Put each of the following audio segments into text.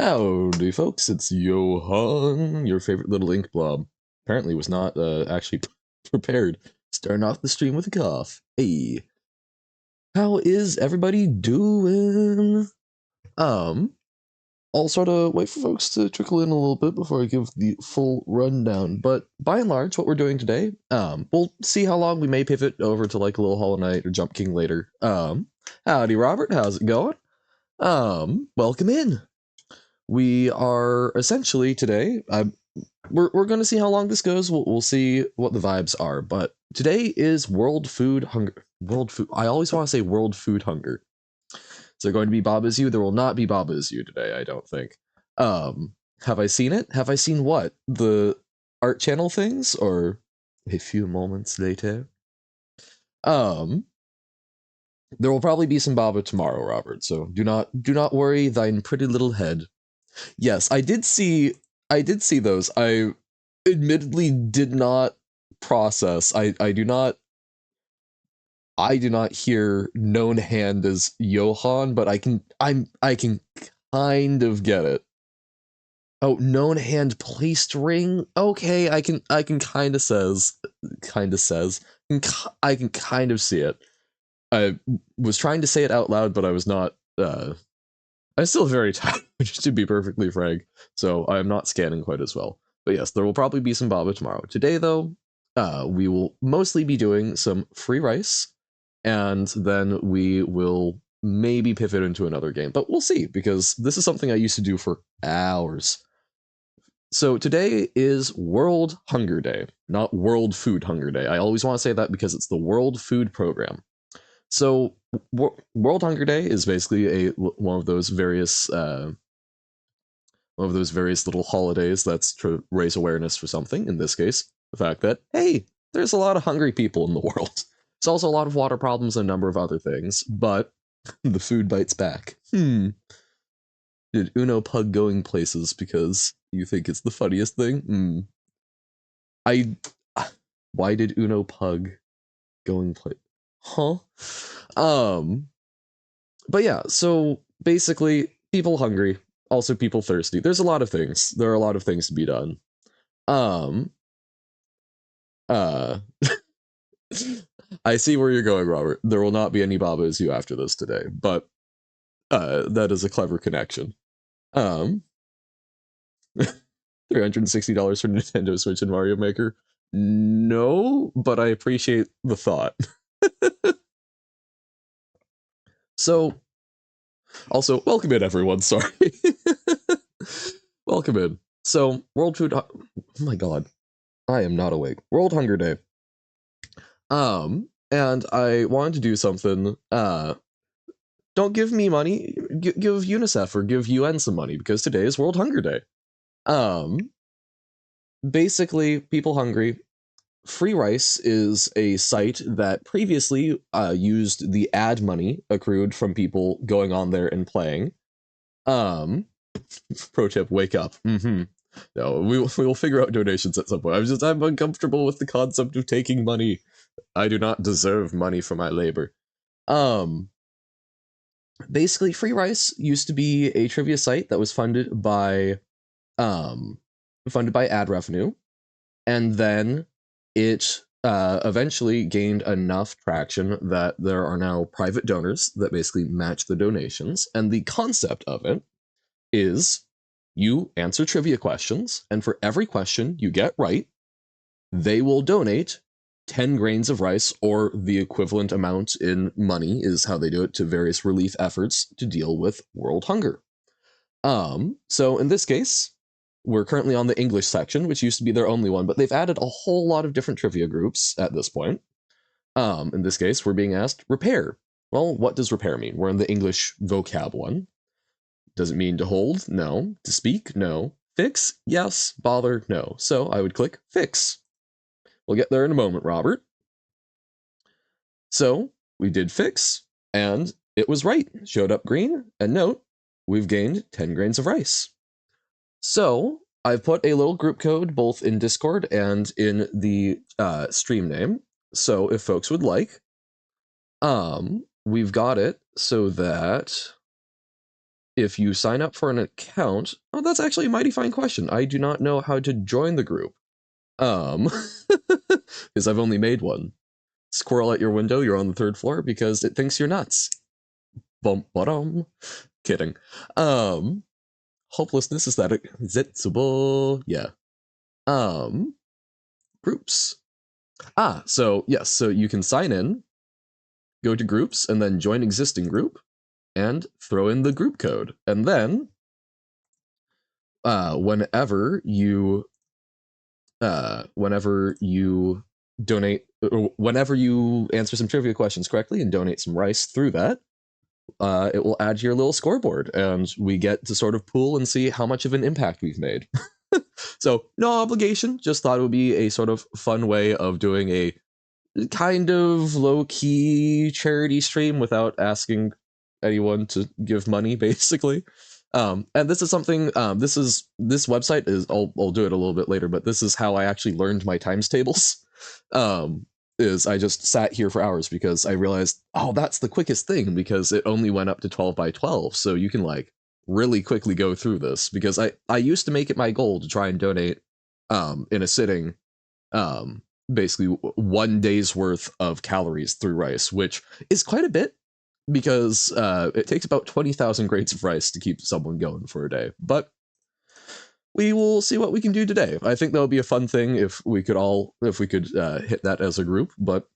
Howdy, folks. It's Johan, your favorite little ink blob. Apparently was not actually prepared. Starting off the stream with a cough. Hey, how is everybody doing? Um, I'll sort of wait for folks to trickle in a little bit before I give the full rundown. But by and large, what we're doing today, we'll see how long we may pivot over to like a little Hollow Knight or Jump King later. Howdy, Robert. How's it going? Welcome in. We are essentially today. We're going to see how long this goes. We'll see what the vibes are. But today is World Food Hunger. World Food. I always want to say World Food Hunger. Is there going to be Baba Is You? There will not be Baba Is You today. I don't think. Have I seen it? Have I seen what? The art channel things, or a few moments later? There will probably be some Baba tomorrow, Robert. So do not worry thine pretty little head. Yes, I did see those. I admittedly did not process. I do not hear known hand as Johann, but I can kind of get it. Oh, known hand placed ring. Okay, I can kind of says I can kind of see it. I was trying to say it out loud, but I was not I'm still very tired, just to be perfectly frank, so I'm not scanning quite as well. But yes, there will probably be some Baba tomorrow. Today, though, we will mostly be doing some free rice, and then we will maybe pivot into another game. But we'll see, because this is something I used to do for hours. So today is World Hunger Day, not World Food Hunger Day. I always want to say that because it's the World Food Program. So World Hunger Day is basically one of those various little holidays that's to raise awareness for something. In this case, the fact that hey, there's a lot of hungry people in the world. There's also a lot of water problems and a number of other things, but the food bites back. Did Uno Pug going places because you think it's the funniest thing? I. Why did Uno Pug going play? Huh? But yeah, so basically, people hungry, also people thirsty. There's a lot of things. There are a lot of things to be done. Um, uh, I see where you're going, Robert. There will not be any Baba Is You after this today, but that is a clever connection. Um, $360 for Nintendo Switch and Mario Maker. No, but I appreciate the thought. So, also, welcome in, everyone. Sorry. Welcome in. So, World Food. Oh my god. I am not awake. World Hunger Day. And I wanted to do something. Don't give me money. Give UNICEF or give UN some money because today is World Hunger Day. Basically, people hungry. Free Rice is a site that previously used the ad money accrued from people going on there and playing. Pro tip: wake up. No, we will figure out donations at some point. I'm uncomfortable with the concept of taking money. I do not deserve money for my labor. Basically, Free Rice used to be a trivia site that was funded by ad revenue, and then it eventually gained enough traction that there are now private donors that basically match the donations. And the concept of it is you answer trivia questions, and for every question you get right, they will donate 10 grains of rice, or the equivalent amount in money is how they do it, to various relief efforts to deal with world hunger. So in this case, we're currently on the English section, which used to be their only one, but they've added a whole lot of different trivia groups at this point. In this case, we're being asked repair. Well, what does repair mean? We're in the English vocab one. Does it mean to hold? No. To speak? No. Fix? Yes. Bother? No. So I would click fix. We'll get there in a moment, Robert. So we did fix, and it was right. Showed up green, and note, we've gained 10 grains of rice. So I've put a little group code both in Discord and in the stream name. So if folks would like, we've got it so that if you sign up for an account, oh, that's actually a mighty fine question. I do not know how to join the group. Because I've only made one. Squirrel at your window, you're on the third floor because it thinks you're nuts. Bum ba-dum. Kidding. Hopelessness is that zitsable. Yeah. Groups. So yes, so you can sign in, go to groups, and then join existing group, and throw in the group code. And then whenever you donate, whenever you answer some trivia questions correctly and donate some rice through that, it will add to your little scoreboard, and we get to sort of pool and see how much of an impact we've made. So no obligation, just thought it would be a sort of fun way of doing a kind of low-key charity stream without asking anyone to give money, basically. And this is something, this website is, I'll do it a little bit later, but this is how I actually learned my times tables. Is I just sat here for hours because I realized, oh, that's the quickest thing, because it only went up to 12 by 12, so you can like really quickly go through this, because I used to make it my goal to try and donate in a sitting basically 1 day's worth of calories through rice, which is quite a bit, because it takes about 20,000 grains of rice to keep someone going for a day. But we will see what we can do today. I think that would be a fun thing if we could hit that as a group. But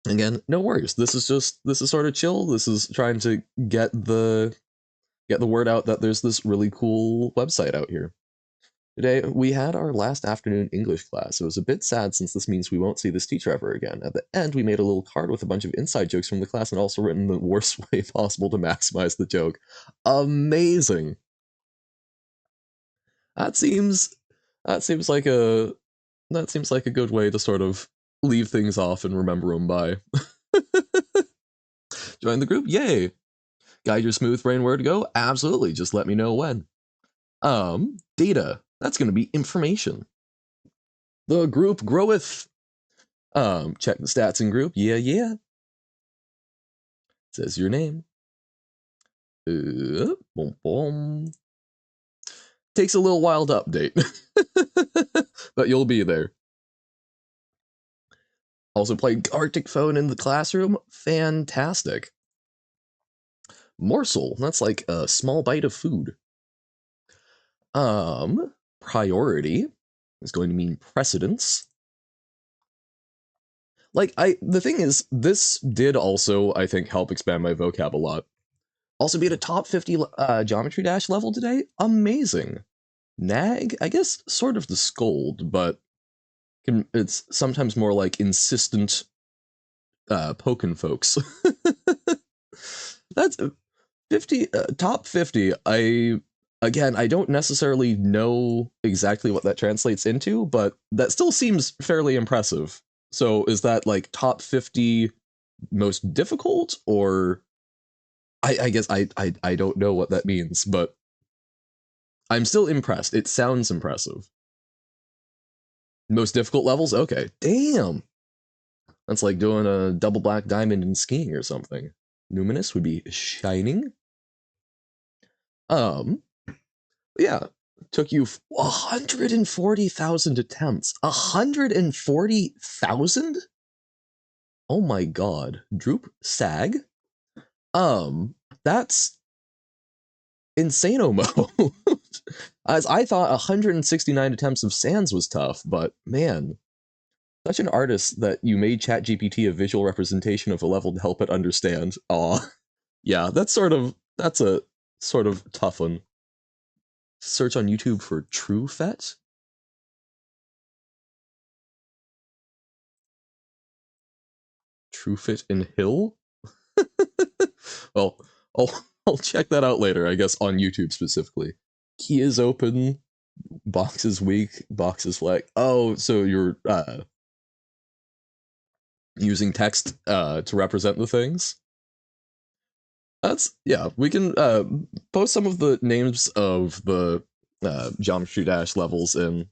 again, no worries. This is sort of chill. This is trying to get the word out that there's this really cool website out here. Today, we had our last afternoon English class. It was a bit sad since this means we won't see this teacher ever again. At the end, we made a little card with a bunch of inside jokes from the class and also written the worst way possible to maximize the joke. Amazing! That seems like a good way to sort of leave things off and remember them by. Join the group? Yay! Guide your smooth brain where to go? Absolutely, just let me know when. Data. That's going to be information. The group groweth. Check the stats in group. Yeah. Says your name. Boom, boom. Takes a little while to update, but you'll be there. Also played Arctic Phone in the classroom. Fantastic. Morsel. That's like a small bite of food. Priority is going to mean precedence. Like, the thing is, this did also, I think, help expand my vocab a lot. Also be at a top 50 Geometry Dash level today? Amazing. Nag? I guess sort of the scold, but it's sometimes more like insistent poking folks. That's 50, top 50. I don't necessarily know exactly what that translates into, but that still seems fairly impressive. So is that like top 50 most difficult, or I guess I don't know what that means, but I'm still impressed. It sounds impressive. Most difficult levels? Okay. Damn. That's like doing a double black diamond in skiing or something. Numinous would be shining. Yeah. Took you 140,000 attempts. 140,000? Oh my god. Droop sag? That's insano mode. As I thought 169 attempts of Sans was tough, but man, such an artist that you made ChatGPT a visual representation of a level to help it understand. Aw. Yeah, that's a sort of tough one. Search on YouTube for True Fet. True Fit in Hill? Well, I'll check that out later, I guess, on YouTube specifically. Key is open, box is weak, box is like, oh, so you're using text to represent the things? That's, yeah, we can post some of the names of the Geometry Dash levels in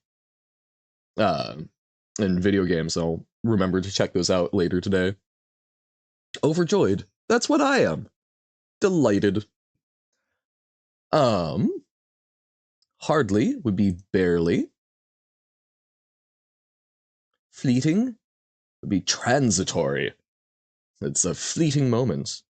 video games. I'll remember to check those out later today. Overjoyed. That's what I am. Delighted. Hardly would be barely. Fleeting would be transitory. It's a fleeting moment.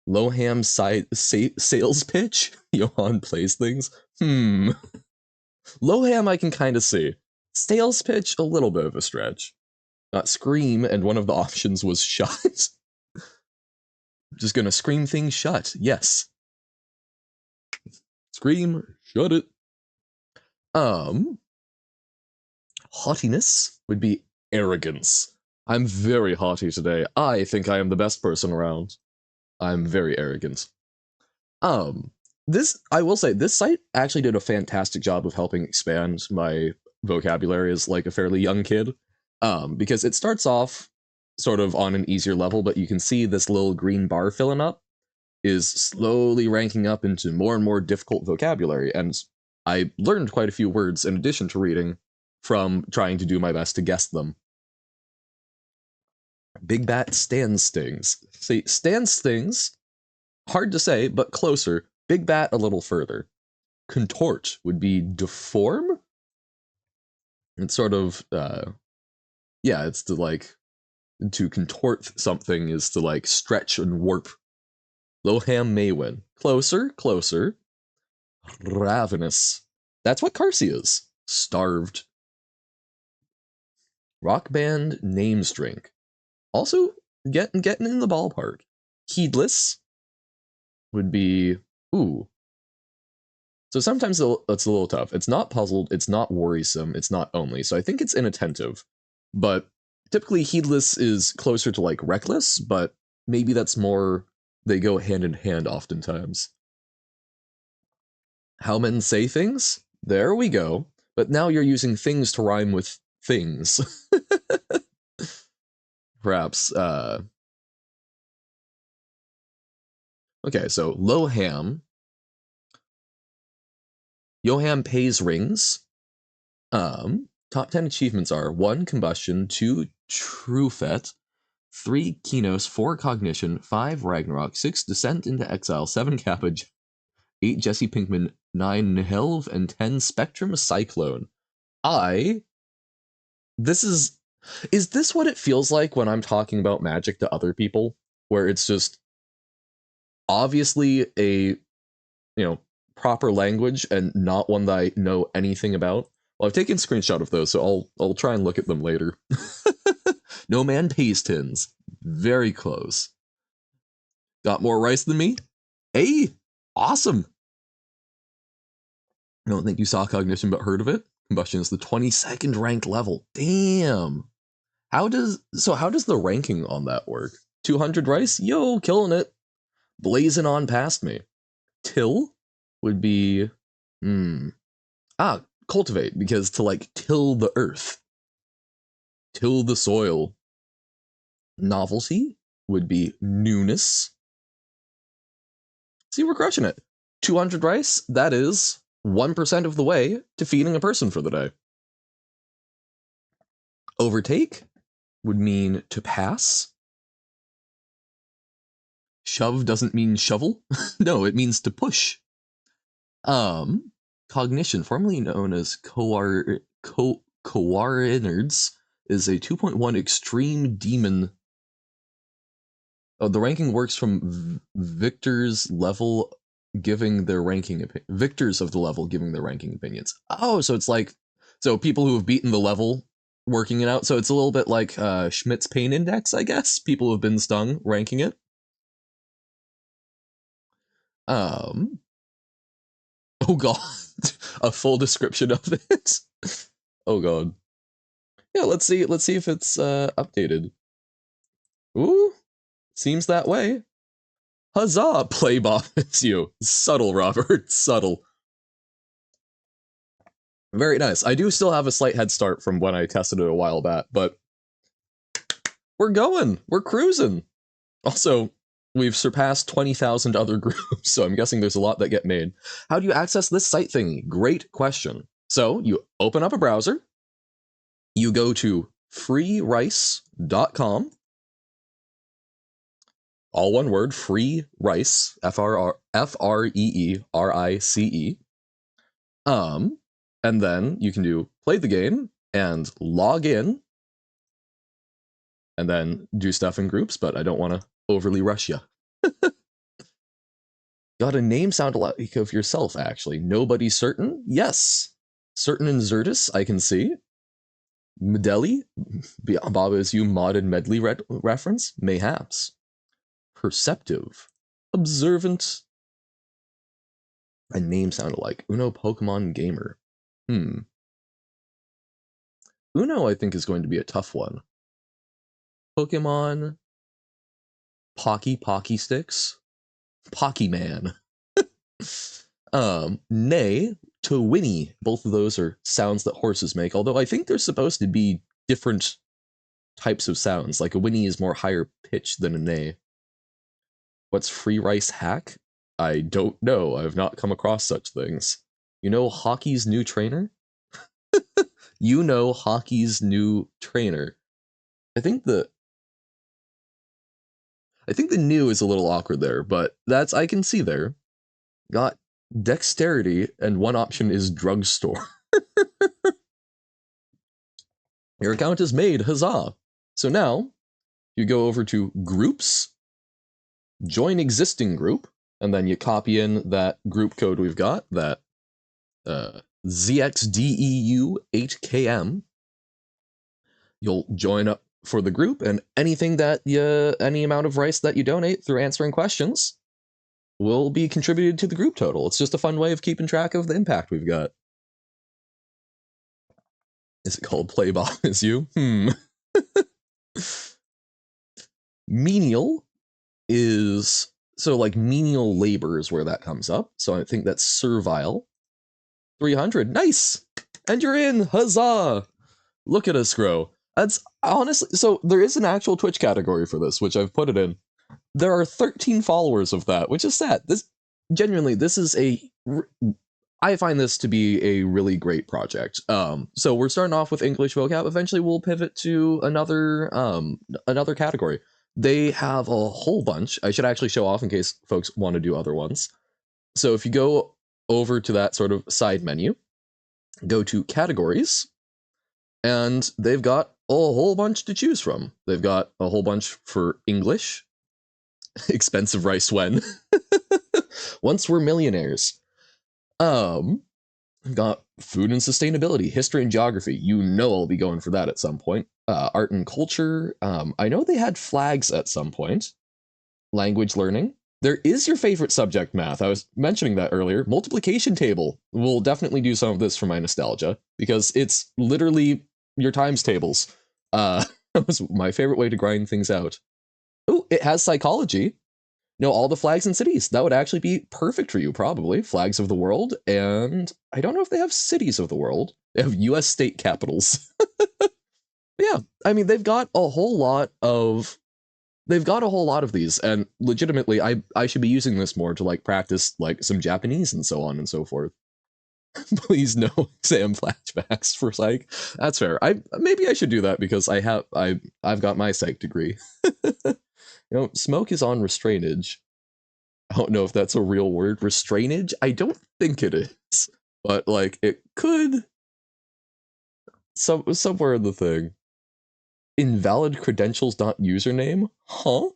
Low ham sales pitch? Johan plays things? Low ham I can kind of see. Sales pitch, a little bit of a stretch. Scream, and one of the options was shut. Just gonna scream things shut. Yes. Scream, shut it. Haughtiness would be arrogance. I'm very haughty today. I think I am the best person around. I'm very arrogant. This, I will say, this site actually did a fantastic job of helping expand my vocabulary as like a fairly young kid. Because it starts off sort of on an easier level, but you can see this little green bar filling up is slowly ranking up into more and more difficult vocabulary. And I learned quite a few words in addition to reading from trying to do my best to guess them. Big bat stand stings. See, stand stings, hard to say, but closer. Big bat a little further. Contort would be deform. It's sort of, yeah, it's to like, to contort something is to like stretch and warp. Loham may win. Closer, closer. Ravenous. That's what Carcy is. Starved. Rock band names drink. Also getting in the ballpark. Heedless would be, ooh. So sometimes it's a little tough. It's not puzzled, it's not worrisome, it's not only. So I think it's inattentive. But typically heedless is closer to like reckless, but maybe that's more, they go hand in hand oftentimes. How men say things? There we go. But now you're using things to rhyme with things. Perhaps, okay, so Loham. Joham pays rings. Top 10 achievements are 1 combustion, 2 Trufet, 3 Kinos, 4 cognition, 5 Ragnarok, 6 descent into exile, 7 Kappa, 8 Jesse Pinkman, 9 Helv, and 10 Spectrum Cyclone. This is this what it feels like when I'm talking about magic to other people? Where it's just obviously a, proper language and not one that I know anything about? Well, I've taken a screenshot of those, so I'll try and look at them later. No man pays tins. Very close. Got more rice than me? Hey, awesome. I don't think you saw cognition but heard of it. Combustion is the 22nd ranked level. Damn. How does the ranking on that work? 200 rice? Yo, killing it. Blazing on past me. Till would be cultivate, because to like till the earth. Till the soil. Novelty would be newness. See, we're crushing it. 200 rice, that is 1% of the way to feeding a person for the day. Overtake would mean to pass. Shove doesn't mean shovel. No, it means to push. Cognition, formerly known as coarinids, is a 2.1 extreme demon. Oh, the ranking works from victors level giving their ranking victors of the level giving their ranking opinions. Oh, so it's like, so people who have beaten the level working it out. So it's a little bit like Schmidt's pain index, I guess. People who have been stung ranking it. Oh god, a full description of it. Oh god. Yeah, let's see if it's updated. Ooh, seems that way. Huzzah, Playbob, it's you. Subtle, Robert, subtle. Very nice. I do still have a slight head start from when I tested it a while back, but we're going. We're cruising. Also, we've surpassed 20,000 other groups, so I'm guessing there's a lot that get made. How do you access this site thingy? Great question. So you open up a browser, you go to freerice.com, all one word, free rice, Freerice. And then you can do play the game and log in and then do stuff in groups, but I don't want to overly rush you. Got a name sound like of yourself, actually. Nobody certain? Yes. Certain and Zertus, I can see. Medeli? Bob is you mod and medley reference? Mayhaps. Perceptive. Observant. A name sound alike. Uno Pokemon Gamer. Uno, I think, is going to be a tough one. Pokemon. Pocky Sticks. Pokemon. Nay to Winnie. Both of those are sounds that horses make, although I think they're supposed to be different types of sounds. Like a Winnie is more higher pitched than a neigh. What's free rice hack? I don't know. I've not come across such things. You know hockey's new trainer? You know hockey's new trainer. I think the new is a little awkward there, but that's I can see there. Got dexterity, and one option is drugstore. Your account is made, huzzah! So now, you go over to groups, join existing group, and then you copy in that group code we've got, that ZXDEU8KM. You'll join up for the group, and anything that any amount of rice that you donate through answering questions will be contributed to the group total. It's just a fun way of keeping track of the impact we've got. Is it called Play Bob Is You? Menial is, so like menial labor is where that comes up. So I think that's servile. 300, nice! And you're in, huzzah! Look at us grow. That's honestly, so there is an actual Twitch category for this, which I've put it in. There are 13 followers of that, which is sad. This, genuinely, this is I find this to be a really great project. So we're starting off with English vocab. Eventually we'll pivot to another category. They have a whole bunch. I should actually show off in case folks want to do other ones. So if you go over to that sort of side menu, go to categories, and they've got a whole bunch to choose from. They've got a whole bunch for English. Expensive rice when. Once we're millionaires. Got food and sustainability, history and geography. You know I'll be going for that at some point. Art and culture. I know they had flags at some point. Language learning. There is your favorite subject, math. I was mentioning that earlier. Multiplication table. We'll definitely do some of this for my nostalgia, because it's literally your times tables. That was my favorite way to grind things out. Oh, it has psychology. Know all the flags and cities. That would actually be perfect for you, probably. Flags of the world, and I don't know if they have cities of the world. They have US state capitals. Yeah, I mean, they've got a whole lot of these, and legitimately, I should be using this more to like practice like some Japanese and so on and so forth. Please no exam flashbacks for psych. That's fair. Maybe I should do that because I've got my psych degree. You know, smoke is on restrainage. I don't know if that's a real word. Restrainage? I don't think it is, but like it could. Somewhere in the thing. Invalid credentials not username? Huh?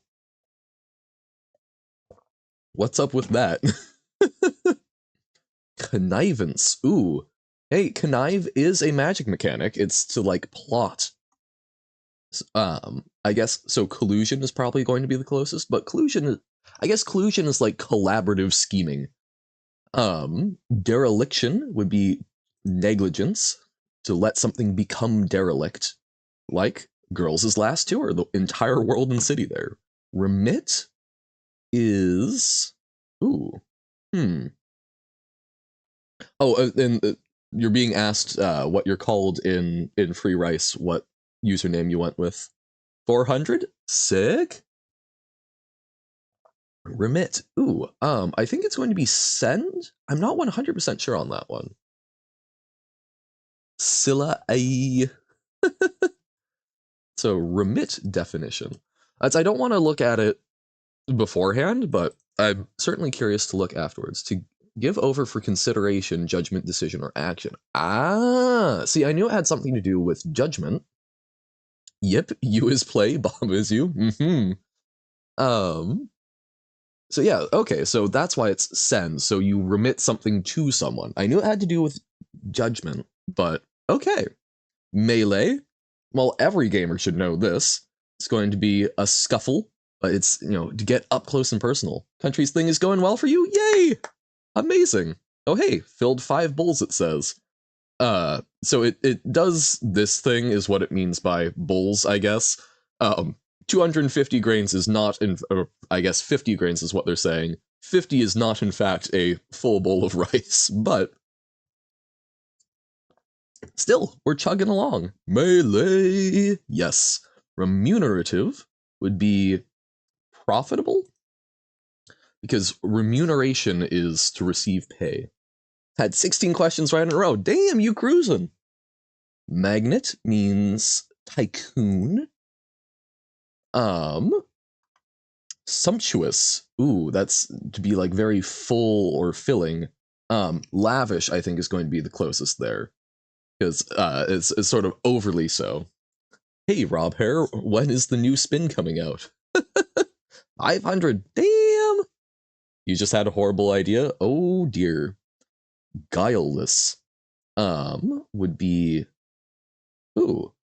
What's up with that? Connivance. Ooh. Hey, connive is a magic mechanic. It's to like plot. I guess so. Collusion is probably going to be the closest, but collusion is like collaborative scheming. Dereliction would be negligence, to let something become derelict, like Girls' Last Tour, the entire world and city there. Remit is ooh oh, and you're being asked what you're called in Free Rice, what username you went with. 400? Sick. Remit. Ooh, I think it's going to be send. I'm not 100% sure on that one. Scylla A. So remit definition. I don't want to look at it beforehand, but I'm certainly curious to look afterwards. To give over for consideration, judgment, decision, or action. Ah, see, I knew it had something to do with judgment. Yep, you is play, Bob is you. Mm-hmm. Um, so yeah, okay, so that's why it's send. So you remit something to someone. I knew it had to do with judgment, but okay. Melee. Well, every gamer should know this. It's going to be a scuffle. It's, to get up close and personal. Country's thing is going well for you? Yay! Amazing. Oh, hey, filled 5 bowls, it says. So it does this thing, is what it means by bowls, I guess. 250 grains is not, or I guess 50 grains is what they're saying. 50 is not, in fact, a full bowl of rice, but still, we're chugging along. Melee! Yes. Remunerative would be profitable, because remuneration is to receive pay. Had 16 questions right in a row. Damn, you cruising. Magnet means tycoon. Sumptuous. Ooh, that's to be like very full or filling. Lavish, I think, is going to be the closest there, because it's sort of overly so. Hey, Rob Hare, when is the new spin coming out? 500. Damn. You just had a horrible idea. Oh dear. Guileless. Would be. Ooh,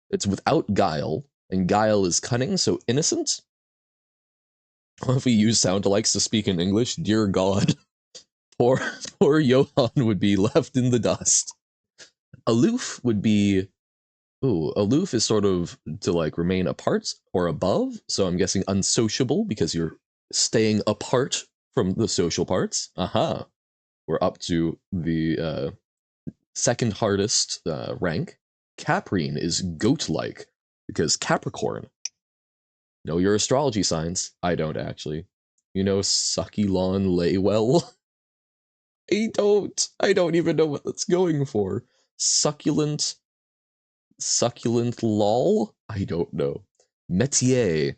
it's without guile, and guile is cunning, so innocent. Well, if we use sound-alikes to speak in English, dear God, poor Johann would be left in the dust. Aloof would be. Ooh, aloof is sort of to like remain apart or above, so I'm guessing unsociable because you're staying apart from the social parts. Aha. We're up to the second hardest rank. Caprine is goat-like because Capricorn. Know your astrology signs. I don't actually. You know Succulon Laywell? I don't. I don't even know what that's going for. Succulent. Succulent lol? I don't know. Métier.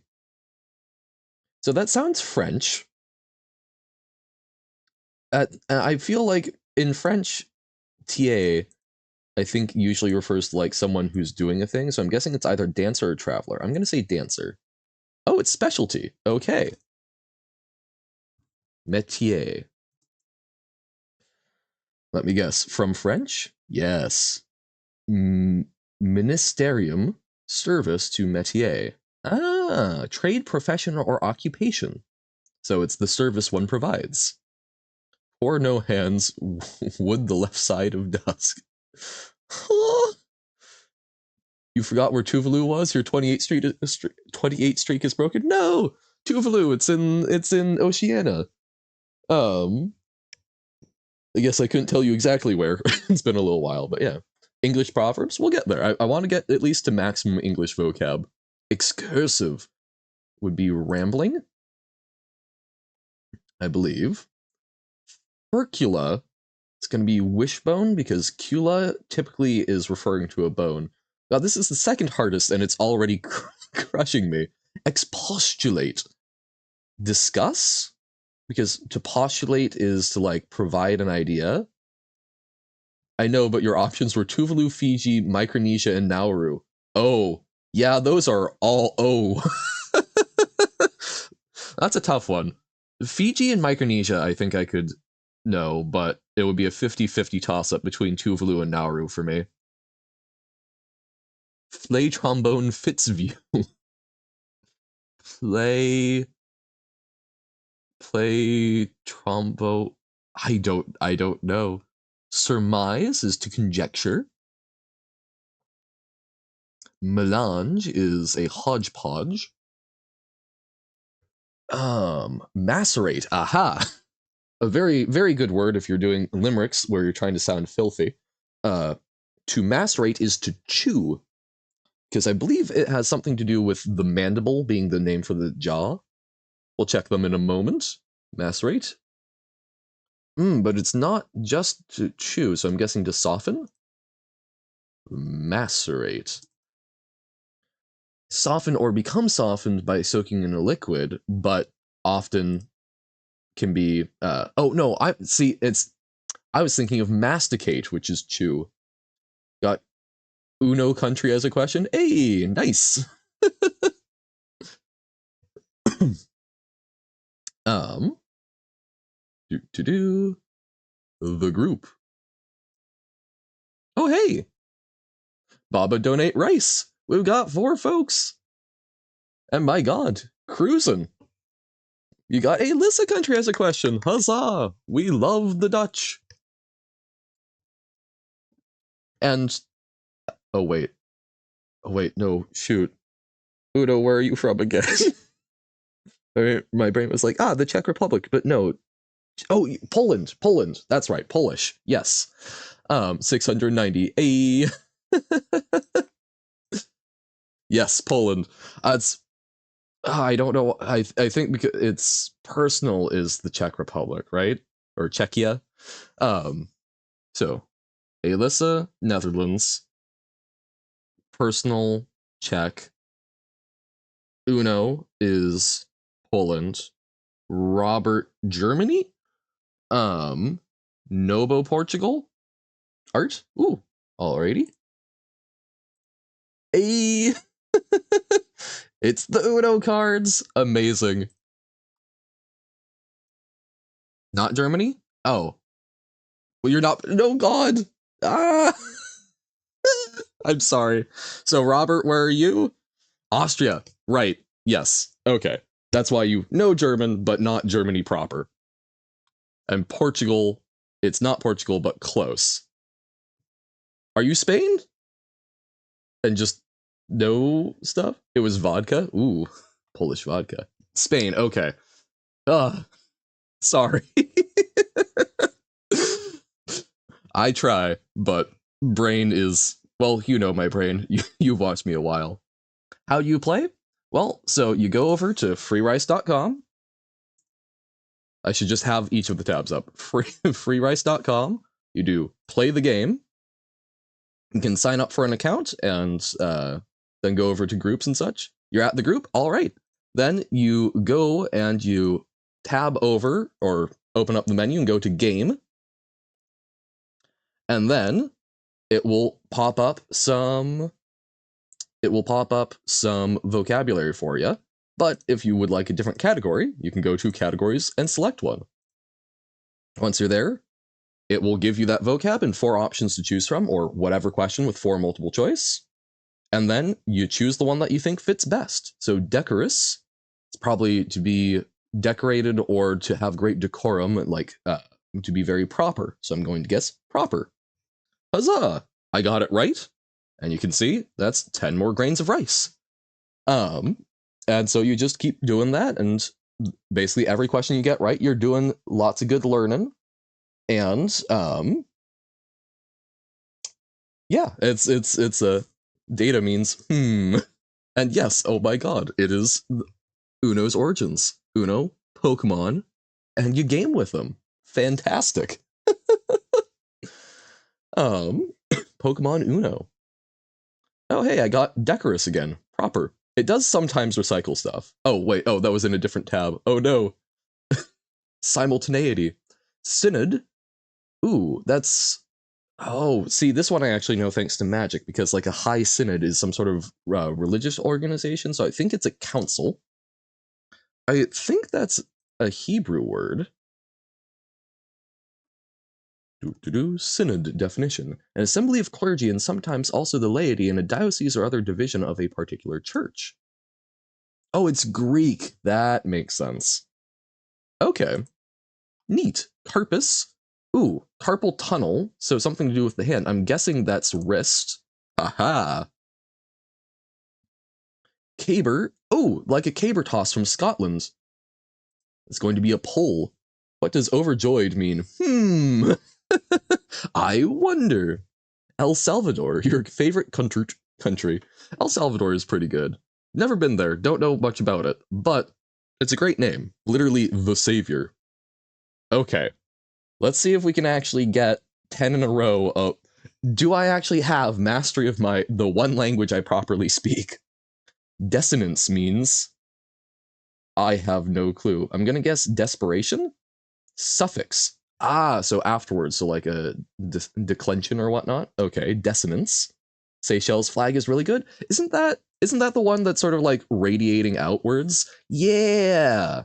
So that sounds French. I feel like in French, tier, I think usually refers to like someone who's doing a thing. So I'm guessing it's either dancer or traveler. I'm gonna say dancer. Oh, it's specialty. Okay. Métier. Let me guess. From French? Yes. Ministerium, service to métier. Ah, trade, profession, or occupation. So it's the service one provides. Or no hands, would the left side of dusk. You forgot where Tuvalu was? Your 28th streak is broken? No! Tuvalu, it's in Oceania. I guess I couldn't tell you exactly where. It's been a little while, but yeah. English proverbs, we'll get there. I want to get at least to maximum English vocab. Excursive would be rambling, I believe. Furcula, it's going to be wishbone, because cula typically is referring to a bone. Now, this is the second hardest, and it's already crushing me. Expostulate. Discuss? Because to postulate is to, like, provide an idea. I know, but your options were Tuvalu, Fiji, Micronesia, and Nauru. Oh, yeah, those are all oh. That's a tough one. Fiji and Micronesia, I think I could know, but it would be a 50-50 toss-up between Tuvalu and Nauru for me. Play trombone Fitzview. play trombone. I don't know. Surmise is to conjecture. Melange is a hodgepodge. Macerate. Aha. A very, very good word if you're doing limericks where you're trying to sound filthy. To macerate is to chew, because I believe it has something to do with the mandible being the name for the jaw. We'll check them in a moment. Macerate. But it's not just to chew, so I'm guessing to soften. Macerate. Soften or become softened by soaking in a liquid, but often can be oh no, I see I was thinking of masticate, which is chew. Got Uno country as a question. Hey, nice. um do the group. Oh hey, Baba donate rice. We've got 4 folks. And my god, cruising. You got Alyssa country as a question. Huzzah! We love the Dutch. And oh wait, no, shoot. Udo, where are you from again? My brain was like, the Czech Republic, but no. Oh, Poland. That's right, Polish. Yes. 690. Yes, Poland. It's I don't know. I think because it's personal is the Czech Republic, right? Or Czechia. So Alyssa, Netherlands. Personal, Czech. Uno is Poland. Robert, Germany. Nobo, Portugal. Art. Ooh, alrighty. Hey, it's the Uno cards. Amazing. Not Germany? Oh. Well, you're not. No, God. Ah. I'm sorry. So, Robert, where are you? Austria. Right. Yes. Okay. That's why you know German, but not Germany proper. And Portugal, it's not Portugal, but close. Are you Spain? And just no stuff? It was vodka? Ooh, Polish vodka. Spain, okay. Sorry. I try, but brain is, well, you know my brain. You've watched me a while. How do you play? Well, so you go over to freerice.com. I should just have each of the tabs up. Freerice.com. You do play the game. You can sign up for an account and then go over to groups and such. You're at the group? All right. Then you go and you tab over or open up the menu and go to game. And then it will pop up some vocabulary for you. But if you would like a different category, you can go to categories and select one. Once you're there, it will give you that vocab and 4 options to choose from, or whatever question with 4 multiple choice. And then you choose the one that you think fits best. So decorous, it's probably to be decorated or to have great decorum, like to be very proper. So I'm going to guess proper. Huzzah! I got it right. And you can see that's 10 more grains of rice. And so you just keep doing that, and basically every question you get right, you're doing lots of good learning. And yeah, it's a data means and yes, oh my god, it is Uno's origins. Uno, Pokemon, and you game with them. Fantastic. Pokemon Uno. Oh hey, I got decorous again. Proper. It does sometimes recycle stuff. Oh wait, that was in a different tab. Oh no. Simultaneity. Synod. Ooh, that's... Oh, see, this one I actually know thanks to Magic, because like a high synod is some sort of religious organization, so I think it's a council. I think that's a Hebrew word. Synod definition. An assembly of clergy and sometimes also the laity in a diocese or other division of a particular church. Oh, it's Greek. That makes sense. Okay. Neat. Carpus. Ooh, carpal tunnel. So something to do with the hand. I'm guessing that's wrist. Aha. Caber. Oh, like a caber toss from Scotland. It's going to be a pull. What does overjoyed mean? I wonder. El Salvador, your favorite country. El Salvador is pretty good. Never been there, don't know much about it, but it's a great name. Literally the savior. Okay, let's see if we can actually get 10 in a row of... Do I actually have mastery of the one language I properly speak? Dissonance means I have no clue. I'm gonna guess desperation? Suffix. Ah, so afterwards, so like a declension or whatnot. Okay, dissonance. Seychelles flag is really good. Isn't that the one that's sort of like radiating outwards? Yeah.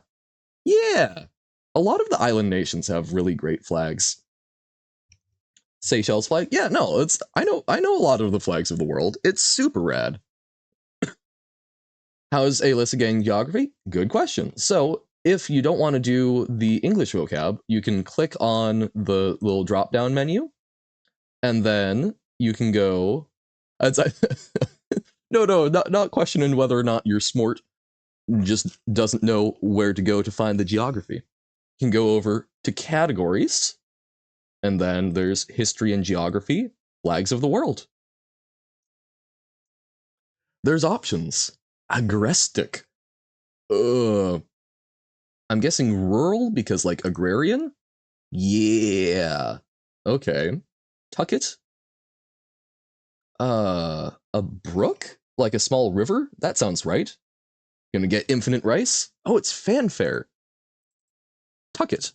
Yeah. A lot of the island nations have really great flags. Seychelles flag? Yeah, no, it's I know a lot of the flags of the world. It's super rad. How's Alyssa getting geography? Good question. So if you don't want to do the English vocab, you can click on the little drop down menu, and then you can go. No, not questioning whether or not you're smart. Just doesn't know where to go to find the geography. You can go over to categories, and then there's history and geography, flags of the world. There's options. Agrestic. I'm guessing rural because like agrarian? Yeah. Okay. Tucket? A brook? Like a small river? That sounds right. Gonna get infinite rice? Oh, it's fanfare. Tucket.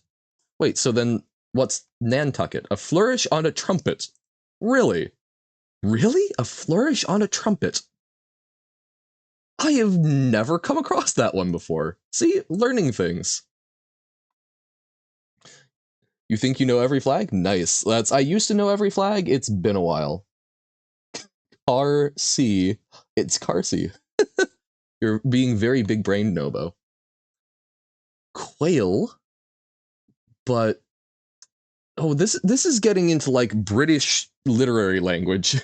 Wait, so then what's Nantucket? A flourish on a trumpet. Really? Really? A flourish on a trumpet. I have never come across that one before. See, learning things. You think you know every flag? Nice. I used to know every flag. It's been a while. Car C. It's Car C. You're being very big brained, Nobo. Quail, but this is getting into like British literary language.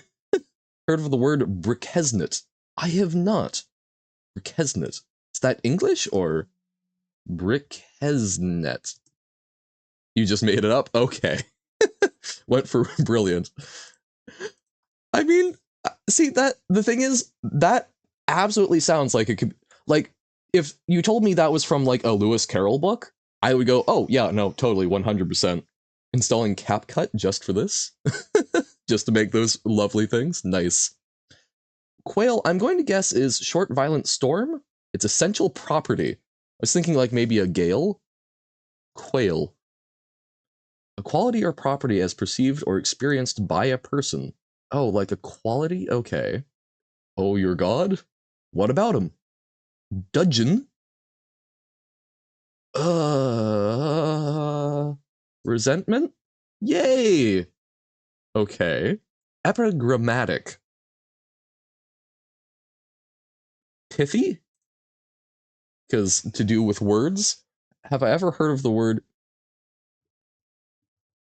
Heard of the word briquesnet? I have not. Briquesnet. Is that English or briquesnet? You just made it up? Okay. Went for brilliant. I mean, see that the thing is that absolutely sounds like it could like if you told me that was from like a Lewis Carroll book, I would go, "Oh, yeah, no, totally 100%." Installing CapCut just for this? Just to make those lovely things. Nice. Quail, I'm going to guess is short violent storm. It's essential property. I was thinking like maybe a gale. Quail. A quality or property as perceived or experienced by a person. Oh, like a quality? Okay. Oh, your god? What about him? Dudgeon? Resentment? Yay! Okay. Epigrammatic. Pithy? Because to do with words? Have I ever heard of the word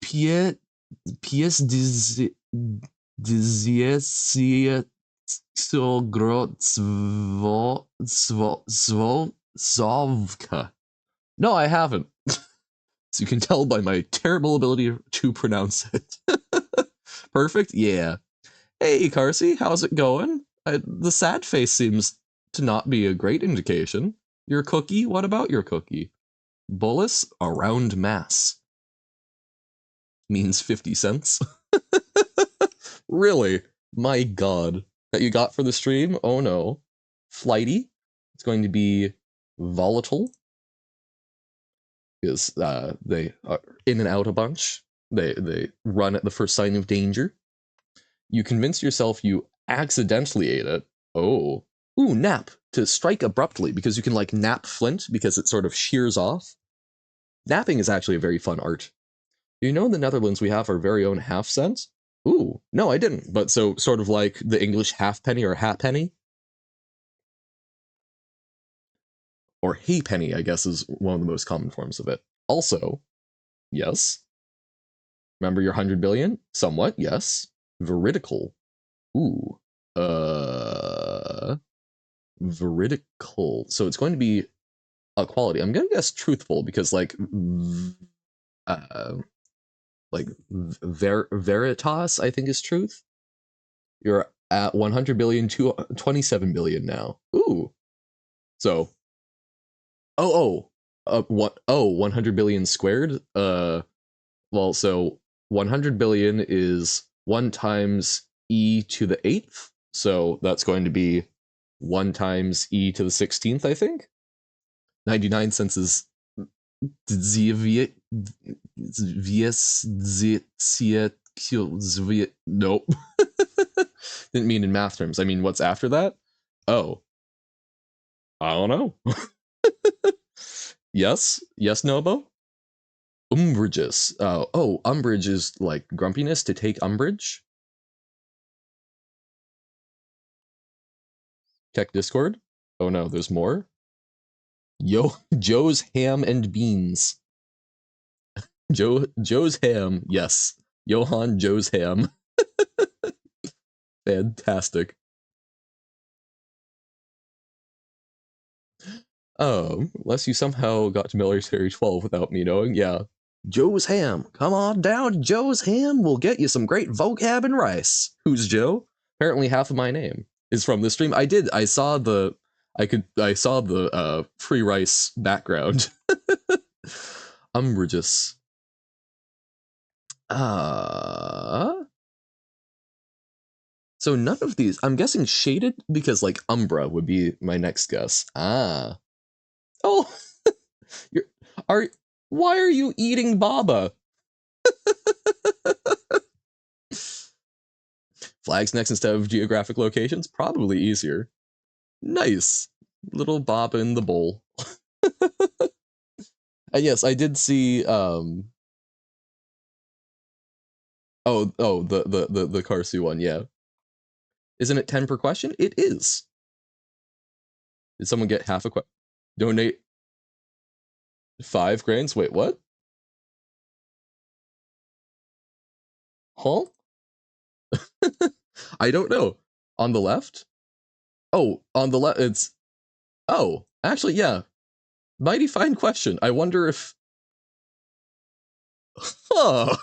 pie, pies Zvka. No, I haven't. So you can tell by my terrible ability to pronounce it. Perfect? Yeah. Hey, Carsey, how's it going? The sad face seems to not be a great indication. Your cookie? What about your cookie? Bolus, around mass. Means 50 cents. Really? My god. That you got for the stream? Oh no. Flighty. It's going to be volatile. Because they are in and out a bunch. They run at the first sign of danger. You convince yourself you accidentally ate it. Oh. Ooh, nap. To strike abruptly, because you can like nap flint because it sort of shears off. Napping is actually a very fun art. Do you know in the Netherlands we have our very own half cent? Ooh, no, I didn't. But so sort of like the English halfpenny or halfpenny, or haypenny, I guess is one of the most common forms of it. Also, yes. Remember your 100 billion? Somewhat, yes. Veridical. Ooh. Veridical. So it's going to be a quality. I'm gonna guess truthful because uh veritas I think is truth. You're at 100 billion to 27 billion now. Ooh. So what 100 billion squared? Well, so 100 billion is 1 times e to the 8th. So that's going to be 1 times e to the 16th, I think. 99 cents is Zviet. Nope. Didn't mean in math terms. I mean, what's after that? Oh, I don't know. Yes? Yes, Nobo? Umbrages. Umbrage is like grumpiness, to take umbrage. Check Discord. Oh no, there's more. Joe's ham and beans. Joe's ham, yes. Johann Joe's ham. Fantastic. Unless you somehow got to military 12 without me knowing, yeah. Joe's ham. Come on down to Joe's ham. We'll get you some great vocab and rice. Who's Joe? Apparently half of my name is from this stream. I saw the free rice background. Umbrageous. So none of these, I'm guessing shaded, because like Umbra would be my next guess. Ah. Oh, why are you eating Baba? Flags next instead of geographic locations? Probably easier. Nice. Little Baba in the bowl. And yes, I did see the Karsu one, yeah. Isn't it 10 per question? It is. Did someone get half a question? Donate 5 grains? Wait, what? Huh? I don't know. On the left? Oh, on the left, it's... Oh, actually, yeah. Mighty fine question. I wonder if... Huh.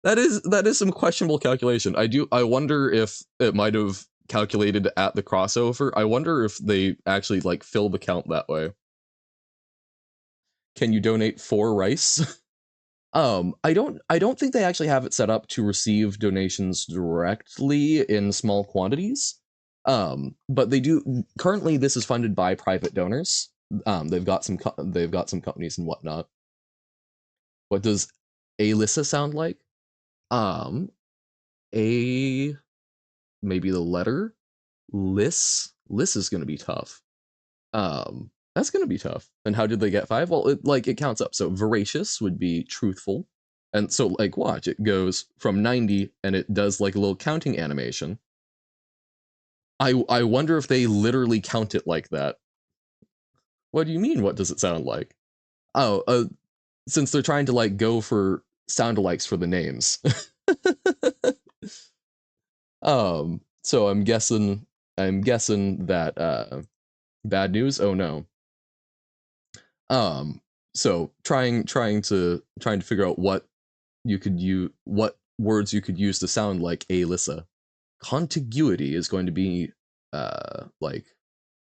That is some questionable calculation. I wonder if it might have calculated at the crossover. I wonder if they actually like fill the count that way. Can you donate 4 rice? I don't think they actually have it set up to receive donations directly in small quantities. But they do currently. This is funded by private donors. They've got some companies and whatnot. What does Alyssa sound like? A maybe the letter Liss. Liss is gonna be tough. That's gonna be tough. And how did they get 5? Well, it counts up. So voracious would be truthful, and so like watch, it goes from 90 and it does like a little counting animation. I wonder if they literally count it like that. What do you mean? What does it sound like? Oh, since they're trying to like go for sound alikes for the names. So I'm guessing that bad news. Oh no. So trying to figure out what words you could use to sound like Alyssa. Contiguity is going to be like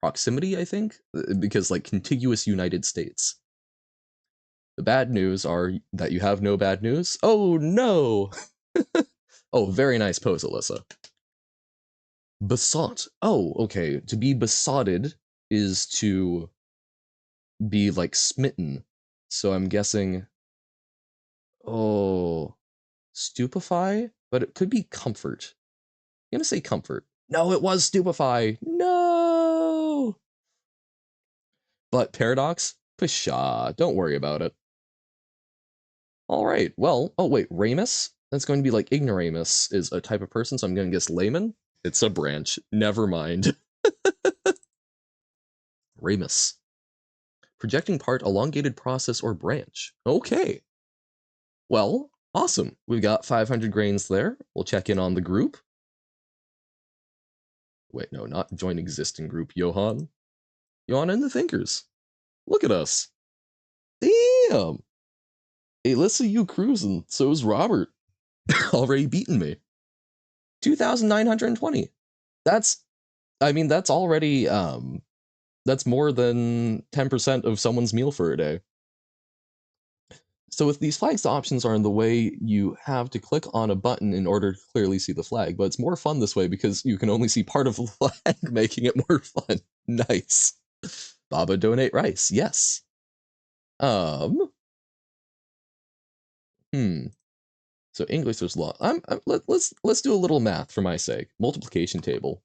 proximity, I think, because like contiguous United States. The bad news are that you have no bad news. Oh no. Oh, very nice pose, Alyssa. Besought. Oh, okay. To be besotted is to be like smitten. So I'm guessing. Oh, stupefy, but it could be comfort. I'm gonna say comfort. No, it was stupefy. No. But paradox. Pshaw. Don't worry about it. All right. Well. Oh wait, Ramus. That's going to be like ignoramus is a type of person, so I'm gonna guess layman. It's a branch. Never mind. Ramus. Projecting part, elongated process, or branch. Okay. Well, awesome. We've got 500 grains there. We'll check in on the group. Wait, no, not join existing group. Johan. Johan and the Thinkers. Look at us. Damn. Hey, let's see you cruising. So's Robert. Already beaten me. 2,920. That's already, that's more than 10% of someone's meal for a day. So with these flags, the options are in the way you have to click on a button in order to clearly see the flag, but it's more fun this way because you can only see part of the flag, making it more fun. Nice. Baba donate rice. Yes. Hmm. So English there's law. Let's do a little math for my sake. Multiplication table.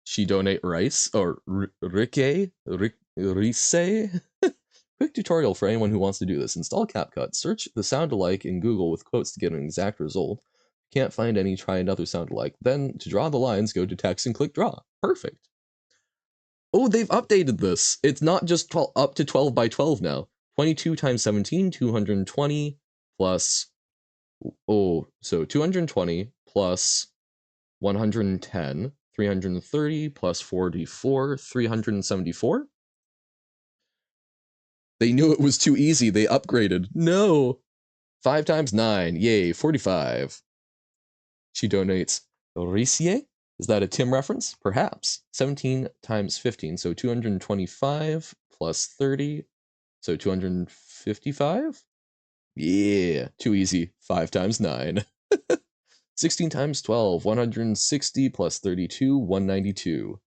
She donate rice or rike rise. Quick tutorial for anyone who wants to do this. Install CapCut. Search the sound alike in Google with quotes to get an exact result. Can't find any, try another sound alike. Then to draw the lines, go to text and click draw. Perfect. Oh, they've updated this. It's not just 12, up to 12 by 12 now. 22 times 17, 220 plus, so 220 plus 110, 330 plus 44, 374. They knew it was too easy. They upgraded. No. 5 times 9. Yay, 45. She donates Ricie. Is that a Tim reference? Perhaps. 17 times 15. So 225 plus 30. So 255? Yeah, too easy. 5 times 9. 16 times 12. 160 plus 32. 192.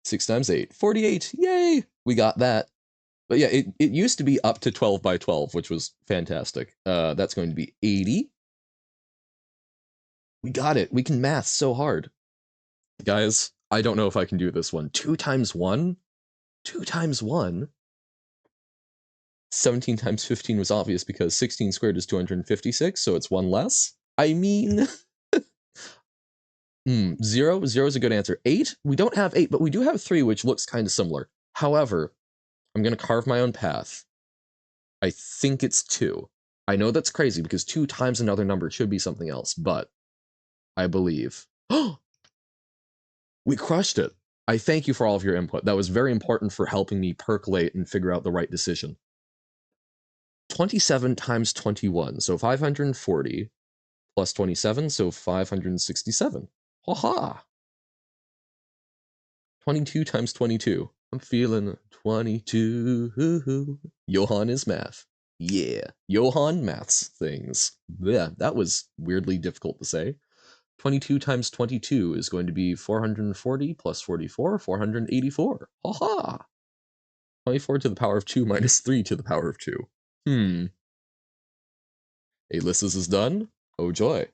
6 times 8. 48. Yay! We got that. But yeah, it used to be up to 12 by 12, which was fantastic. That's going to be 80. We got it. We can math so hard. Guys, I don't know if I can do this one. 2 times 1? 2 times 1? 17 times 15 was obvious because 16 squared is 256, so it's 1 less. I mean... 0? 0 is a good answer. 8? We don't have 8, but we do have 3, which looks kind of similar. However, I'm going to carve my own path. I think it's 2. I know that's crazy because 2 times another number should be something else, but I believe. Oh! We crushed it. I thank you for all of your input. That was very important for helping me percolate and figure out the right decision. 27 times 21, so 540, plus 27, so 567. Ha-ha! 22 times 22. I'm feeling 22. Johann is math. Yeah, Johann maths things. Yeah, that was weirdly difficult to say. 22 times 22 is going to be 440 plus 44, 484. Ha-ha! 24 to the power of 2 minus 3 to the power of 2. Alyssa's is done? Oh joy.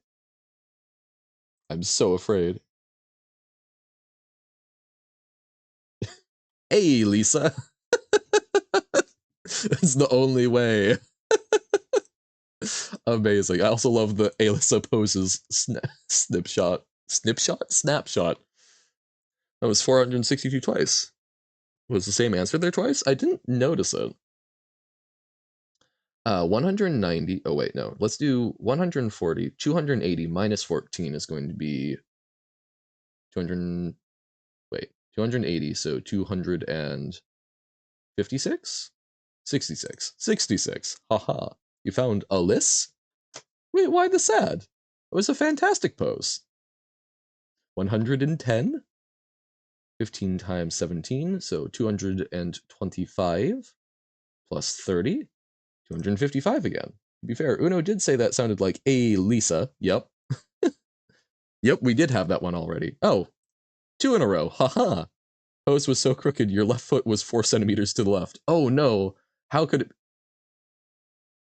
I'm so afraid. Hey, Lisa! It's the only way. Amazing. I also love the Alyssa poses snapshot. Snapshot? That was 462 twice. Was the same answer there twice? I didn't notice it. 190. Oh, wait, no. Let's do 140. 280 minus 14 is going to be 200. Wait, 280. So 256? 66. 66. Haha. You found a list? Wait, why the sad? It was a fantastic pose. 110? 15 times 17, so 225 plus 30, 255 again. To be fair, Uno did say that sounded like a Lisa. Yep. Yep, we did have that one already. Oh, 2 in a row. Haha. Pose was so crooked, your left foot was 4 centimeters to the left. Oh no. How could it...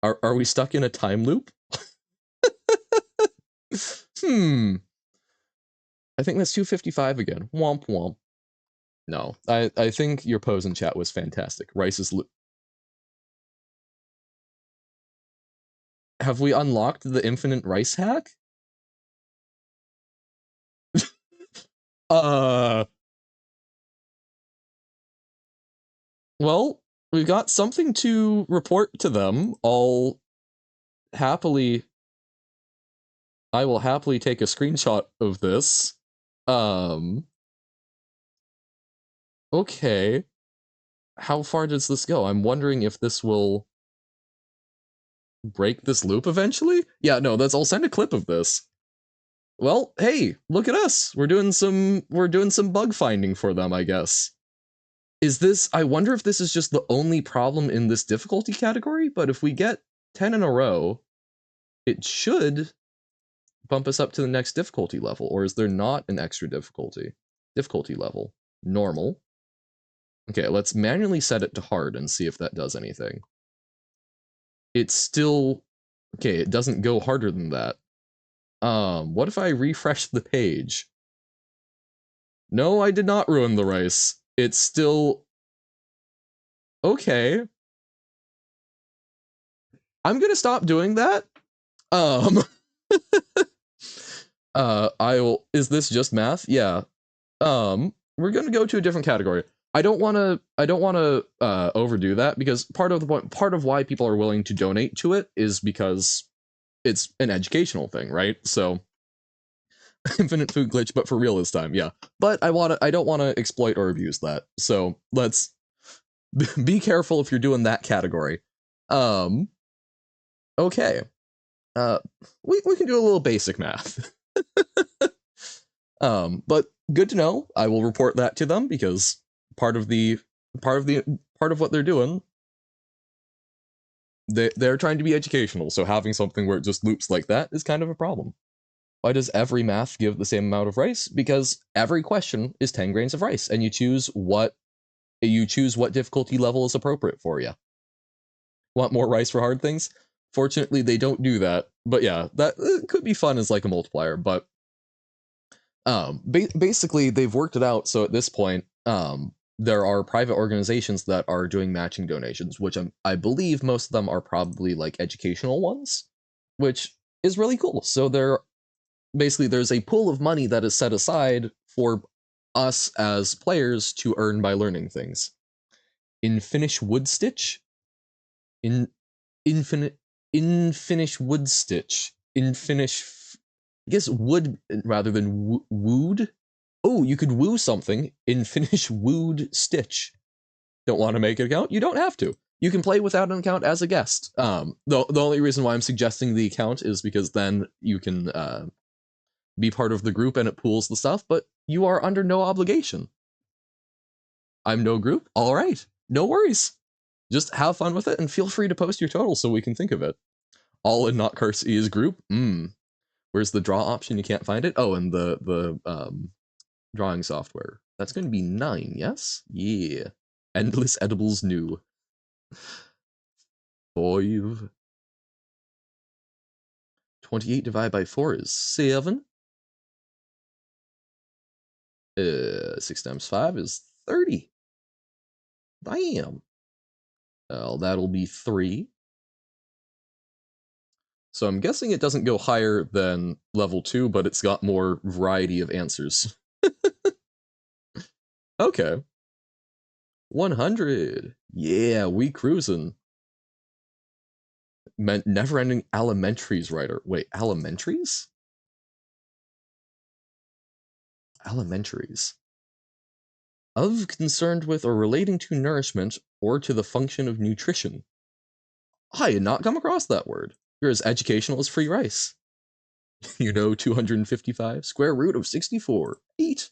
Are we stuck in a time loop? I think that's 255 again. Womp womp. No, I think your pose in chat was fantastic. Rice's Have we unlocked the infinite rice hack? Well, we've got something to report to them. I will happily take a screenshot of this. Okay. How far does this go? I'm wondering if this will break this loop eventually? Yeah, no, I'll send a clip of this. Well, hey, look at us. We're doing some bug finding for them, I guess. I wonder if this is just the only problem in this difficulty category, but if we get 10 in a row, it should bump us up to the next difficulty level, or is there not an extra difficulty level? normal. Okay, let's manually set it to hard and see if that does anything. It's still, okay, it doesn't go harder than that. What if I refresh the page? No, I did not ruin the rice. It's still, okay. I'm gonna stop doing that. Is this just math? Yeah. We're gonna go to a different category. I don't want to overdo that, because part of why people are willing to donate to it is because it's an educational thing, right? So infinite food glitch, but for real this time, yeah. But I don't want to exploit or abuse that. So let's be careful if you're doing that category. Okay. We can do a little basic math. But good to know. I will report that to them, because part of what they're doing, they're trying to be educational, so having something where it just loops like that is kind of a problem. Why does every math give the same amount of rice? Because every question is 10 grains of rice, and you choose what difficulty level is appropriate for you. Want more rice for hard things? Fortunately, they don't do that. But yeah, that could be fun as like a multiplier. But basically, they've worked it out. So at this point, there are private organizations that are doing matching donations, which I believe most of them are probably like educational ones, which is really cool. So there's a pool of money that is set aside for us as players to earn by learning things. In Finnish wood stitch, in Finnish wood stitch, in Finnish, I guess wood rather than wooed. Oh, you could woo something in Finnish wooed stitch. Don't want to make an account? You don't have to. You can play without an account as a guest. The only reason why I'm suggesting the account is because then you can be part of the group and it pools the stuff, but you are under no obligation. I'm no group? All right. No worries. Just have fun with it and feel free to post your total so we can think of it. All in not Carcia's group? Where's the draw option? You can't find it? Oh, and the drawing software. That's going to be 9, yes? Yeah. Endless edibles new. 5. 28 divided by 4 is 7. 6 times 5 is 30. Damn. Well, that'll be 3. So I'm guessing it doesn't go higher than level 2, but it's got more variety of answers. Okay. 100. Yeah, we cruising. Never-ending Elementaries writer. Wait, Elementaries? Elementaries. Of, concerned with, or relating to nourishment, or to the function of nutrition. I had not come across that word. You're as educational as free rice. 255? Square root of 64. Eat.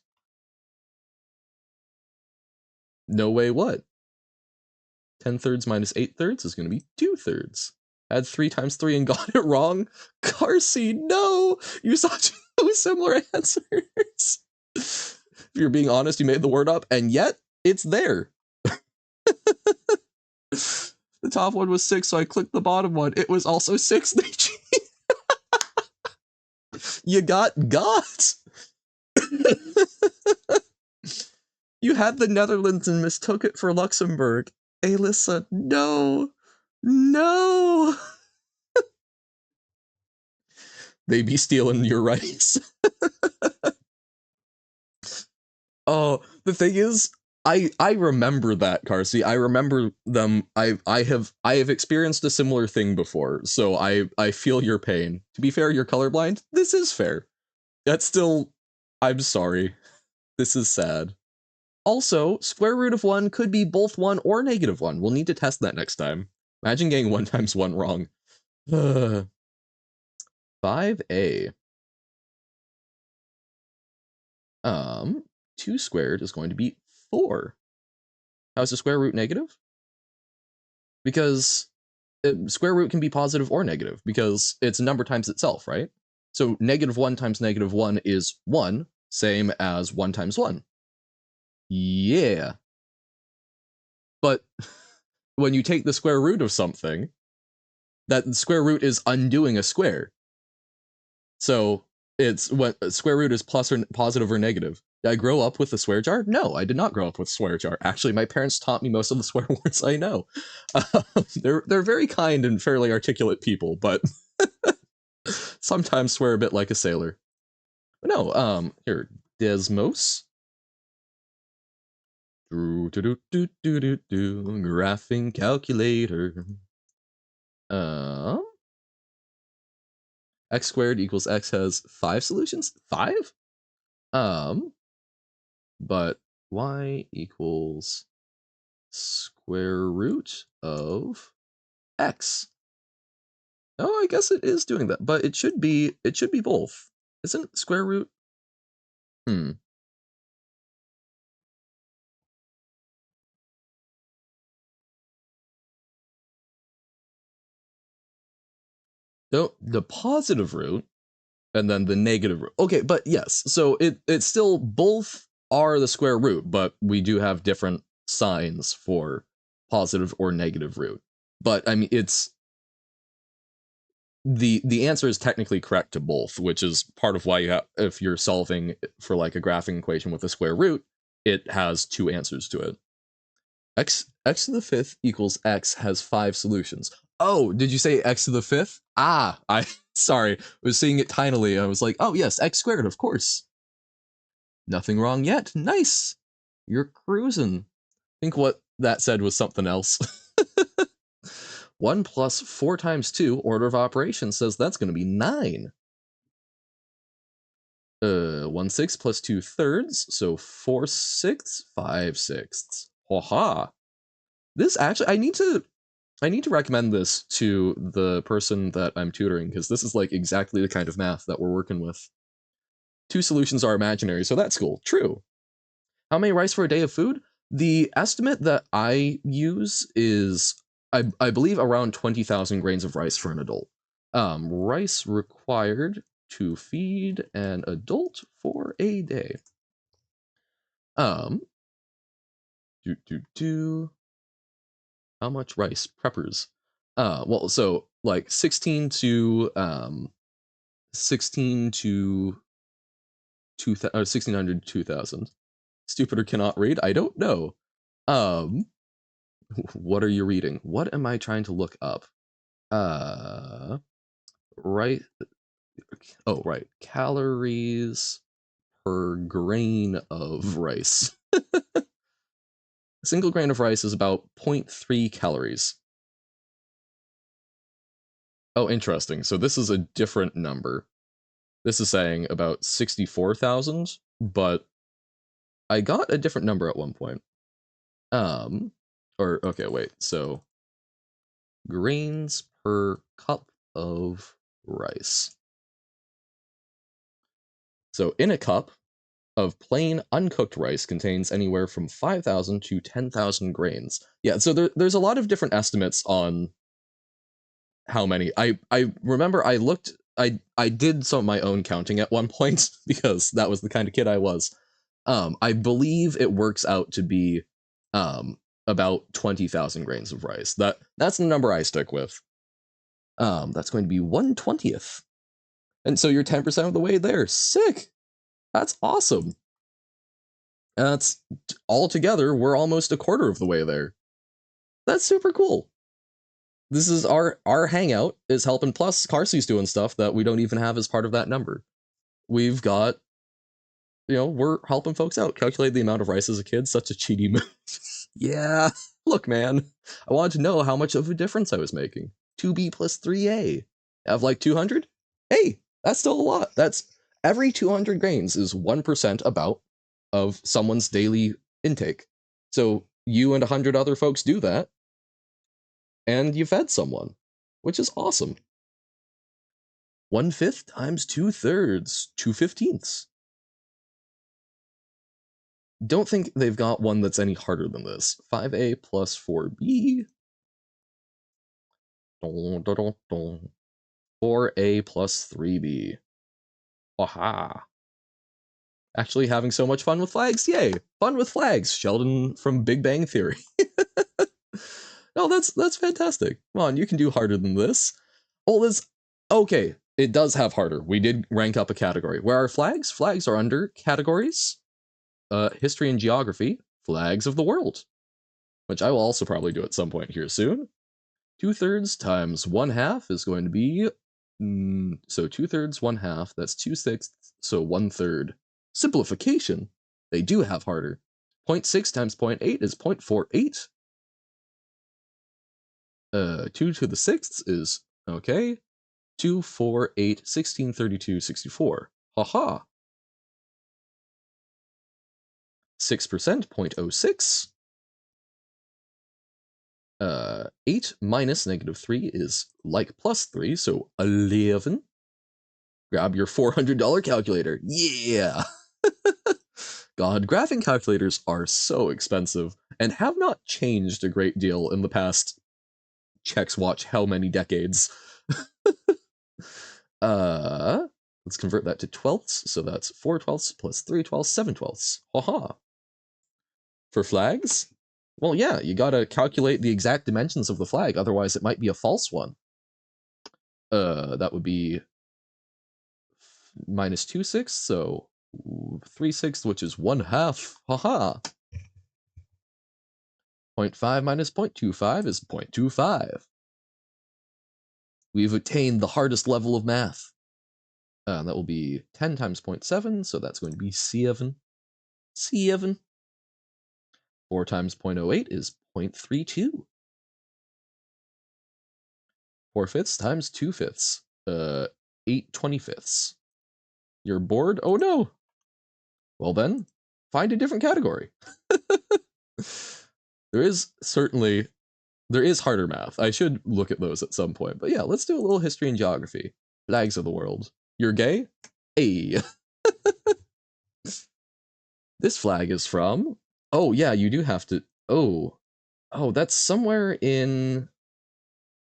No way what? 10 thirds minus 8 thirds is going to be 2 thirds. Add 3 times 3 and got it wrong. Carcy, no! You saw 2 similar answers. If you're being honest, you made the word up, and yet it's there. The top one was 6, so I clicked the bottom one. It was also 6. You got. You had the Netherlands and mistook it for Luxembourg. Alyssa, no. No. They be stealing your rice. Oh, the thing is, I remember that, Carcy. I remember them. I have experienced a similar thing before, so I feel your pain. To be fair, you're colorblind. This is fair. That's still, I'm sorry. This is sad. Also, square root of 1 could be both 1 or negative 1. We'll need to test that next time. Imagine getting 1 times 1 wrong. 5a. 2 squared is going to be 4. How is the square root negative? Because square root can be positive or negative, because it's a number times itself, right? So negative 1 times negative 1 is 1, same as 1 times 1. Yeah. But when you take the square root of something, that square root is undoing a square. So it's what square root is plus or positive or negative. Did I grow up with a swear jar? No, I did not grow up with a swear jar. Actually, my parents taught me most of the swear words I know. They're very kind and fairly articulate people, but sometimes swear a bit like a sailor. But no, here, Desmos. Graphing calculator. X squared equals X has 5 solutions? 5? But Y equals square root of X. Oh, I guess it is doing that, but it should be both. Isn't square root? Hmm. No, the positive root and then the negative root. Okay, but yes, so it's still both are the square root, but we do have different signs for positive or negative root. But I mean, it's the answer is technically correct to both, which is part of why you have, if you're solving for like a graphing equation with a square root, it has 2 answers to it. X to the 5th equals X has 5 solutions. Oh, did you say X to the 5th? Ah, I sorry, I was seeing it tinily. I was like, oh yes, X squared, of course. Nothing wrong yet. Nice. You're cruising. I think what that said was something else. 1 plus 4 times 2, order of operations says that's going to be 9. 1/6 plus 2/3, so 4/6, 5/6. Haha. This actually, I need to recommend this to the person that I'm tutoring, because this is like exactly the kind of math that we're working with. 2 solutions are imaginary, so that's cool. True. How many rice for a day of food? The estimate that I use is, I believe, around 20,000 grains of rice for an adult. Rice required to feed an adult for a day. Um, how much rice? Preppers. Well, so like 16 to 2000, 1600 to 2000. Stupider cannot read. I don't know. Um, what are you reading? What am I trying to look up? Right. Oh, right. Calories per grain of rice. A single grain of rice is about 0.3 calories. Oh, interesting. So this is a different number. This is saying about 64,000, but I got a different number at one point. Or okay, wait. So grains per cup of rice. So in a cup of plain uncooked rice contains anywhere from 5,000 to 10,000 grains. Yeah, so there's a lot of different estimates on how many. I remember I did some of my own counting at one point because that was the kind of kid I was. I believe it works out to be about 20,000 grains of rice. That's the number I stick with. That's going to be 1/20th. And so you're 10% of the way there. Sick. That's awesome. That's all together, we're almost a quarter of the way there. That's super cool. This is our hangout is helping, plus Carsey's doing stuff that we don't even have as part of that number. We've got, we're helping folks out. Calculate the amount of rice as a kid, such a cheaty move. Yeah. Look, man, I wanted to know how much of a difference I was making. 2B plus 3A. I have like 200? Hey, that's still a lot. That's every 200 grains is 1% about of someone's daily intake. So you and 100 other folks do that, and you fed someone, which is awesome. 1/5 times 2/3, 2/15. Don't think they've got one that's any harder than this. 5A plus 4B. 4A plus 3B. Aha. Actually having so much fun with flags. Yay. Fun with flags. Sheldon from Big Bang Theory. No, that's fantastic. Come on, you can do harder than this. Oh, this okay. It does have harder. We did rank up a category. Where are flags? Flags are under categories. History and geography. Flags of the world. Which I will also probably do at some point here soon. 2/3 times 1/2 is going to be so 2/3, 1/2. That's 2/6. So 1/3. Simplification. They do have harder. 0.6 times 0.8 is 0.48. 2 to the 6th is okay. 2, 4, 8, 16, 32, 64. Haha. 6%, 0.06. 8 minus -3 is like +3, so 11. Grab your $400 calculator. Yeah! God, graphing calculators are so expensive and have not changed a great deal in the past checks watch how many decades. Let's convert that to twelfths, so that's 4/12 plus 3/12, 7/12. Haha. For flags? Well, yeah, you gotta calculate the exact dimensions of the flag, otherwise it might be a false one. That would be minus 2/6, so 3/6, which is 1/2. Haha. 0.5 minus 0.25 is 0.25. We've attained the hardest level of math. That will be 10 times 0.7, so that's going to be 7. 7. 4 times 0.08 is 0.32. 4/5 times 2/5. 8/25. You're bored? Oh no! Well then, find a different category. There is harder math. I should look at those at some point. But yeah, let's do a little history and geography. Flags of the world. You're gay? Hey. This flag is from... Oh, yeah, you do have to... Oh, that's somewhere in...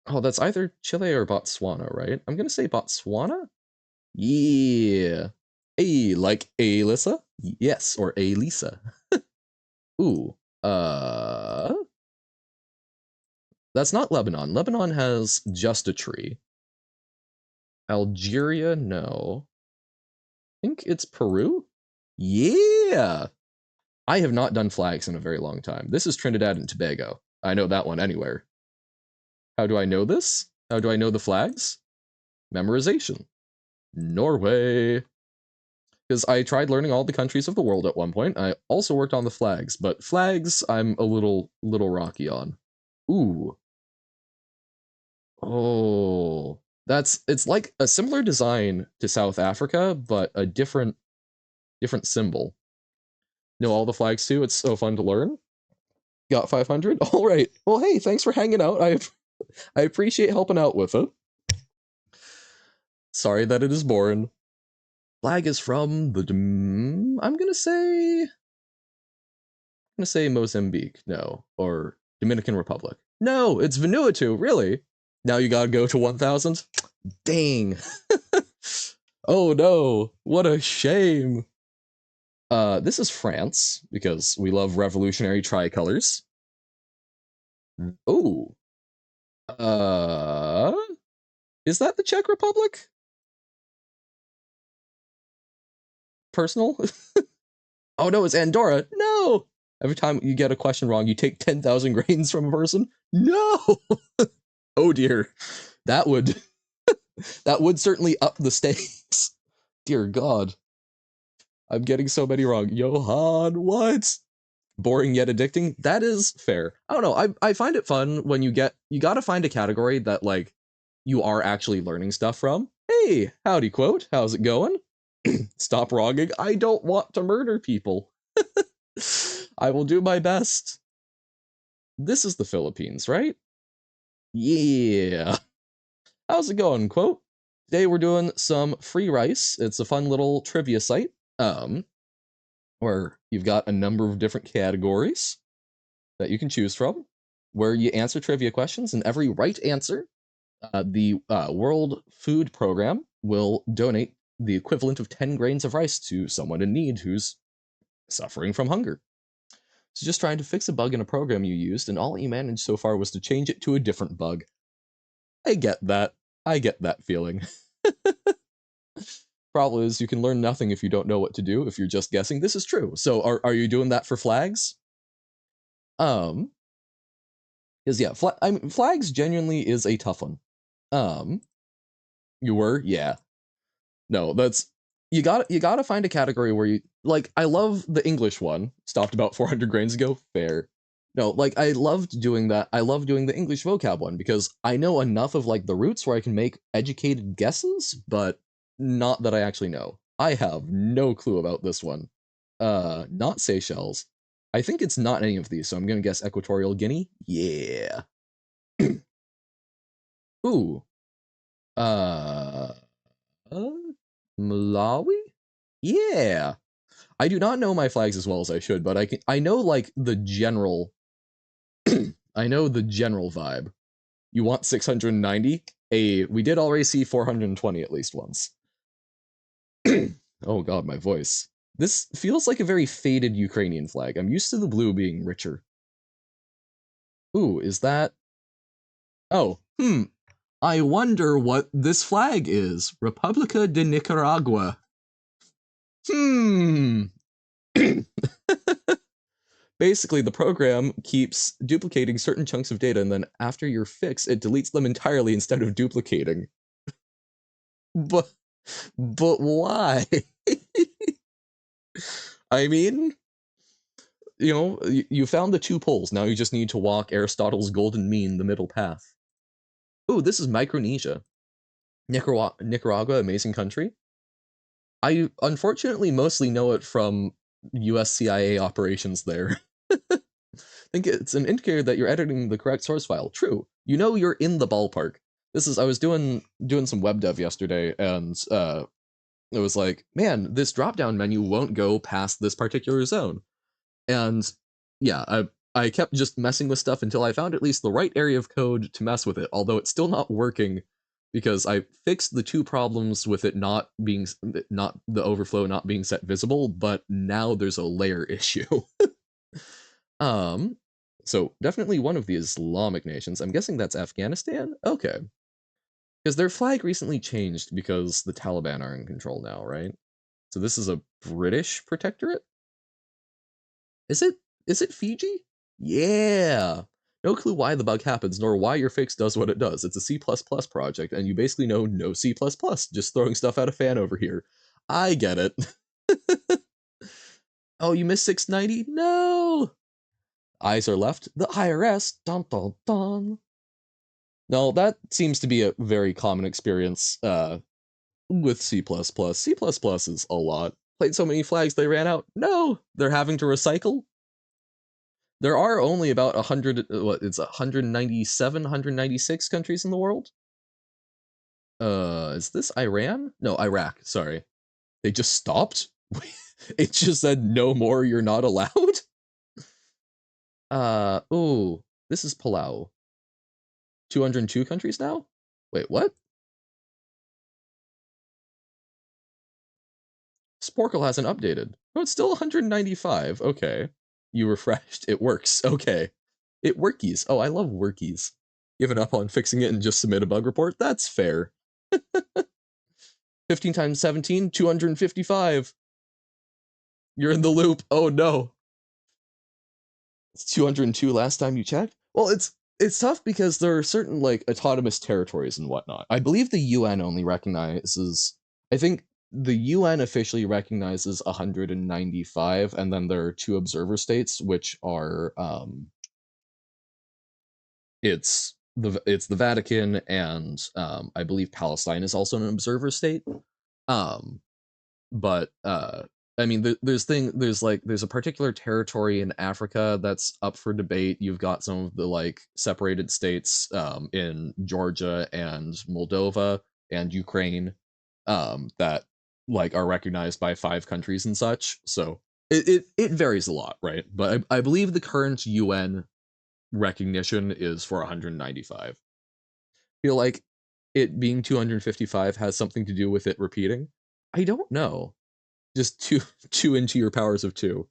Oh, that's either Chile or Botswana, right? I'm gonna say Botswana? Yeah. Hey, like Alyssa? Yes, or Alisa. Ooh. That's not Lebanon. Lebanon has just a tree. Algeria, no. I think it's Peru? Yeah! I have not done flags in a very long time. This is Trinidad and Tobago. I know that one anywhere. How do I know this? How do I know the flags? Memorization. Norway. Because I tried learning all the countries of the world at one point. I also worked on the flags, but flags I'm a little rocky on. Ooh. Oh. It's like a similar design to South Africa, but a different symbol. Know all the flags too. It's so fun to learn. Got 500. All right. Well, hey, thanks for hanging out. I appreciate helping out with it. Sorry that it is boring. Flag is from the I'm gonna say Mozambique. No, or Dominican Republic. No, it's Vanuatu. Really? Now you gotta go to 1,000. Dang. Oh no! What a shame. This is France, because we love revolutionary tricolors. Oh. Is that the Czech Republic? Personal? Oh no, it's Andorra. No! Every time you get a question wrong, you take 10,000 grains from a person? No! Oh dear. That would certainly up the stakes. Dear God. I'm getting so many wrong. Johan, what? Boring yet addicting? That is fair. I don't know. I find it fun when you gotta find a category that, like, you are actually learning stuff from. Hey, howdy quote. How's it going? Stop wronging. I don't want to murder people. I will do my best. This is the Philippines, right? Yeah. How's it going, quote? Today we're doing some free rice. It's a fun little trivia site. Where you've got a number of different categories that you can choose from, where you answer trivia questions, and every right answer, the World Food Program will donate the equivalent of 10 grains of rice to someone in need who's suffering from hunger. So just trying to fix a bug in a program you used, and all you managed so far was to change it to a different bug. I get that. I get that feeling. Problem is, you can learn nothing if you don't know what to do, if you're just guessing. This is true. So are you doing that for flags? Because yeah, flags genuinely is a tough one. You were? Yeah. No, that's you gotta find a category where you like. I love the English one. Stopped about 400 grains ago. Fair. No, like I loved doing that. I love doing the English vocab one because I know enough of like the roots where I can make educated guesses, but not that I actually know. I have no clue about this one. Not Seychelles. I think it's not any of these, so I'm gonna guess Equatorial Guinea. Yeah. Ooh. Uh, uh Malawi? Yeah. I do not know my flags as well as I should, but I know like the general I know the general vibe. You want 690? We did already see 420 at least once. Oh god, my voice. This feels like a very faded Ukrainian flag. I'm used to the blue being richer. Ooh, is that? Oh, I wonder what this flag is. República de Nicaragua. Hmm. Basically, the program keeps duplicating certain chunks of data, and then after you're fixed, it deletes them entirely instead of duplicating. But why? I mean, you found the two poles. Now you just need to walk Aristotle's golden mean, the middle path. Oh, this is Micronesia. Nicaragua, amazing country. I unfortunately mostly know it from US CIA operations there. I think it's an indicator that you're editing the correct source file. True. You know you're in the ballpark. I was doing some web dev yesterday, and it was like, man, this drop-down menu won't go past this particular zone. And yeah, I kept just messing with stuff until I found at least the right area of code to mess with it, although it's still not working because I fixed the two problems with it not the overflow not being set visible, but now there's a layer issue. um so definitely one of the Islamic nations. I'm guessing that's Afghanistan. Okay. Because their flag recently changed because the Taliban are in control now, right? So this is a British protectorate? Is it Fiji? Yeah. No clue why the bug happens, nor why your fix does what it does. It's a C++ project, and you basically know no C++, just throwing stuff at a fan over here. I get it. Oh, you missed 690? No! Eyes are left. The IRS. Dun dun dun. No, that seems to be a very common experience with C++. C++ is a lot. Played so many flags they ran out. No, they're having to recycle. There are only about 100, it's 197, 196 countries in the world. Is this Iran? No, Iraq, sorry. They just stopped? It just said no more, you're not allowed? Ooh, this is Palau. 202 countries now? Wait, what? Sporkle hasn't updated. Oh, it's still 195. Okay. You refreshed. It works. Okay. It workies. Oh, I love workies. Given up on fixing it and just submit a bug report? That's fair. 15 times 17, 255. You're in the loop. Oh no. It's 202 last time you checked? Well, it's tough because there are certain like autonomous territories and whatnot. I believe the UN only recognizes, I think the UN officially recognizes 195, and then there are two observer states, which are it's the Vatican, and I believe Palestine is also an observer state. Um, but I mean, there's a particular territory in Africa that's up for debate. You've got some of the like separated states in Georgia and Moldova and Ukraine that like are recognized by 5 countries and such. So it varies a lot, right? But I believe the current UN recognition is for 195. Feel like it being 255 has something to do with it repeating. I don't know. Just two into your powers of two.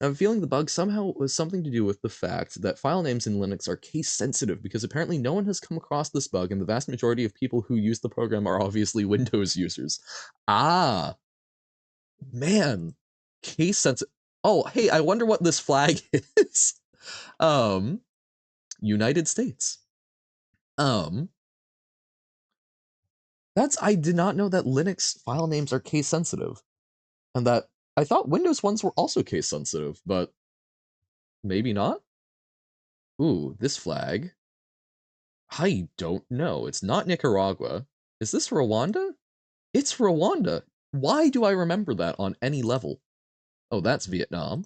I'm feeling the bug somehow was something to do with the fact that file names in Linux are case sensitive because apparently no one has come across this bug, and the vast majority of people who use the program are obviously Windows users. Ah, man, case sensitive. Oh, hey, I wonder what this flag is. um, United States. Um, I did not know that Linux file names are case sensitive, and that I thought Windows ones were also case sensitive, but maybe not. Ooh, this flag. I don't know. It's not Nicaragua. Is this Rwanda? It's Rwanda. Why do I remember that on any level? Oh, that's Vietnam.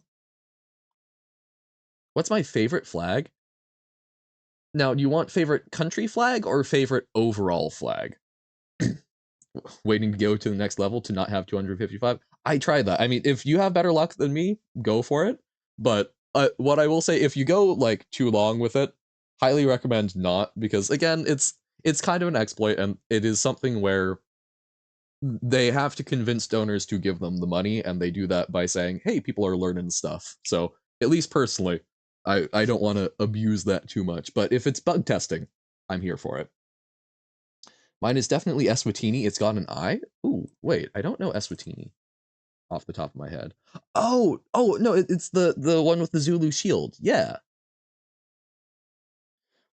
What's my favorite flag? Now, do you want favorite country flag or favorite overall flag? Waiting to go to the next level to not have 255. I tried that. I mean, if you have better luck than me, go for it. But what I will say, if you go like too long with it, highly recommend not, because again, it's kind of an exploit, and it is something where they have to convince donors to give them the money, and they do that by saying, "Hey, people are learning stuff." So at least personally, I don't want to abuse that too much. But if it's bug testing, I'm here for it. Mine is definitely Eswatini. It's got an I. Ooh, wait, I don't know Eswatini off the top of my head. Oh no, it's the one with the Zulu shield. Yeah.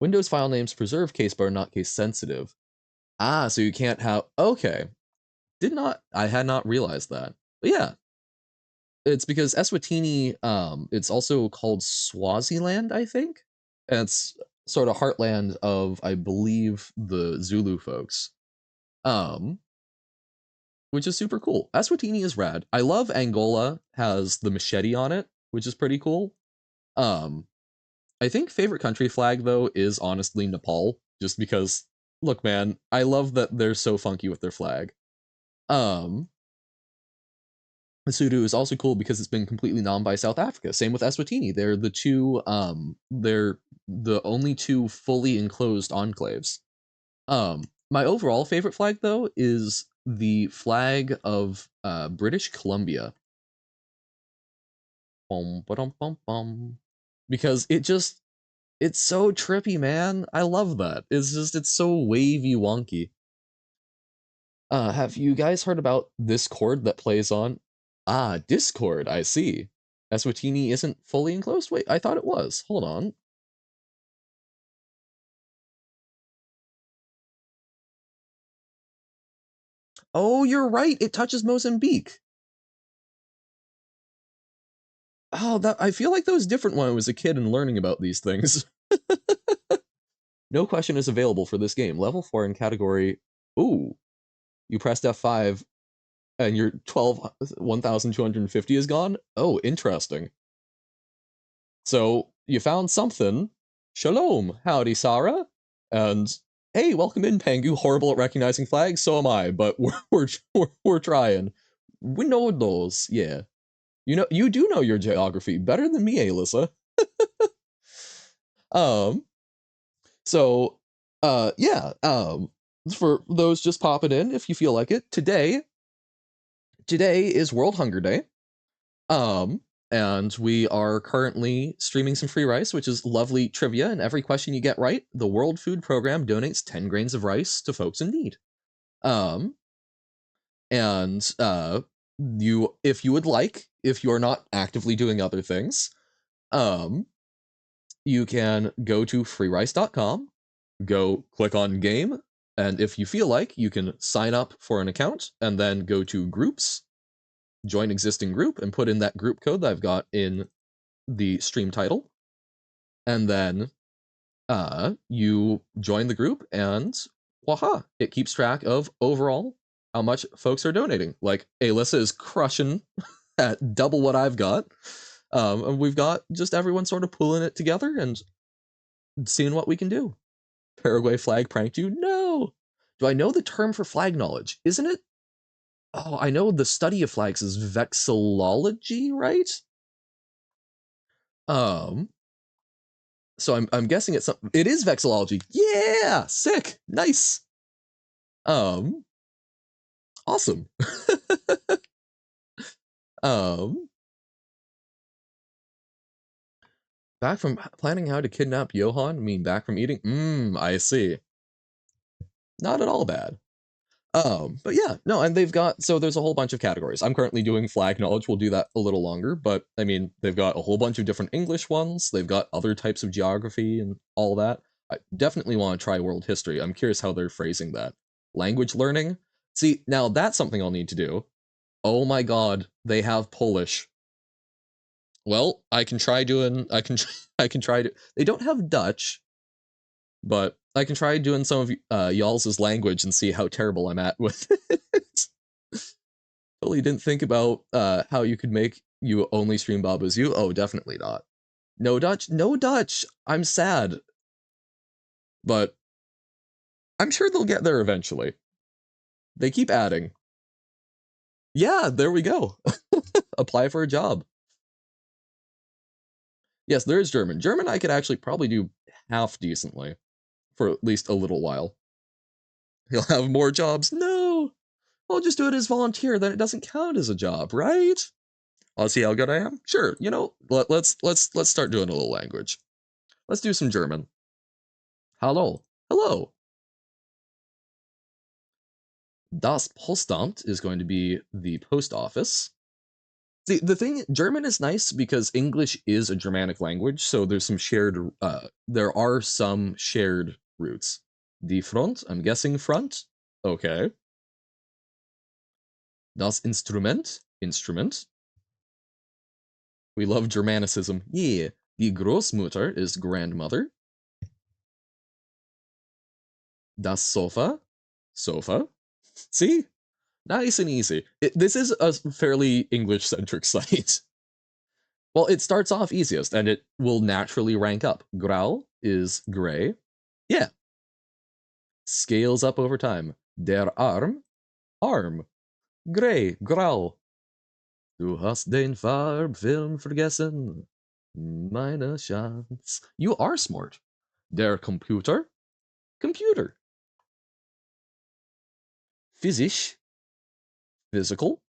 Windows file names preserve case but are not case sensitive. Ah, so you can't have. Okay, I had not realized that. But yeah, it's because Eswatini. It's also called Swaziland, I think. And it's sort of heartland of, I believe, the Zulu folks. Um, which is super cool. Eswatini is rad. I love Angola has the machete on it, which is pretty cool. Um, I think favorite country flag though is honestly Nepal, just because look, man, I love that they're so funky with their flag. Um, Lesotho is also cool because it's been completely known by South Africa. Same with Eswatini. They're the only two fully enclosed enclaves. My overall favorite flag though is the flag of British Columbia. Bum, ba-dum, bum, bum. Because it's so trippy, man. I love that. It's so wavy wonky. Have you guys heard about this chord that plays on? Ah, Discord, I see. Eswatini isn't fully enclosed? Wait, I thought it was. Hold on. Oh, you're right. It touches Mozambique. Oh, that I feel like that was different when I was a kid and learning about these things. No question is available for this game. Level 4 in category. Ooh, you pressed F5 and your 1250 is gone? Oh, interesting. So you found something. Shalom, howdy, Sarah. And hey, welcome in, Pangu. Horrible at recognizing flags, so am I, but we're trying. We know those, yeah. You do know your geography better than me, Alyssa. Um, so yeah, for those just popping in, if you feel like it, today is World Hunger Day. Um, and we are currently streaming some free rice, which is lovely trivia. And every question you get right, the World Food Program donates 10 grains of rice to folks in need. Um, and if you would like, if you're not actively doing other things, um, you can go to freerice.com, go click on game, and if you feel like, you can sign up for an account and then go to groups, join existing group, and put in that group code that I've got in the stream title, and then you join the group, and waha, it keeps track of overall how much folks are donating. Like Alyssa is crushing at double what I've got. And we've got just everyone sort of pulling it together and seeing what we can do. Paraguay flag pranked you? No. Do I know the term for flag knowledge? Isn't it? Oh, I know the study of flags is vexillology, right? Um, so I'm guessing it is vexillology. Yeah, sick, nice. Um, Awesome. um, Back from planning how to kidnap Johann? I mean, back from eating? I see. Not at all bad. But yeah, no, and they've got so there's a whole bunch of categories. I'm currently doing flag knowledge. We'll do that a little longer, but I mean, they've got a whole bunch of different English ones. They've got other types of geography and all that. I definitely want to try world history. I'm curious how they're phrasing that. Language learning. See, now that's something I'll need to do. Oh my god, they have Polish. Well, I can try doing. I can. I can try to. They don't have Dutch, but I can try doing some of y'all's language and see how terrible I'm at with it. Totally didn't think about how you could make you only stream Bob as you. Oh, definitely not. No Dutch, no Dutch. I'm sad, but I'm sure they'll get there eventually. They keep adding. Yeah, there we go. Apply for a job. Yes, there is German. German I could actually probably do half decently for at least a little while. He'll have more jobs. No, I'll just do it as volunteer. Then it doesn't count as a job, right? I'll see how good I am. Sure, you know, let's start doing a little language. Let's do some German. Hallo, hello. Das Postamt is going to be the post office. See, the thing, German is nice because English is a Germanic language, so there's some shared. There are some shared roots. Die Front, I'm guessing front. Okay. Das Instrument, instrument. We love Germanicism. Yeah. Die Großmutter is grandmother. Das Sofa, sofa. See? Nice and easy. This is a fairly English-centric site. Well, it starts off easiest, and it will naturally rank up. Grau is gray. Yeah. Scales up over time. Der Arm, arm. Gray, grau. Du hast den Farbfilm vergessen. Meine Chance. You are smart. Der Computer, computer. Physisch, physical.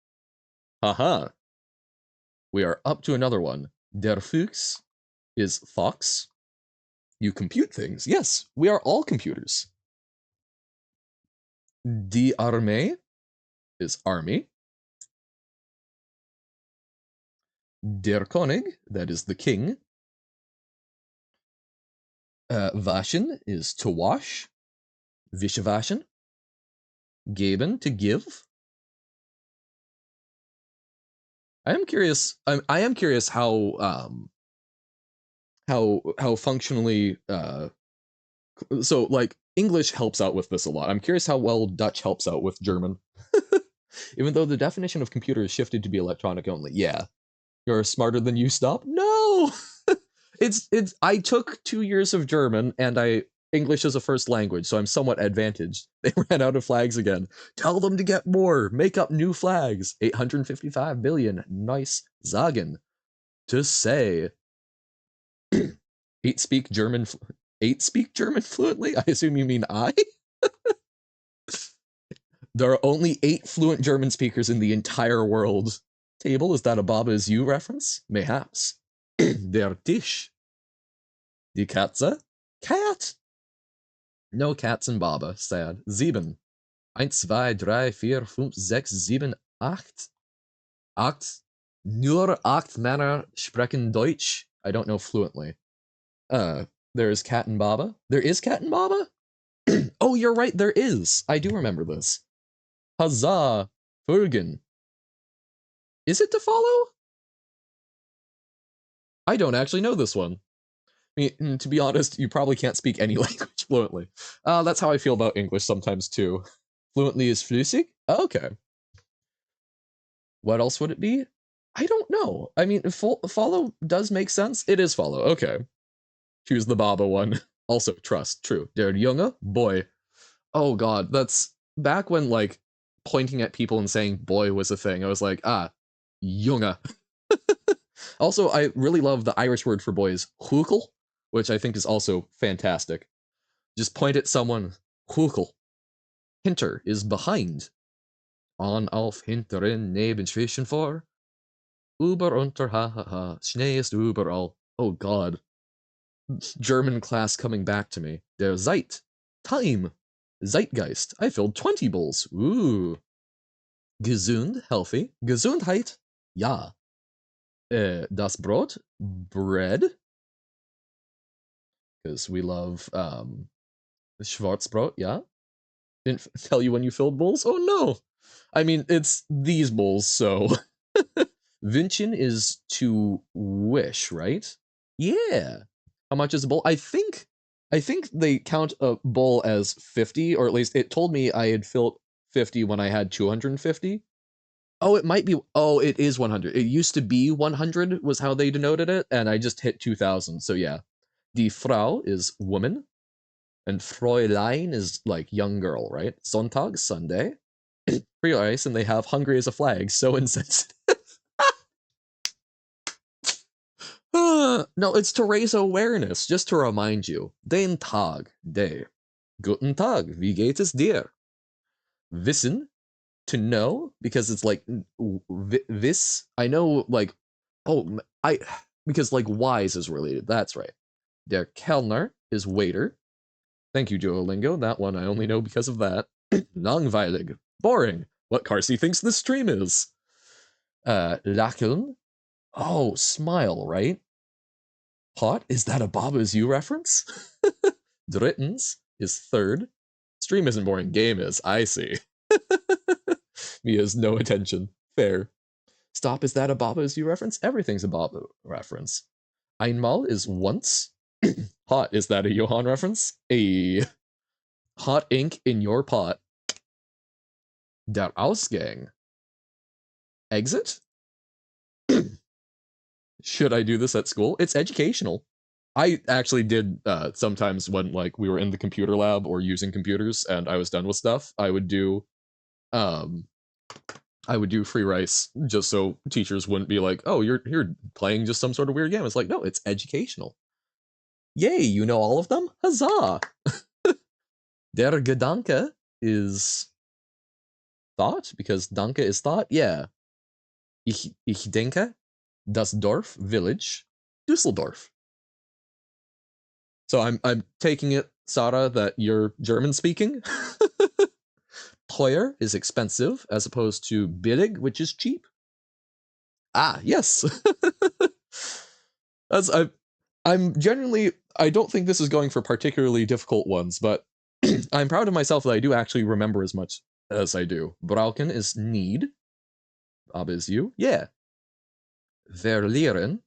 Haha. We are up to another one. Der Fuchs is fox. You compute things. Yes, we are all computers. Die Armee is army. Der König, that is the king. Waschen is to wash. Wische waschen. Geben, to give. I am curious. I am curious how functionally so like English helps out with this a lot. I'm curious how well Dutch helps out with German. Even though the definition of computer is shifted to be electronic only. Yeah. You're smarter than you stop? No. it's I took 2 years of German and I English as a first language, so I'm somewhat advantaged. They ran out of flags again. Tell them to get more. Make up new flags. 855 billion. Nice sagen. To say. Eight speak German fluently? I assume you mean I? There are only 8 fluent German speakers in the entire world. Table, is that a Baba is you reference? Mayhaps. Der Tisch. Die Katze? Cat. No cats in Baba, sad. Sieben. 1, 2, 3, 4, 5, 6, 7, 8. 8. Nur 8 Männer sprechen Deutsch. I don't know fluently. There's Cat and Baba. There is Cat and Baba? Oh, you're right, there is. I do remember this. Huzzah! Folgen. Is it to follow? I don't actually know this one. I mean, to be honest, you probably can't speak any language fluently. That's how I feel about English sometimes too. Fluently is flüssig? Okay. What else would it be? I don't know. I mean, follow does make sense. It is follow. Okay. Choose the Baba one. Also, trust. True. Der Junge? Boy. Oh god, that's back when, like, pointing at people and saying boy was a thing. I was like, Junge. Also, I really love the Irish word for boys, húkel, which I think is also fantastic. Just point at someone, húkel. Hinter is behind. On auf hinteren neben zwischen vor. Über unter ha ha ha. Schnee ist überall. Oh God. German class coming back to me. Der Zeit. Time. Zeitgeist. I filled 20 bowls. Ooh. Gesund, healthy. Gesundheit. Ja. Das Brot. Bread. Because we love Schwarzbrot, yeah? Didn't tell you when you filled bowls? Oh no! I mean, it's these bowls, so. Wünschen is to wish, right? Yeah. How much is a bowl? I think they count a bowl as 50, or at least it told me I had filled 50 when I had 250. Oh, it might be. Oh, it is 100. It used to be 100 was how they denoted it, and I just hit 2000. So yeah. Die Frau is woman, and Fräulein is like young girl, right? Sonntag, Sunday. Free ice, and they have hungry as a flag. So insensitive. No, it's to raise awareness, just to remind you. Den Tag, day. Guten Tag, wie geht es dir? Wissen, to know, because it's like this. I know, like, oh, because like wise is related. That's right. Der Kellner is waiter. Thank you, Duolingo. That one I only know because of that. Langweilig, boring. What Carsey thinks this stream is. Lächeln. Oh, smile, right? Pot, is that a Baba Is You reference? Drittens is third. Stream isn't boring, game is. I see. Me has no attention. Fair. Stop, is that a Baba Is You reference? Everything's a Baba reference. Einmal is once. Hot, is that a Johann reference? A hot ink in your pot. Der Ausgang. Exit? Should I do this at school? It's educational. I actually did sometimes when like we were in the computer lab or using computers and I was done with stuff, I would do free rice just so teachers wouldn't be like, "Oh, you're playing just some sort of weird game." It's like, "No, it's educational." Yay, you know all of them? Huzzah! Der Gedanke is thought because Danke is thought. Yeah. Ich denke, das Dorf, village, Düsseldorf. So I'm taking it, Sarah, that you're German speaking. Teuer is expensive as opposed to billig, which is cheap. Ah, yes. That's I'm genuinely I don't think this is going for particularly difficult ones, but I'm proud of myself that I do actually remember as much as I do. Brauchen is need. Ab is you. Yeah. Verlieren.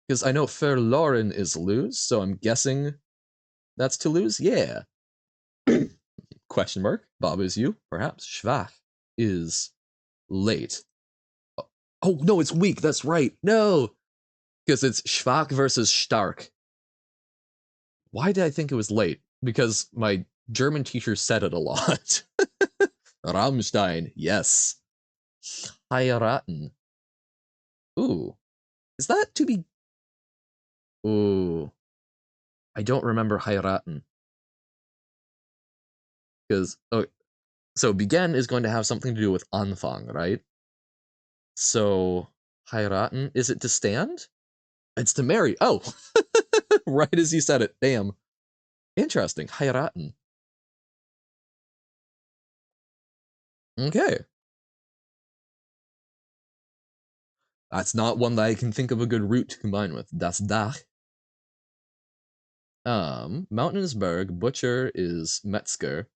Because I know verloren is lose, so I'm guessing that's to lose. Yeah. Question mark. Bob is you. Perhaps. Schwach is late. Oh, no, it's weak. That's right. No. Because it's schwach versus stark. Why did I think it was late? Because my German teacher said it a lot. Rammstein. Yes. Heiraten. Ooh. Is that to be... Ooh. I don't remember heiraten. Because... Oh, so begin is going to have something to do with Anfang, right? So, heiraten, is it to stand? It's to marry. Oh, right as you said it. Damn. Interesting. Heiraten. Okay. That's not one that I can think of a good route to combine with. Das Dach. Mountain is Berg. Butcher is Metzger.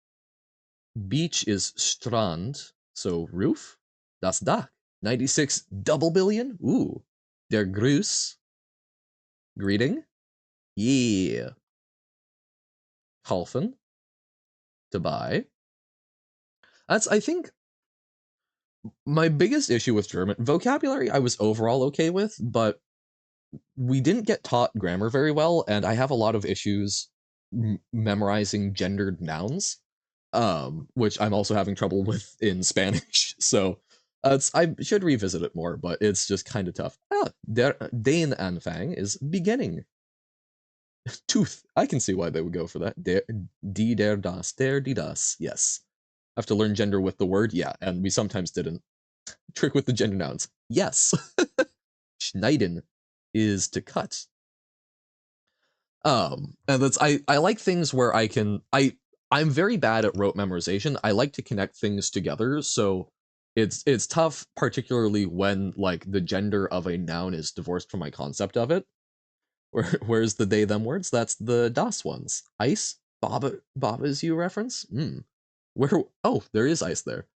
Beach is Strand. So roof. Das Dach. 96 double billion. Ooh. Der Gruß. Greeting. Yeah. Kaufen. To buy. That's, I think, my biggest issue with German vocabulary I was overall okay with, but we didn't get taught grammar very well, and I have a lot of issues memorizing gendered nouns, which I'm also having trouble with in Spanish. So I should revisit it more, but it's just kind of tough. Den Anfang is beginning. Tooth. I can see why they would go for that. Die, der, das, die, das. Yes. Have to learn gender with the word? Yeah, and we sometimes didn't. Trick with the gender nouns. Yes. Schneiden is to cut. And that's I like things where I'm very bad at rote memorization. I like to connect things together, so it's tough, particularly when like the gender of a noun is divorced from my concept of it. Where's the they them words? That's the das ones. Ice, Baba's you reference? Where oh, there is ice there.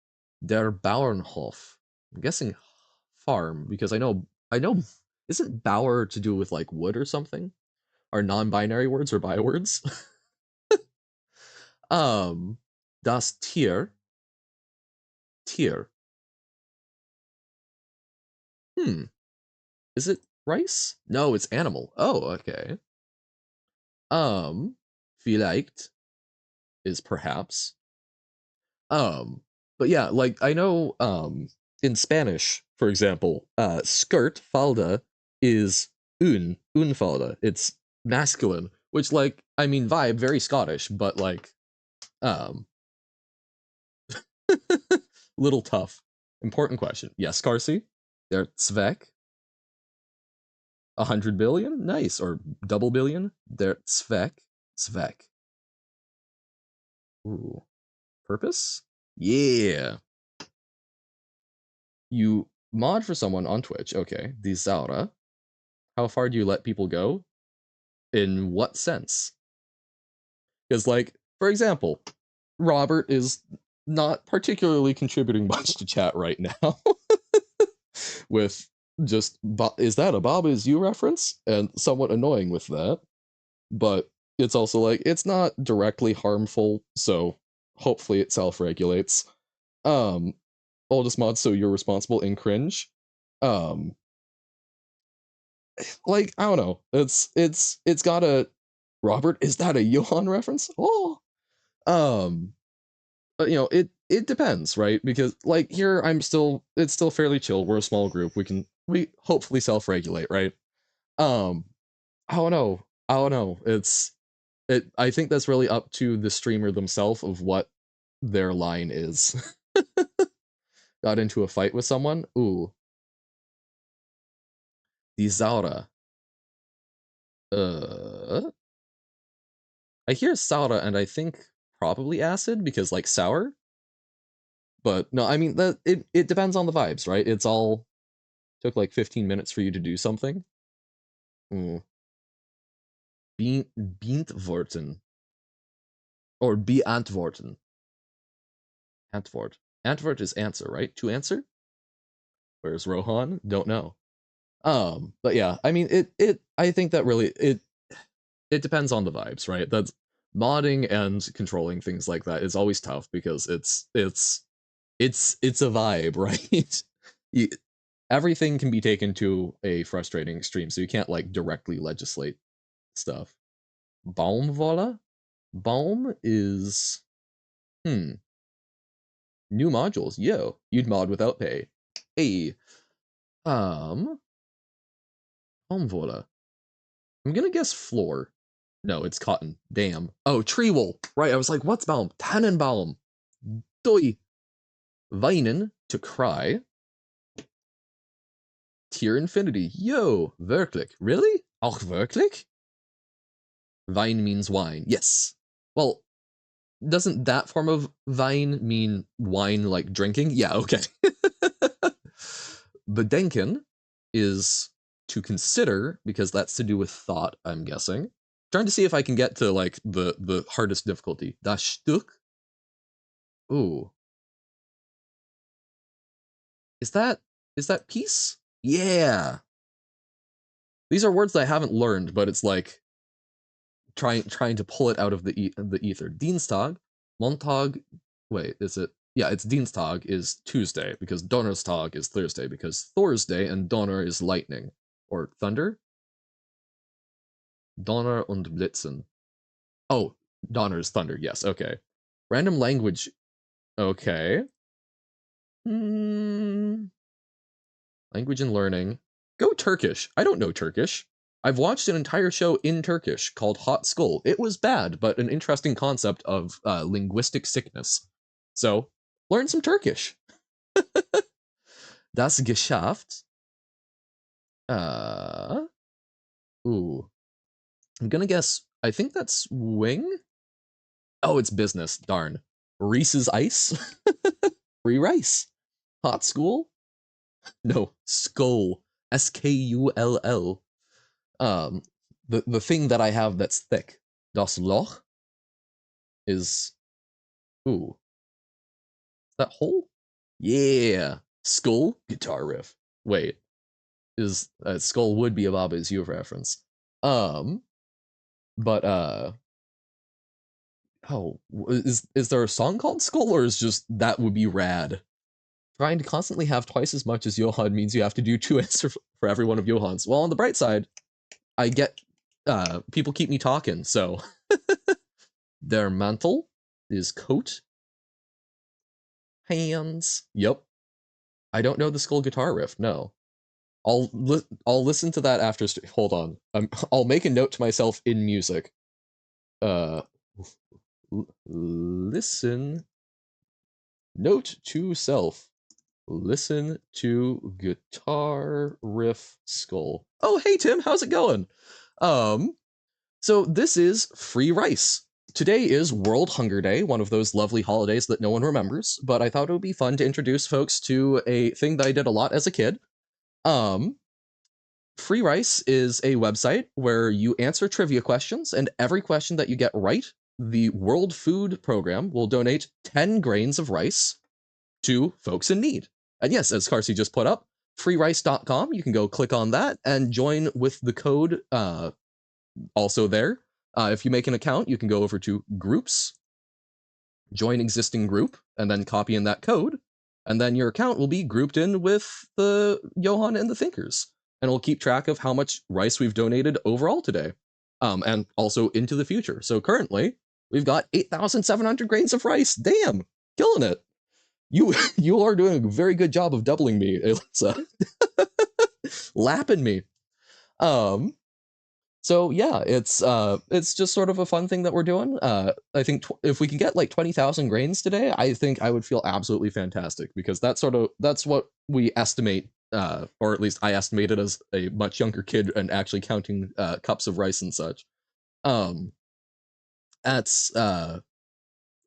Der Bauernhof. I'm guessing farm, because I know isn't Bauer to do with like wood or something? Are non-binary words or bywords? Das Tier. Hmm. Is it rice? No, it's animal. Oh, okay. Um, vielleicht is perhaps. Um, but yeah, like I know in Spanish, for example, skirt, falda is un falda. It's masculine, which like I mean vibe, very Scottish, but like um little tough. Important question. Yes, Carsey? Der Zweck? 100 billion? Nice. Or double billion? Der Zweck? Zweck. Ooh. Purpose? Yeah. You mod for someone on Twitch. Okay. Die Zaura. How far do you let people go? In what sense? Because, like, for example, Robert is not particularly contributing much to chat right now. With just, is that a Bob is you reference? And somewhat annoying with that. But it's also like, it's not directly harmful, so hopefully it self regulates. Oldest mod, so you're responsible in cringe. Um, like, I don't know. It's got a Robert, is that a Johan reference? Oh. Um, but you know, it depends, right? Because like here it's still fairly chill. We're a small group. We hopefully self-regulate, right? Um, I don't know. I don't know. I think that's really up to the streamer themselves of what their line is. Got into a fight with someone? Ooh. Die Zaura. I hear Saura and I think probably acid because like sour. But no, I mean that it depends on the vibes, right? It's all took like 15 minutes for you to do something. Mm. Beantworten. Or beantworten. Antwort. Antwort is answer, right? To answer? Where's Rohan? Don't know. But yeah, I mean I think that really it depends on the vibes, right? That's modding and controlling things like that is always tough because it's a vibe, right? you, everything can be taken to a frustrating extreme, so you can't like directly legislate stuff. Baumwolle? Baum is new modules. Yo, you'd mod without pay. Hey, Baumwolle. I'm gonna guess floor. No, it's cotton. Damn. Oh, tree wool. Right, I was like, what's Baum? Tannenbaum. Doi. Weinen, to cry. Tier infinity. Yo, wirklich. Really? Auch wirklich? Wein means wine. Yes. Well, doesn't that form of Wein mean wine like drinking? Yeah, okay. Bedenken is to consider, because that's to do with thought, I'm guessing. Trying to see if I can get to like the hardest difficulty. Das Stück. Ooh. Is that peace? Yeah. These are words that I haven't learned, but it's like trying to pull it out of the ether. Dienstag, Montag. Wait, is it? Yeah, it's Dienstag is Tuesday because Donnerstag is Thursday because Thursday and Donner is lightning or thunder. Donner und Blitzen. Oh, Donner is thunder. Yes, okay. Random language. Okay. Hmm. Language and learning. Go Turkish. I don't know Turkish. I've watched an entire show in Turkish called Hot Skull. It was bad, but an interesting concept of linguistic sickness. So learn some Turkish. Das geschafft. Ooh. I'm gonna guess, I think that's wing? Oh, it's business, darn. Reese's Ice? Free rice. Hot school? No, skull. Skull. Um, the thing that I have that's thick. Das Loch is, ooh, is that hole? Yeah. Skull, guitar riff. Wait, is skull would be a Baba Is You reference. Um, but oh, is there a song called Skull, or is just that would be rad? Trying to constantly have twice as much as Johan means you have to do 2 answers for every one of Johan's. Well, on the bright side, I get people keep me talking, so their mantle is coat. Hands. Yep. I don't know the Skull guitar riff. No. I'll listen to that after. Hold on. I'll make a note to myself in music. Uh, listen. Note to self. Listen to guitar riff skull. Oh, hey Tim, how's it going? So this is free rice. Today is World Hunger Day, one of those lovely holidays that no one remembers, but I thought it would be fun to introduce folks to a thing that I did a lot as a kid. Free Rice is a website where you answer trivia questions, and every question that you get right, the World Food Program will donate 10 grains of rice to folks in need. And yes, as Carsey just put up, freerice.com, you can go click on that and join with the code also there. If you make an account, you can go over to groups, join existing group, and then copy in that code, and then your account will be grouped in with the Johan and the Thinkers, and we'll keep track of how much rice we've donated overall today, and also into the future. So currently, we've got 8,700 grains of rice. Damn, killing it. You are doing a very good job of doubling me, Elisa. Lapping me. So yeah, it's just sort of a fun thing that we're doing. I think if we can get like 20,000 grains today, I think I would feel absolutely fantastic, because that's what we estimate, or at least I estimated as a much younger kid and actually counting cups of rice and such. That's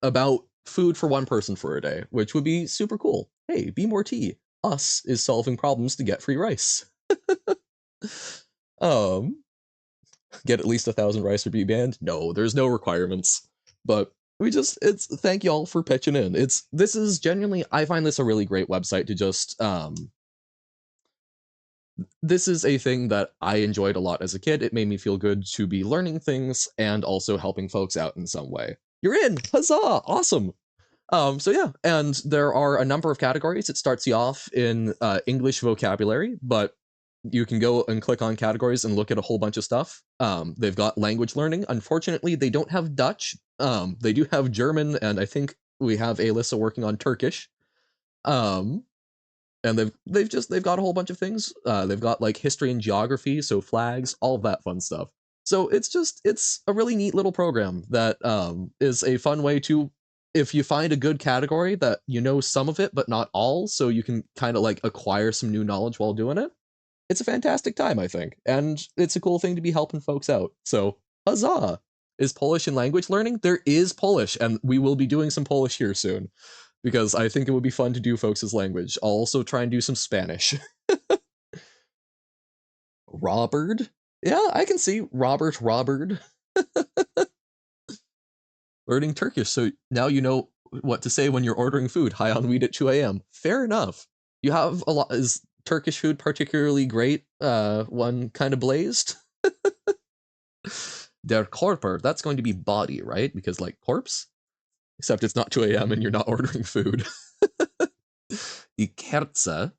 about food for one person for a day, which would be super cool. Hey, be more tea. Us is solving problems to get free rice. Get at least 1,000 rice or be banned? No, there's no requirements. But it's thank y'all for pitching in. This is genuinely, I find this a really great website to just this is a thing that I enjoyed a lot as a kid. It made me feel good to be learning things and also helping folks out in some way. You're in! Huzzah! Awesome! So yeah, and there are a number of categories. It starts you off in English vocabulary, but you can go and click on categories and look at a whole bunch of stuff. They've got language learning. Unfortunately, they don't have Dutch. They do have German, and I think we have Alyssa working on Turkish. And they've got a whole bunch of things. They've got like history and geography, so flags, all of that fun stuff. So it's a really neat little program that is a fun way to, if you find a good category that you know some of it but not all, so you can kind of like acquire some new knowledge while doing it. It's a fantastic time, I think, and it's a cool thing to be helping folks out. So, huzzah! Is Polish in language learning? There is Polish, and we will be doing some Polish here soon, because I think it would be fun to do folks' language. I'll also try and do some Spanish. Robert? Yeah, I can see Robert. Learning Turkish, so now you know what to say when you're ordering food high on weed at 2 a.m. Fair enough. You have a lot. Is Turkish food particularly great? One kind of blazed? Der Körper, that's going to be body, right? Because like corpse? Except it's not 2 a.m. and you're not ordering food. The Kerze.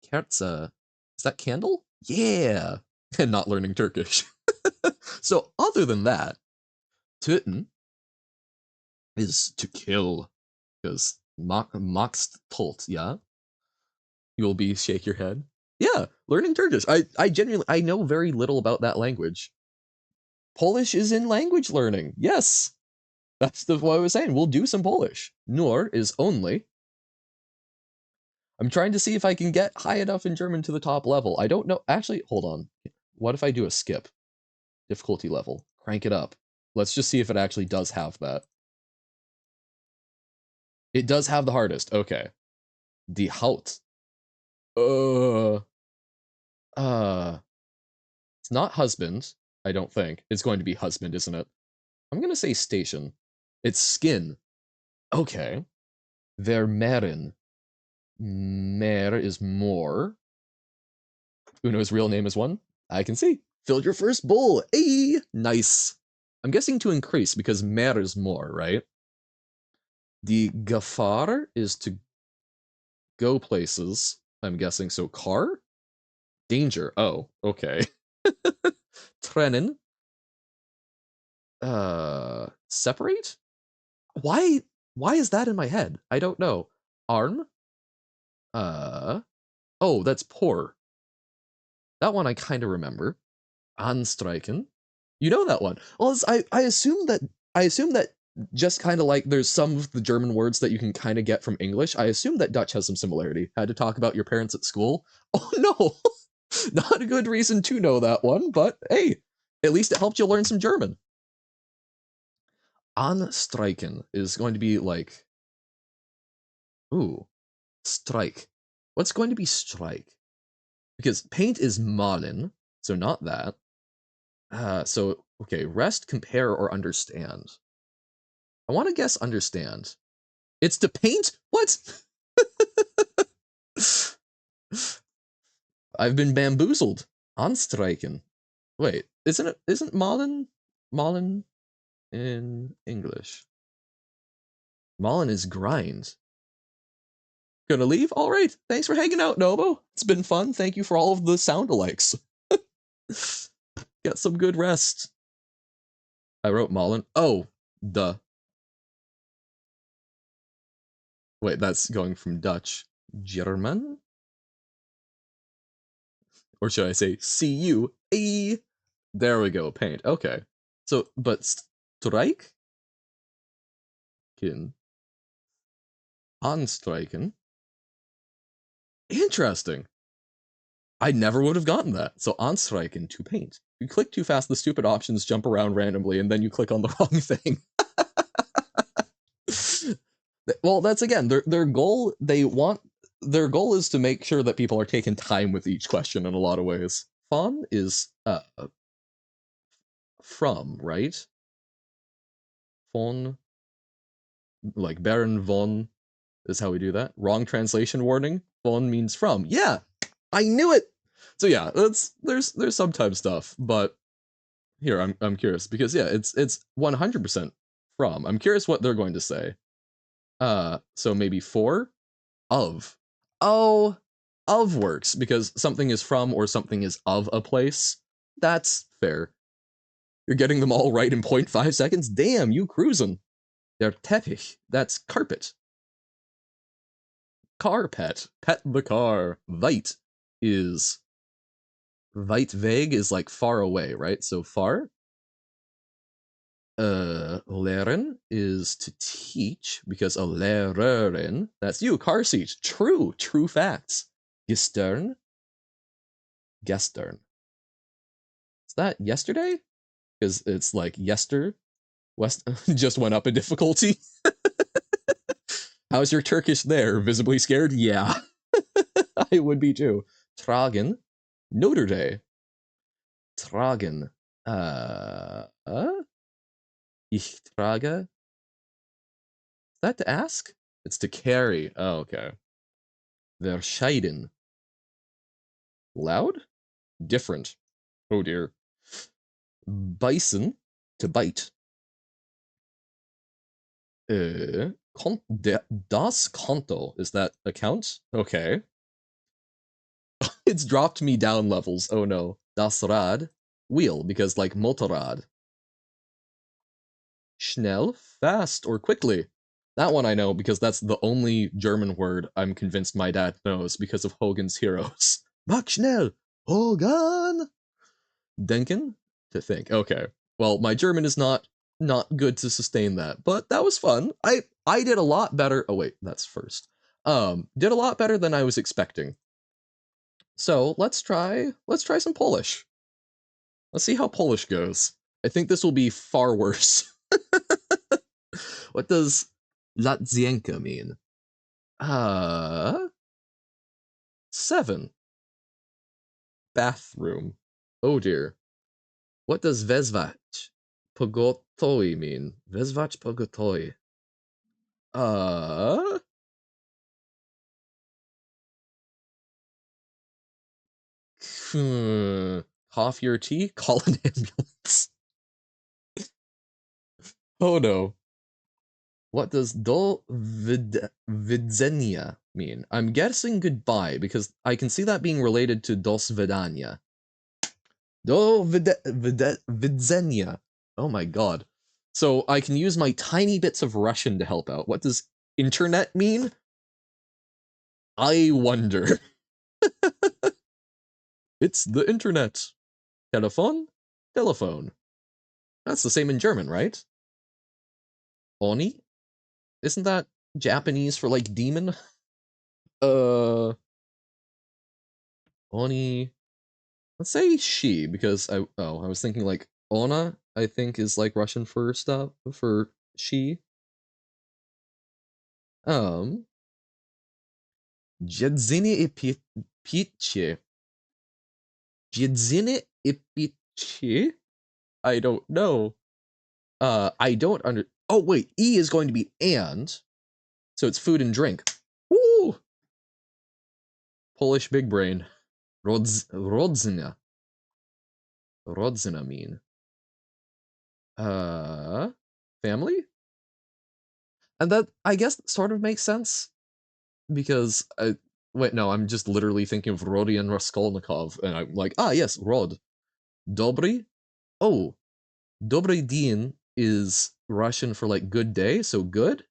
Kerze. Is that candle? Yeah! And not learning Turkish. So other than that, töten is to kill. Because magst tot, yeah? You will be shake your head. Yeah, learning Turkish. I genuinely, I know very little about that language. Polish is in language learning. Yes. That's what I was saying. We'll do some Polish. Nur is only. I'm trying to see if I can get high enough in German to the top level. I don't know. Actually, hold on. What if I do a skip? Difficulty level. Crank it up. Let's just see if it actually does have that. It does have the hardest. Okay. Die Haut. Uh. It's not husband, I don't think. It's going to be husband, isn't it? I'm going to say station. It's skin. Okay. Vermeeren. Mer is more. Uno's real name is one. I can see. Filled your first bowl. Hey, nice. I'm guessing to increase because mer is more, right? The Gefahr is to go places. I'm guessing. So car? Danger. Oh, okay. Trennen. Separate? Why is that in my head? I don't know. Arm? Oh, that's poor. That one I kind of remember. Anstreichen. You know that one. Well, I assume that just kind of like there's some of the German words that you can kind of get from English. I assume that Dutch has some similarity. Had to talk about your parents at school. Oh no. Not a good reason to know that one, but hey, at least it helped you learn some German. Anstreichen is going to be like, ooh, strike. What's going to be strike? Because paint is malen, so not that. So, okay, rest, compare, or understand. I want to guess understand. It's to paint? What? I've been bamboozled. Anstreichen. Wait, isn't malen in English? Malen is grind. Gonna leave? All right. Thanks for hanging out, Nobo. It's been fun. Thank you for all of the sound alikes. Get some good rest. I wrote Malen. Oh, duh. Wait, that's going from Dutch. German? Or should I say C-U-A? There we go, paint. Okay. So, but strike? Kin. Anstreichen? Interesting. I never would have gotten that. So anstreichen, to paint. You click too fast, the stupid options jump around randomly, and then you click on the wrong thing. Well, that's again their goal. Their goal is to make sure that people are taking time with each question in a lot of ways. Von is from, right? Von, like Baron von is how we do that. Wrong translation warning. Von means from. Yeah, I knew it. So yeah, there's sometimes stuff, but here I'm curious because yeah, it's 100% from. I'm curious what they're going to say. So maybe for of. Oh, of works because something is from or something is of a place. That's fair. You're getting them all right in 0.5 seconds? Damn, you cruising. Der Teppich, that's carpet. Carpet, pet the car. Weit is, weit weg is like far away, right? So far. Lehren is to teach because a Lehrerin, that's you, car seat. True facts. Gestern, gestern. Is that yesterday? Because it's like West just went up in difficulty. How's your Turkish there? Visibly scared? Yeah. I would be too. Tragen. Notre Day. Tragen. Ich trage. Is that to ask? It's to carry. Oh, okay. Verscheiden. Loud? Different. Oh dear. Bison. To bite. Das Konto. Is that account? Okay. It's dropped me down levels. Oh no. Das Rad. Wheel, because like Motorrad. Schnell, fast, or quickly. That one I know because that's the only German word I'm convinced my dad knows because of Hogan's Heroes. Mach schnell, Hogan! Denken? To think. Okay. Well, my German is not not good to sustain that, but that was fun. I did a lot better. Oh wait, that's first. Did a lot better than I was expecting. So let's try some Polish. Let's see how Polish goes. I think this will be far worse. What does Latzienka mean? 7. Bathroom. Oh dear. What does wezwać pogotoi mean? Wezwać pogotoi. Uh, Coffee or tea? Call an ambulance. Oh no. What does do widzenia mean? I'm guessing goodbye because I can see that being related to do svidania. Do widzenia. Oh my god. So I can use my tiny bits of Russian to help out. What does internet mean? I wonder. It's the internet. Telephone? Telephone. That's the same in German, right? Oni? Isn't that Japanese for like demon? Oni. Let's say she because I was thinking like Ona, I think is like Russian for stuff for she. Jedzenie i picie. Jedzenie i picie? I don't know. I don't under. Oh wait, E is going to be and, so it's food and drink. Woo! Polish big brain. Rodzina. Rodzina mean. Family? And that, I guess, sort of makes sense because wait, no, I'm just literally thinking of Rodion Raskolnikov, and I'm like, yes, Rod. Dobry? Oh, Dobry din is Russian for like good day, so good?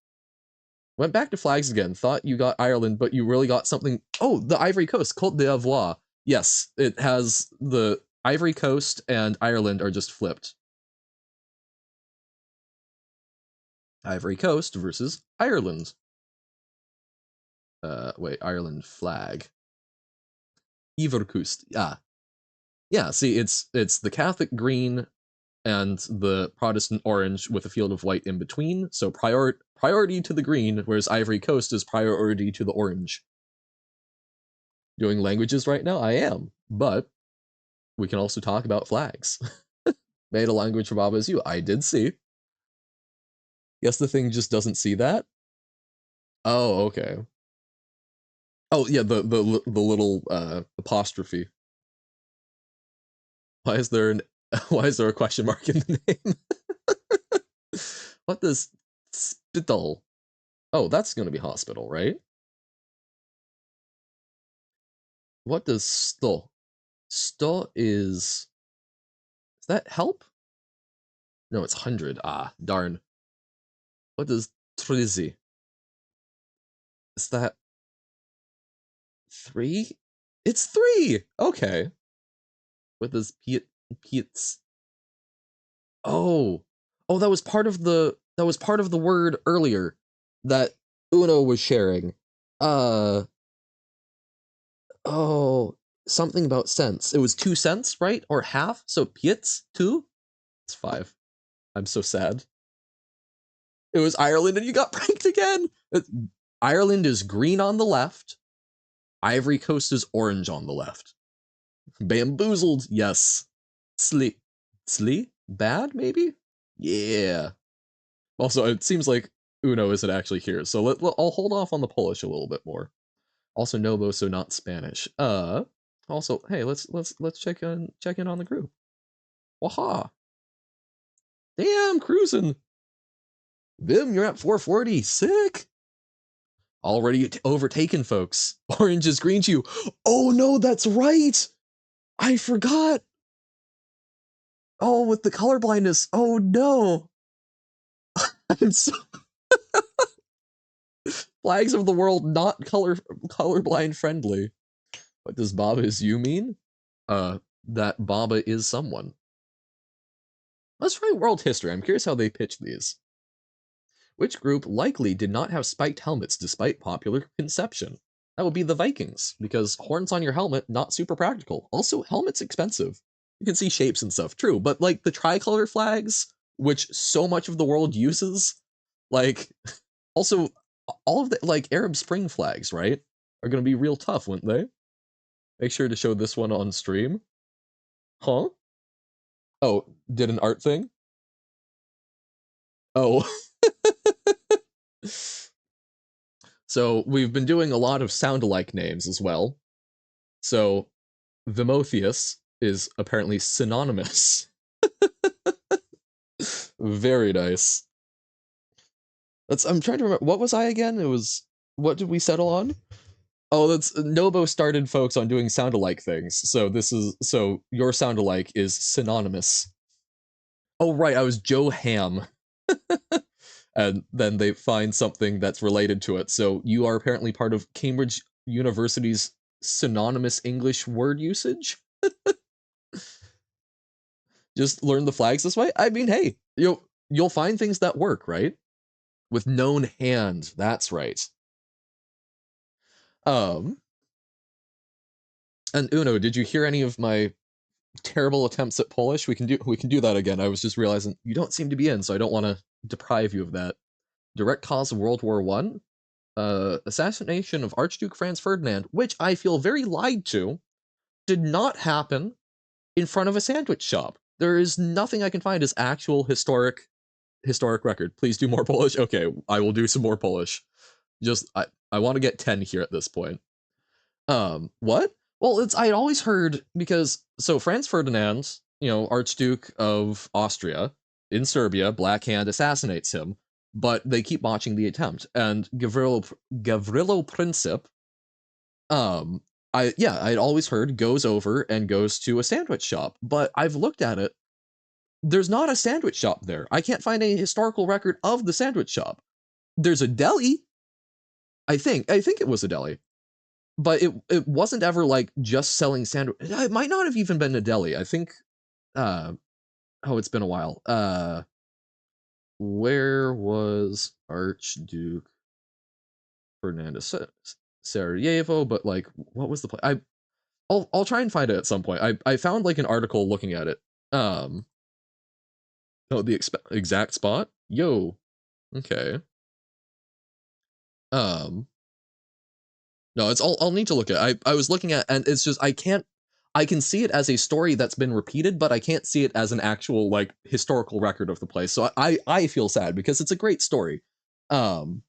Went back to flags again, thought you got Ireland, but you really got something. Oh, the Ivory Coast, Côte d'Ivoire. Yes, it has the Ivory Coast and Ireland are just flipped. Ivory Coast versus Ireland. Wait, Ireland flag. Iverkust. Yeah, see, it's the Catholic green and the Protestant orange with a field of white in between. So priority to the green, whereas Ivory Coast is priority to the orange. Doing languages right now? I am, but we can also talk about flags. Made a language for Baba is you. I did see. Guess the thing just doesn't see that. Oh, okay. Oh yeah, the little apostrophe. Why is there a question mark in the name? What does spittle? Oh, that's gonna be hospital, right? What does sto? Sto is that help? No, it's 100. Darn. What does trizi? Is that 3? It's 3. Okay. What does Pietz? Oh, that was part of the word earlier that Uno was sharing. Oh, something about cents. It was 2 cents, right? Or half? So Pietz 2? It's 5. I'm so sad. It was Ireland and you got pranked again. Ireland is green on the left. Ivory Coast is orange on the left. Bamboozled, yes. Slee. Bad, maybe? Yeah. Also, it seems like Uno isn't actually here, so I'll hold off on the Polish a little bit more. Also, Novo, so not Spanish. Also, hey, let's check in on the group. Waha! Damn, cruising. Vim, you're at 440. Sick. Already overtaken, folks. Orange is green to you. Oh no, that's right. I forgot. Oh, with the color blindness. Oh no. I'm so flags of the world not colorblind friendly. What does Baba is you mean? That Baba is someone. Let's try world history. I'm curious how they pitch these. Which group likely did not have spiked helmets despite popular conception? That would be the Vikings, because horns on your helmet, not super practical. Also, helmet's expensive. You can see shapes and stuff, true, but like the tricolor flags, which so much of the world uses, like, also, all of the, like, Arab Spring flags, right, are gonna be real tough, wouldn't they? Make sure to show this one on stream. Huh? Oh, did an art thing? Oh. So we've been doing a lot of sound-alike names as well. So Vimotheus is apparently synonymous. Very nice. I'm trying to remember, what was I again? It was, what did we settle on? Oh, that's Nobo started folks on doing sound-alike things. So your sound-alike is synonymous. Oh right, I was Joe Ham. And then they find something that's related to it. So you are apparently part of Cambridge University's synonymous English word usage. Just learn the flags this way. I mean, hey, you'll find things that work, right? With known hand. That's right. Um, and Uno, did you hear any of my terrible attempts at Polish? We can do that again. I was just realizing you don't seem to be in, so I don't want to deprive you of that. Direct cause of World War One, assassination of Archduke Franz Ferdinand, which I feel very lied to, did not happen in front of a sandwich shop. There is nothing I can find as actual historic record. Please do more Polish. Okay, I will do some more Polish. Just I want to get 10 here at this point. What? Well, I'd always heard, because so Franz Ferdinand, Archduke of Austria in Serbia, Black Hand assassinates him, but they keep botching the attempt. And Gavrilo Princip, um, I'd always heard goes over and goes to a sandwich shop, but I've looked at it. There's not a sandwich shop there. I can't find any historical record of the sandwich shop. There's a deli. I think it was a deli, but it wasn't ever like just selling sandwich. It might not have even been a deli. I think. It's been a while. Where was Archduke Fernandez? Sarajevo, but like, what was the place? I'll try and find it at some point. I found like an article looking at it. Oh, the exact spot. Yo, okay. No, it's all I'll need to look at. I was looking at, and it's just I can see it as a story that's been repeated, but I can't see it as an actual like historical record of the place. So I feel sad because it's a great story. Um,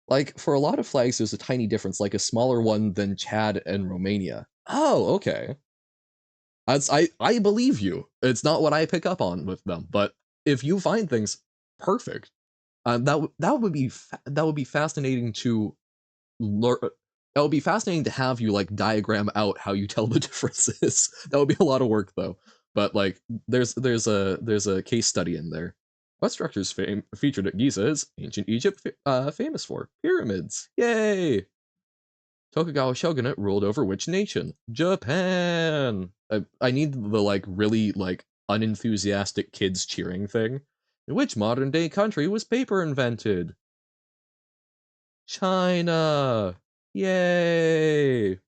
like for a lot of flags, there's a tiny difference, like a smaller one than Chad and Romania. Oh, okay. I believe you. It's not what I pick up on with them, but if you find things perfect, that would be fascinating to learn. It would be fascinating to have you like diagram out how you tell the differences. That would be a lot of work though. But like, there's a case study in there. What structures featured at Giza is ancient Egypt famous for? Pyramids. Yay! Tokugawa shogunate ruled over which nation? Japan. I need the like really like unenthusiastic kids cheering thing. In which modern day country was paper invented? China. Yay!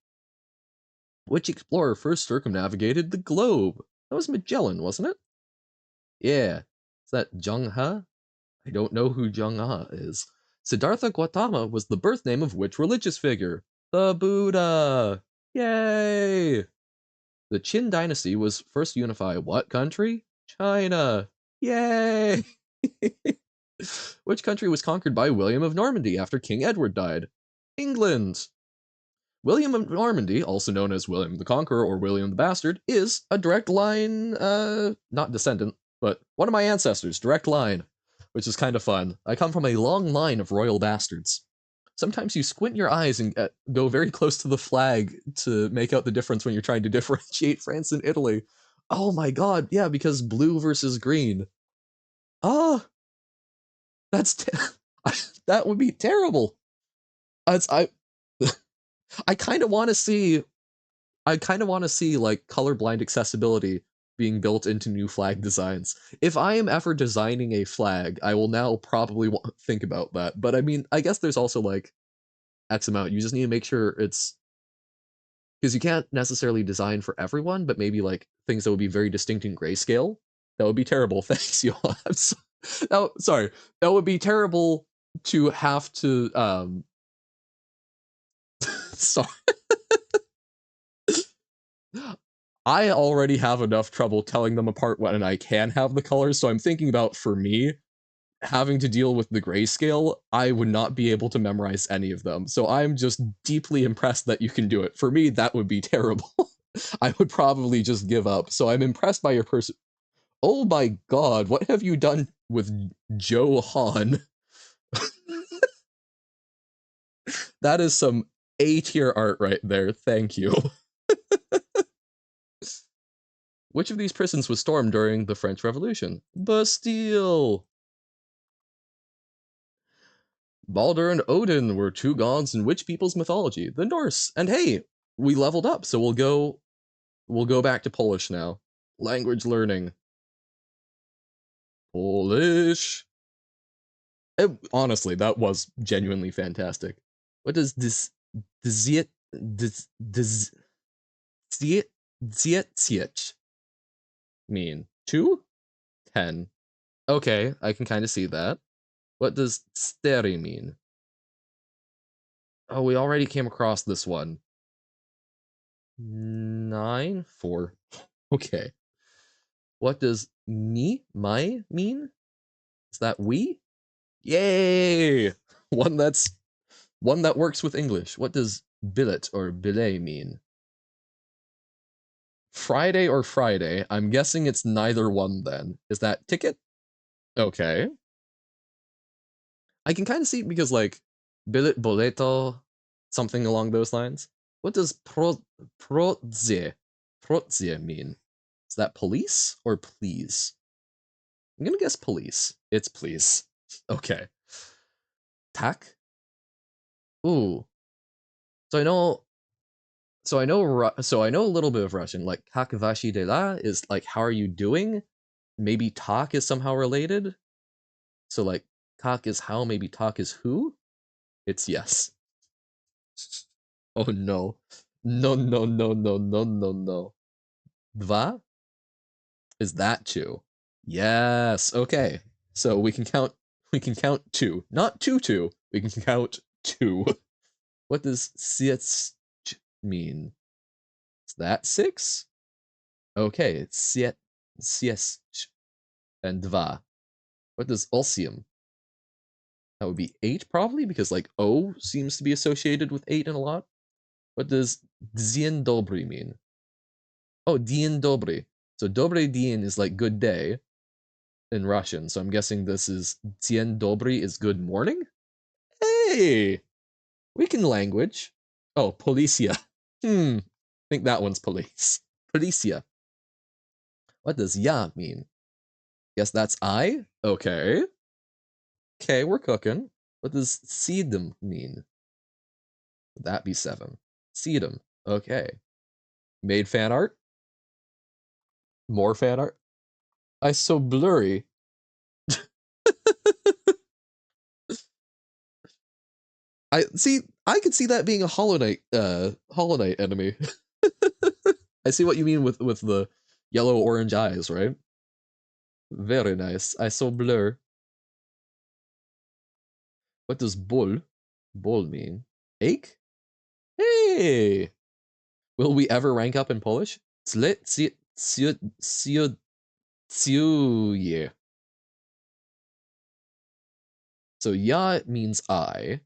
Which explorer first circumnavigated the globe? That was Magellan, wasn't it? Yeah. Is that Zheng He? I don't know who Zheng He is. Siddhartha Gautama was the birth name of which religious figure? The Buddha. Yay! The Qin dynasty was first unify what country? China. Yay! Which country was conquered by William of Normandy after King Edward died? England. William of Normandy, also known as William the Conqueror or William the Bastard, is a direct line, not descendant, but one of my ancestors, direct line, which is kind of fun. I come from a long line of royal bastards. Sometimes you squint your eyes and go very close to the flag to make out the difference when you're trying to differentiate France and Italy. Oh my god, yeah, because blue versus green. Oh, that's that would be terrible. I I kind of want to see like colorblind accessibility being built into new flag designs. If I am ever designing a flag, I will now probably think about that. But I mean, I guess there's also like X amount. You just need to make sure it's because you can't necessarily design for everyone, but maybe like things that would be very distinct in grayscale. That would be terrible. Thanks, you. Oh, sorry. That would be terrible to have to sorry. I already have enough trouble telling them apart when I can have the colors, so I'm thinking about for me having to deal with the grayscale, I would not be able to memorize any of them. So I'm just deeply impressed that you can do it. For me, that would be terrible. I would probably just give up. So I'm impressed by your person. Oh my god, what have you done with Joe Han? That is some A tier art right there. Thank you. Which of these prisons was stormed during the French Revolution? Bastille. Baldur and Odin were two gods in which people's mythology? The Norse. And hey, we leveled up, so we'll go back to Polish now. Language learning. Polish. Honestly, that was genuinely fantastic. What does this Dziecieć mean? 2? 10. Okay, I can kind of see that. What does steri mean? Oh, we already came across this one. 9? 4. Okay. What does my mean? Is that we? Yay! One that works with English. What does billet or billet mean? Friday or Friday? I'm guessing it's neither one then. Is that ticket? Okay. I can kind of see it because like billet boleto, something along those lines. What does prozie mean? Is that police or please? I'm gonna guess police. It's please. Okay. Tak? Ooh. So I know so I know a little bit of Russian. Like "Как ваши дела" is like "how are you doing?" Maybe "tak" is somehow related. So like "как" is how, maybe "tak" is who? It's yes. Oh no. No, no, no, no, no, no, no. Dva? Is that two? Yes. Okay. So we can count two. Not two. We can count two. What does siets mean? Is that 6? Okay, it's siest and dva. What does ulcium? That would be 8 probably because like O seems to be associated with 8 in a lot. What does dzień dobry mean? Oh, dzień dobry. So dobry dzień is like good day in Russian. So I'm guessing this is dzień dobry is good morning. Hey, we can language. Oh, policia. I think that one's police. Policia. What does ya mean? Guess that's I? Okay. Okay, we're cooking. What does sedum mean? Would that be 7? Sedum. Okay. Made fan art? More fan art? I so blurry. I could see that being a Hollow Knight enemy. I see what you mean with the yellow orange eyes, right? Very nice. I so blur. What does bull mean? Ache? Hey! Will we ever rank up in Polish? Tsiuje. So ya means I.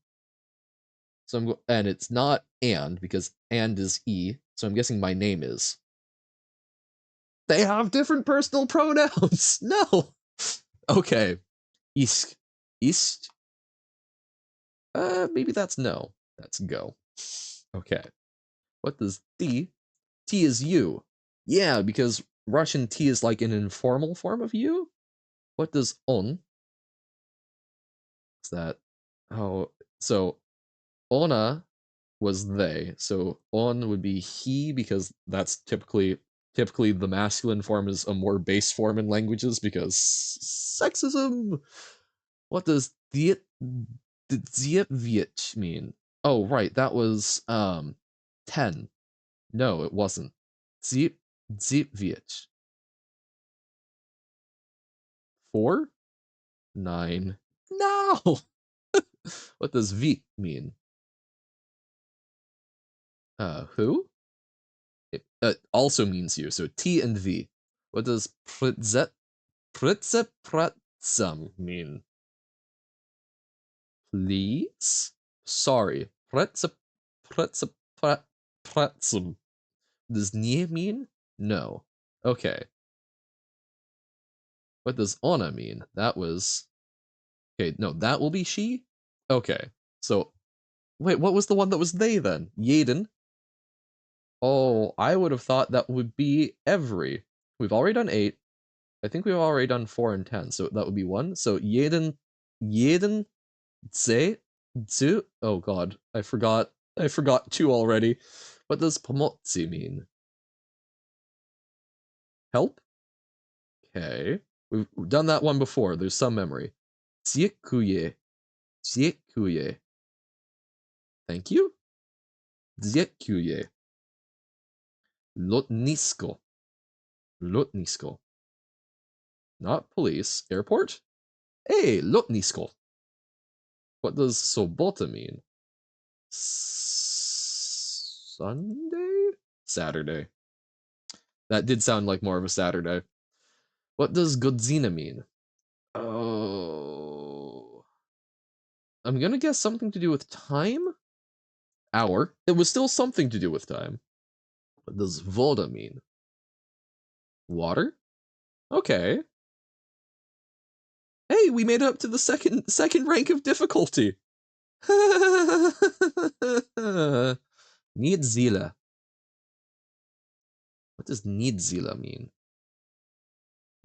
So and it's not and because and is e. So I'm guessing my name is. They have different personal pronouns. No. Okay. Isk. East. Maybe that's no. That's go. Okay. What does T? T is you. Yeah, because Russian T is like an informal form of you. What does on? Is that? Oh, so ona was they. So on would be he because that's typically typically the masculine form is a more base form in languages because sexism. What does Dziewicz mean? Oh, right, that was 10. No, it wasn't. Dziewicz. 4? 9. No! What does V mean? Who? It also means you, so T and V. What does Pritzepratsam mean? Please? Sorry. Pritzepratsam. Does nie mean? No. Okay. What does ona mean? That was... Okay, no, that will be she? Okay. So, wait, what was the one that was they then? Jeden? Oh, I would have thought that would be every. We've already done 8. I think we've already done 4 and 10, so that would be 1. So jeden, ze, zu. Oh god, I forgot 2 already. What does pomocy mean? Help? Okay. We've done that one before. There's some memory. Dziękuję. Dziękuję. Thank you? Dziękuję. Lotnisko. Lotnisko. Not police. Airport? Hey, lotnisko. What does sobota mean? Sunday? Saturday. That did sound like more of a Saturday. What does godzina mean? Oh. I'm gonna guess something to do with time? Hour. It was still something to do with time. What does voda mean? Water? Okay. Hey, we made it up to the second rank of difficulty. Niedzila. What does niedzila mean?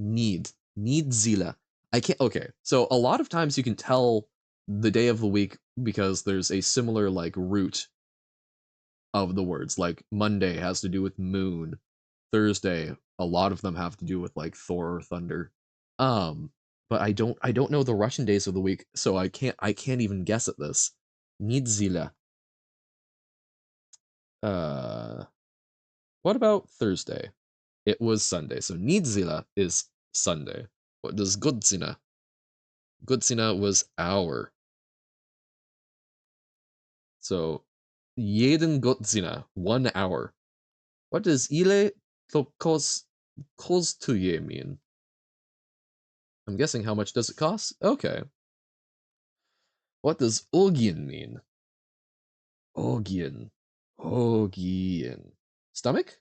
Niedzila. I can't. Okay, so a lot of times you can tell the day of the week because there's a similar like root of the words. Like Monday has to do with moon. Thursday, a lot of them have to do with like Thor or thunder. But I don't know the Russian days of the week, so I can't even guess at this. Niedzila. What about Thursday? It was Sunday, so Niedzila is Sunday. What does godzina? Godzina was hour. So jeden godzina, 1 hour. What does ile to kosztuje mean? I'm guessing how much does it cost? Okay. What does ogien mean? Ogien. Ogien. Stomach?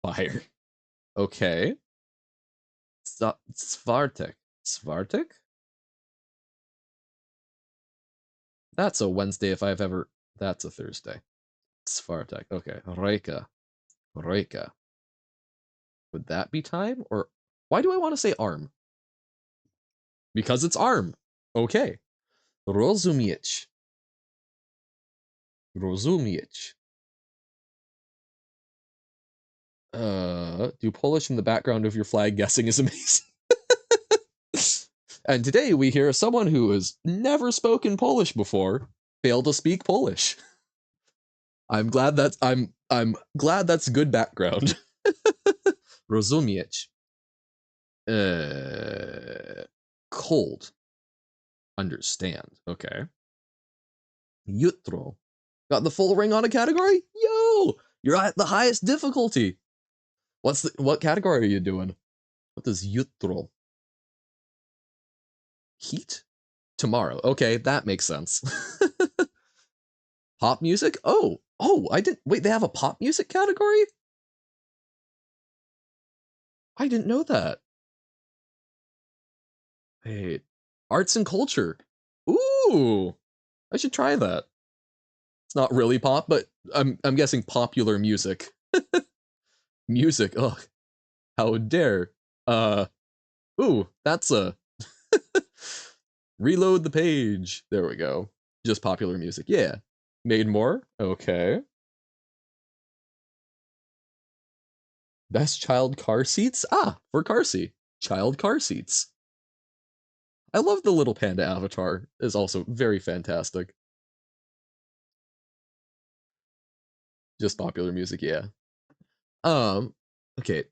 Fire. Okay. Svartek. Svartek? That's a Wednesday if I've ever... That's a Thursday. Svartek. Okay. Reika. Reika. Would that be time? Or why do I want to say arm? Because it's arm. Okay. Rozumieć. Rozumieć. Do Polish in the background of your flag guessing is amazing. And today we hear someone who has never spoken Polish before fail to speak Polish. I'm glad that's good background. Rozumieć. Cold. Understand. Okay. Jutro. Got the full ring on a category? Yo! You're at the highest difficulty. What category are you doing? What does jutro? Heat? Tomorrow. Okay, that makes sense. Pop music? Oh, I didn't... Wait, they have a pop music category? I didn't know that. Wait. Arts and culture. Ooh! I should try that. It's not really pop, but I'm guessing popular music. Music. Ugh. How dare. Ooh, that's a... Reload the page. There we go. Just popular music. Yeah. Made more? Okay. Best child car seats? Ah, for car seat. Child car seats. I love the little panda avatar. Is also very fantastic. Just popular music, yeah. Okay.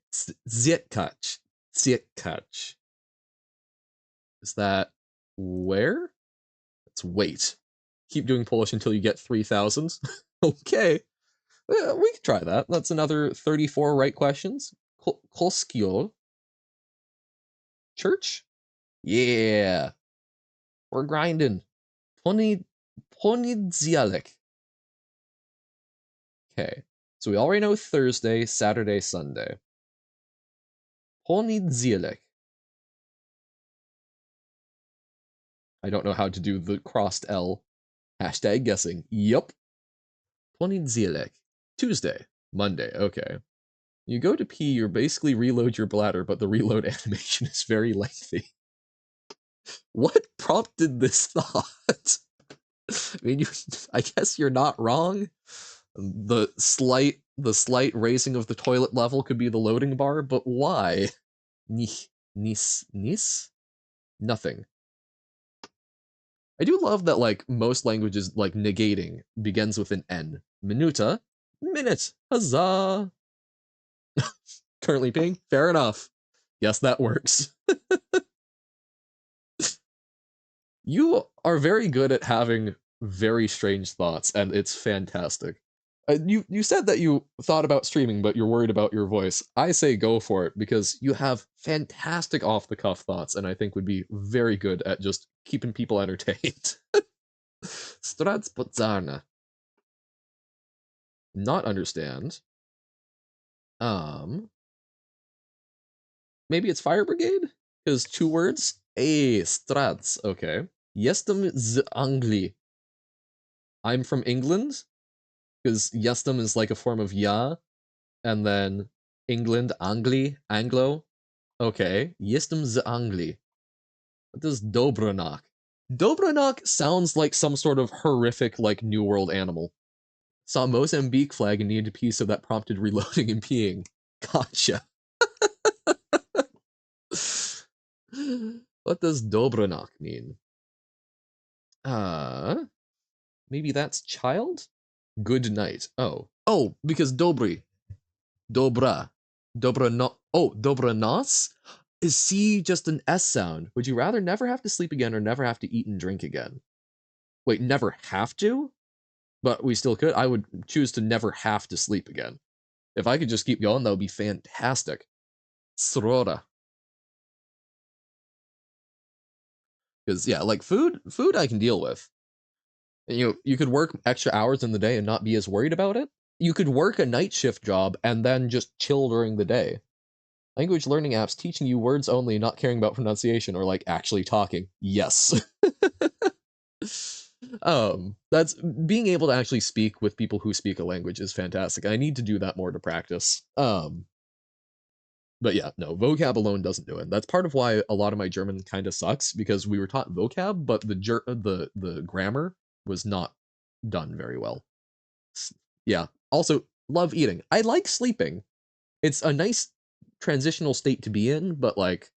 Zietkach. Zietkach. Is that where? It's wait. Keep doing Polish until you get 3,000. Okay. Yeah, we could try that. That's another 34 right questions. Koskiol. Church? Yeah. We're grinding. Pony Ponydzialek. Okay. So we already know Thursday, Saturday, Sunday. Ponydzialek. I don't know how to do the crossed L. Hashtag guessing. Yup. Ponydzialek. Tuesday. Monday. Okay. You go to pee, you basically reload your bladder, but the reload animation is very lengthy. What prompted this thought? I mean, I guess you're not wrong. The slight raising of the toilet level could be the loading bar, but why? Nis? Nothing. I do love that like most languages like negating begins with an N. Minuta, minute, huzzah. Currently ping, fair enough. Yes, that works. You are very good at having very strange thoughts, and it's fantastic. You said that you thought about streaming, but you're worried about your voice. I say go for it because you have fantastic off the cuff thoughts, and I think would be very good at just keeping people entertained. Stratspozarna. Not understand. Um, Maybe it's fire brigade because two words. Strats. Okay. Jestem z Angli. I'm from England because jestem is like a form of ja, and then England, Angli, Anglo. Okay, jestem z Angli. What does Dobronak? Dobronak sounds like some sort of horrific, like, New World animal. Saw Mozambique flag and needed a piece, so that prompted reloading and peeing. Gotcha. What does Dobronak mean? Uh, Maybe that's child? Good night. Oh, because Dobry. Dobra. Dobra no. Oh, Dobra nos? Is C just an S sound? Would you rather never have to sleep again or never have to eat and drink again? Wait, never have to? But we still could. I would choose to never have to sleep again. If I could just keep going, that would be fantastic. Srora. Because yeah, like food I can deal with. You could work extra hours in the day and not be as worried about it. You could work a night shift job and then just chill during the day. Language learning apps teaching you words only, not caring about pronunciation or like actually talking. Yes. That's being able to actually speak with people who speak a language is fantastic. I need to do that more to practice. But yeah, no, vocab alone doesn't do it. That's part of why a lot of my German kind of sucks because we were taught vocab, but the grammar was not done very well. Yeah. Also, love eating. I like sleeping. It's a nice transitional state to be in, but like,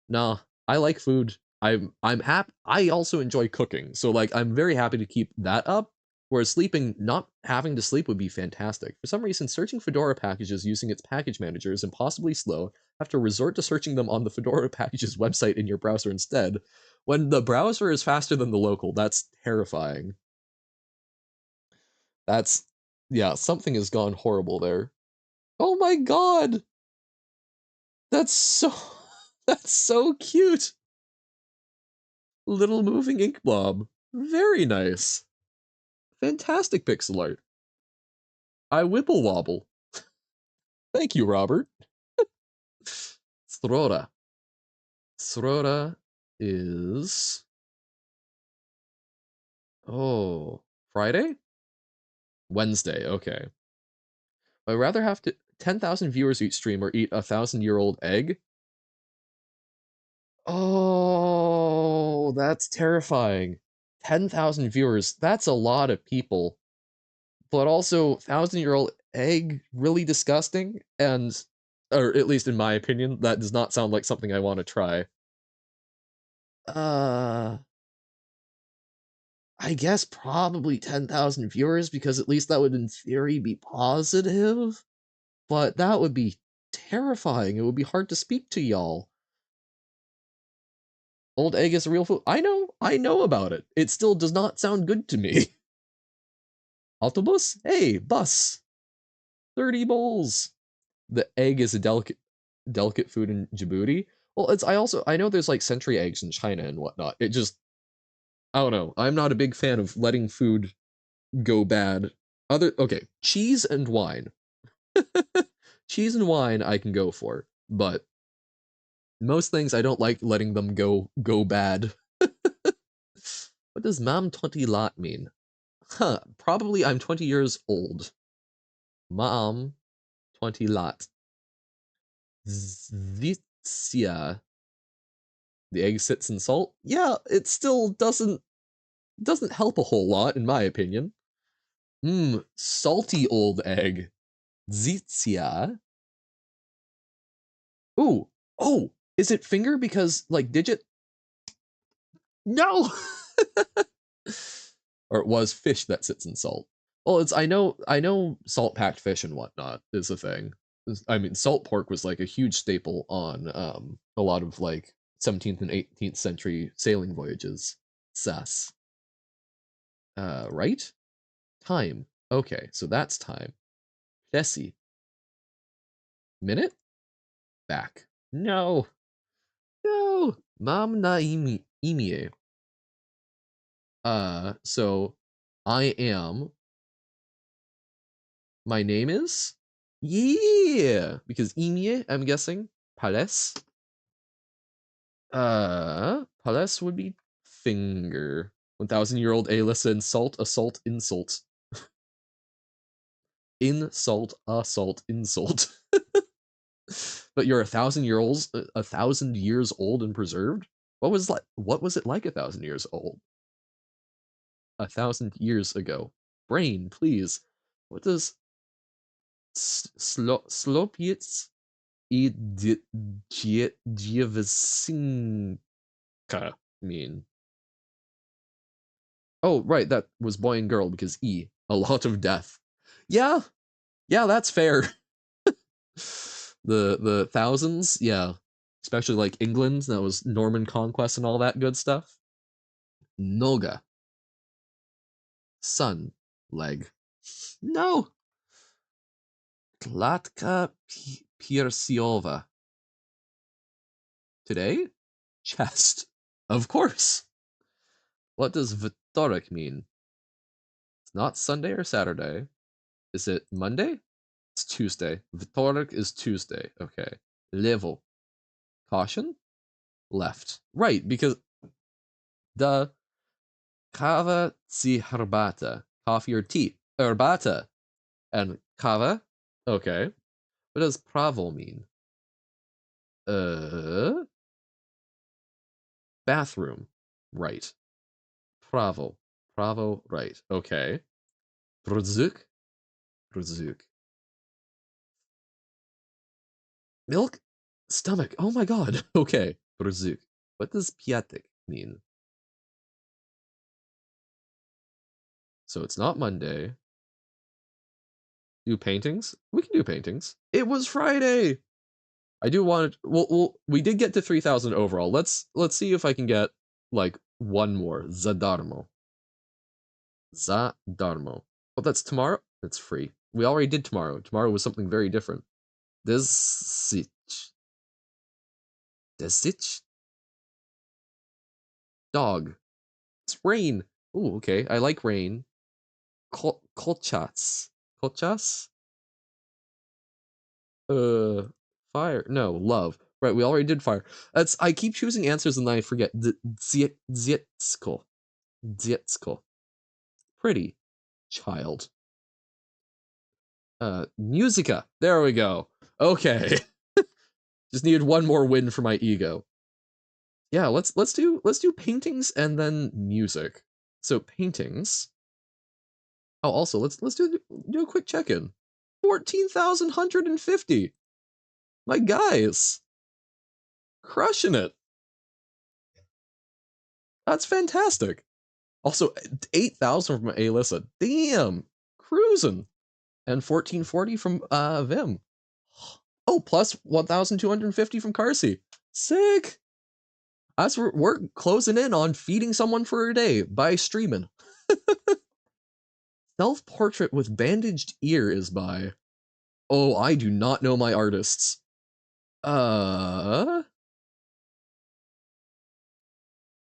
nah, I like food. I'm happy. I also enjoy cooking, so like, I'm very happy to keep that up. Whereas sleeping, not having to sleep would be fantastic. For some reason, searching Fedora packages using its package manager is impossibly slow. Have to resort to searching them on the Fedora packages website in your browser instead. When the browser is faster than the local, that's terrifying. That's yeah, something has gone horrible there. Oh my god, that's so that's so cute. Little moving ink blob. Very nice. Fantastic pixel art. I whipple wobble. Thank you, Robert. Srora. Srora is. Oh, Friday? Wednesday, okay. I'd rather have to 10,000 viewers each stream or eat a 1,000-year-old egg. Oh, that's terrifying. 10,000 viewers, that's a lot of people. but also 1,000-year-old egg really disgusting, and or at least in my opinion, that does not sound like something I want to try. Uh, I guess probably 10,000 viewers because at least that would in theory be positive, but that would be terrifying. It would be hard to speak to y'all. Old egg is a real food. I know about it. It still does not sound good to me. Autobus? Hey, bus. 30 bowls. The egg is a delicate food in Djibouti. Well, it's I know there's like century eggs in China and whatnot. It just I don't know. I'm not a big fan of letting food go bad. Okay, cheese and wine. Cheese and wine I can go for, but most things I don't like letting them go bad. What does Mam 20 lot mean? Huh, probably I'm 20 years old. Mam 20 lot. Zvitia. The egg sits in salt? Yeah, it still doesn't help a whole lot, in my opinion. Mmm, salty old egg. Zitzia. Ooh, oh, is it finger because, like, digit? No! Or it was fish that sits in salt. Well, I know salt packed fish and whatnot is a thing. I mean, salt pork was like a huge staple on a lot of like 17th and 18th century sailing voyages. Sass. Right? Time. Okay, so that's time. Plessy. Minute? Back. No. No. Mam na imie. So I am. My name is? Yeah, because imie, I'm guessing. Pales. Pales would be finger. 1,000-year-old Alyssa insult, assault, insult. Insult, assault, insult. But you're 1,000 years old and preserved? What was it like 1,000 years old? 1,000 years ago. Brain, please. What does slopiec i dziewczynka mean? Oh, right, that was boy and girl because E, a lot of death. Yeah, yeah, that's fair. The thousands, yeah. Especially like England, that was Norman conquest and all that good stuff. Noga. Sun. Leg. No. Klatka Piersiova. Today? Chest. Of course. What does Vtorek mean? It's not Sunday or Saturday. Is it Monday? It's Tuesday. Vtorek is Tuesday. Okay. Levo. Caution? Left. Right, because the kava si herbata. Coffee or tea. Herbata. And kava? Okay. What does pravo mean? Uh bathroom. Right. Pravo. Pravo, right. Okay. Bruzuk? Bruzuk. Milk? Stomach. Oh my god. Okay. Bruzuk. What does piatek mean? So it's not Monday. Do paintings? We can do paintings. It was Friday. I do want to. We did get to 3,000 overall. Let's see if I can get like one more. Zadarmo. Zadarmo. Oh, that's tomorrow. That's free. We already did tomorrow. Tomorrow was something very different. Desich. Desich. Dog. It's rain. Ooh, okay. I like rain. Kolchats. Kolchas? Uh, fire. No, love. Right, we already did fire. I keep choosing answers and then I forget. Dziecko. Dziecko. Pretty. Child. Musica. There we go. Okay. Just needed one more win for my ego. Yeah, let's do paintings and then music. So paintings. Oh, also let's do a quick check-in. 14,150. My guys, crushing it. That's fantastic. Also, 8,000 from Alyssa. Damn, cruising. And 1440 from Vim. Oh, plus 1,250 from Carsey. Sick. That's we're closing in on feeding someone for a day by streaming. Self-portrait with bandaged ear is by. Oh, I do not know my artists. Uh,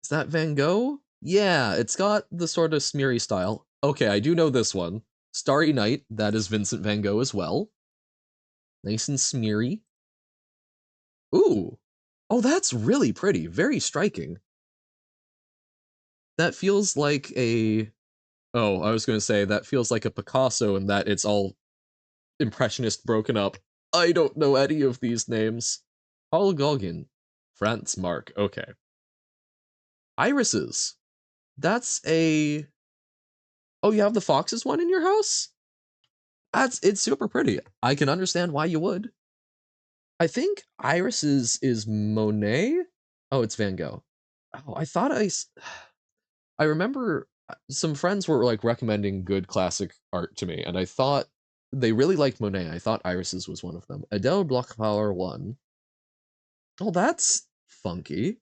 is that Van Gogh? Yeah, it's got the sort of smeary style. Okay, I do know this one. Starry Night, that is Vincent Van Gogh as well. Nice and smeary. Ooh. Oh, that's really pretty. Very striking. That feels like a. Oh, I was going to say that feels like a Picasso in that it's all impressionist broken up. I don't know any of these names. Paul Gauguin. France Mark. Okay. Irises. That's a. Oh, you have the foxes one in your house? It's super pretty. I can understand why you would. I think Irises is Monet. Oh, it's Van Gogh. Oh, I thought I remember some friends were like recommending good classic art to me, and I thought they really liked Monet. I thought Irises was one of them. Adele Blockflower one. Oh, that's funky.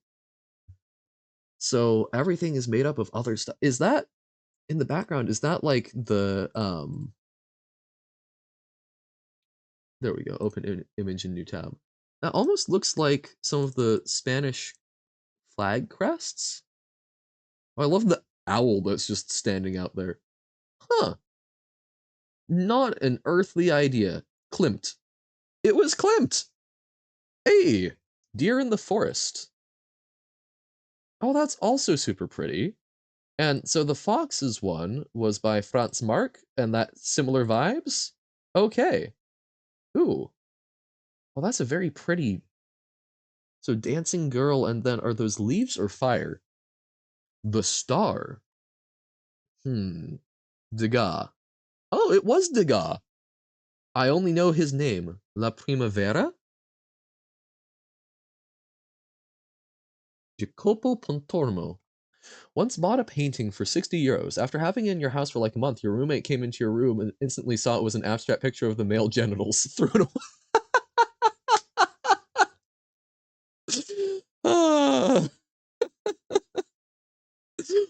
So everything is made up of other stuff. Is that in the background? Is that like the? There we go. Open image in new tab. That almost looks like some of the Spanish flag crests. Oh, I love the owl that's just standing out there. Huh. Not an earthly idea. Klimt. It was Klimt! Hey! Deer in the Forest. Oh, that's also super pretty. And so the Foxes one was by Franz Marc, and that similar vibes? Okay. Ooh. Well, that's a very pretty. So Dancing Girl, and then are those leaves or fire? The Star. Degas. Oh, it was Degas. I only know his name. La Primavera? Jacopo Pontormo. Once bought a painting for 60 euros. After having it in your house for like a month, your roommate came into your room and instantly saw it was an abstract picture of the male genitals. Threw it away.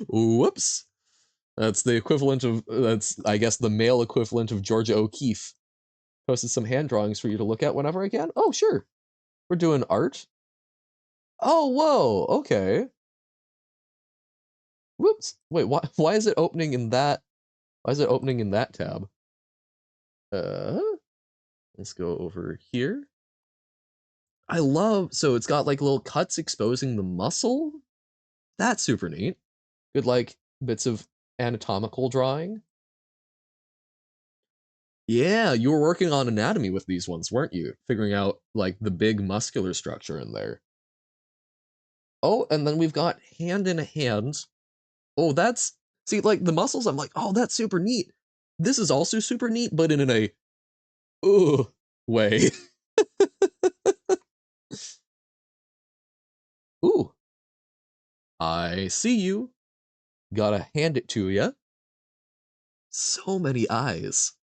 Whoops. That's the equivalent of, that's, I guess, the male equivalent of Georgia O'Keeffe. Posted some hand drawings for you to look at whenever I can. Oh, sure. We're doing art. Oh, whoa. Okay. Whoops. Wait, why is it opening in that? Why is it opening in that tab? Uh, let's go over here. I love, so it's got like little cuts exposing the muscle. That's super neat. Good, like, bits of anatomical drawing. Yeah, you were working on anatomy with these ones, weren't you? Figuring out, like, the big muscular structure in there. Oh, and then we've got hand in a hand. Oh, that's, see, like, the muscles, I'm like, oh, that's super neat. This is also super neat, but in a, way. Ooh, I see you. Gotta hand it to ya. So many eyes.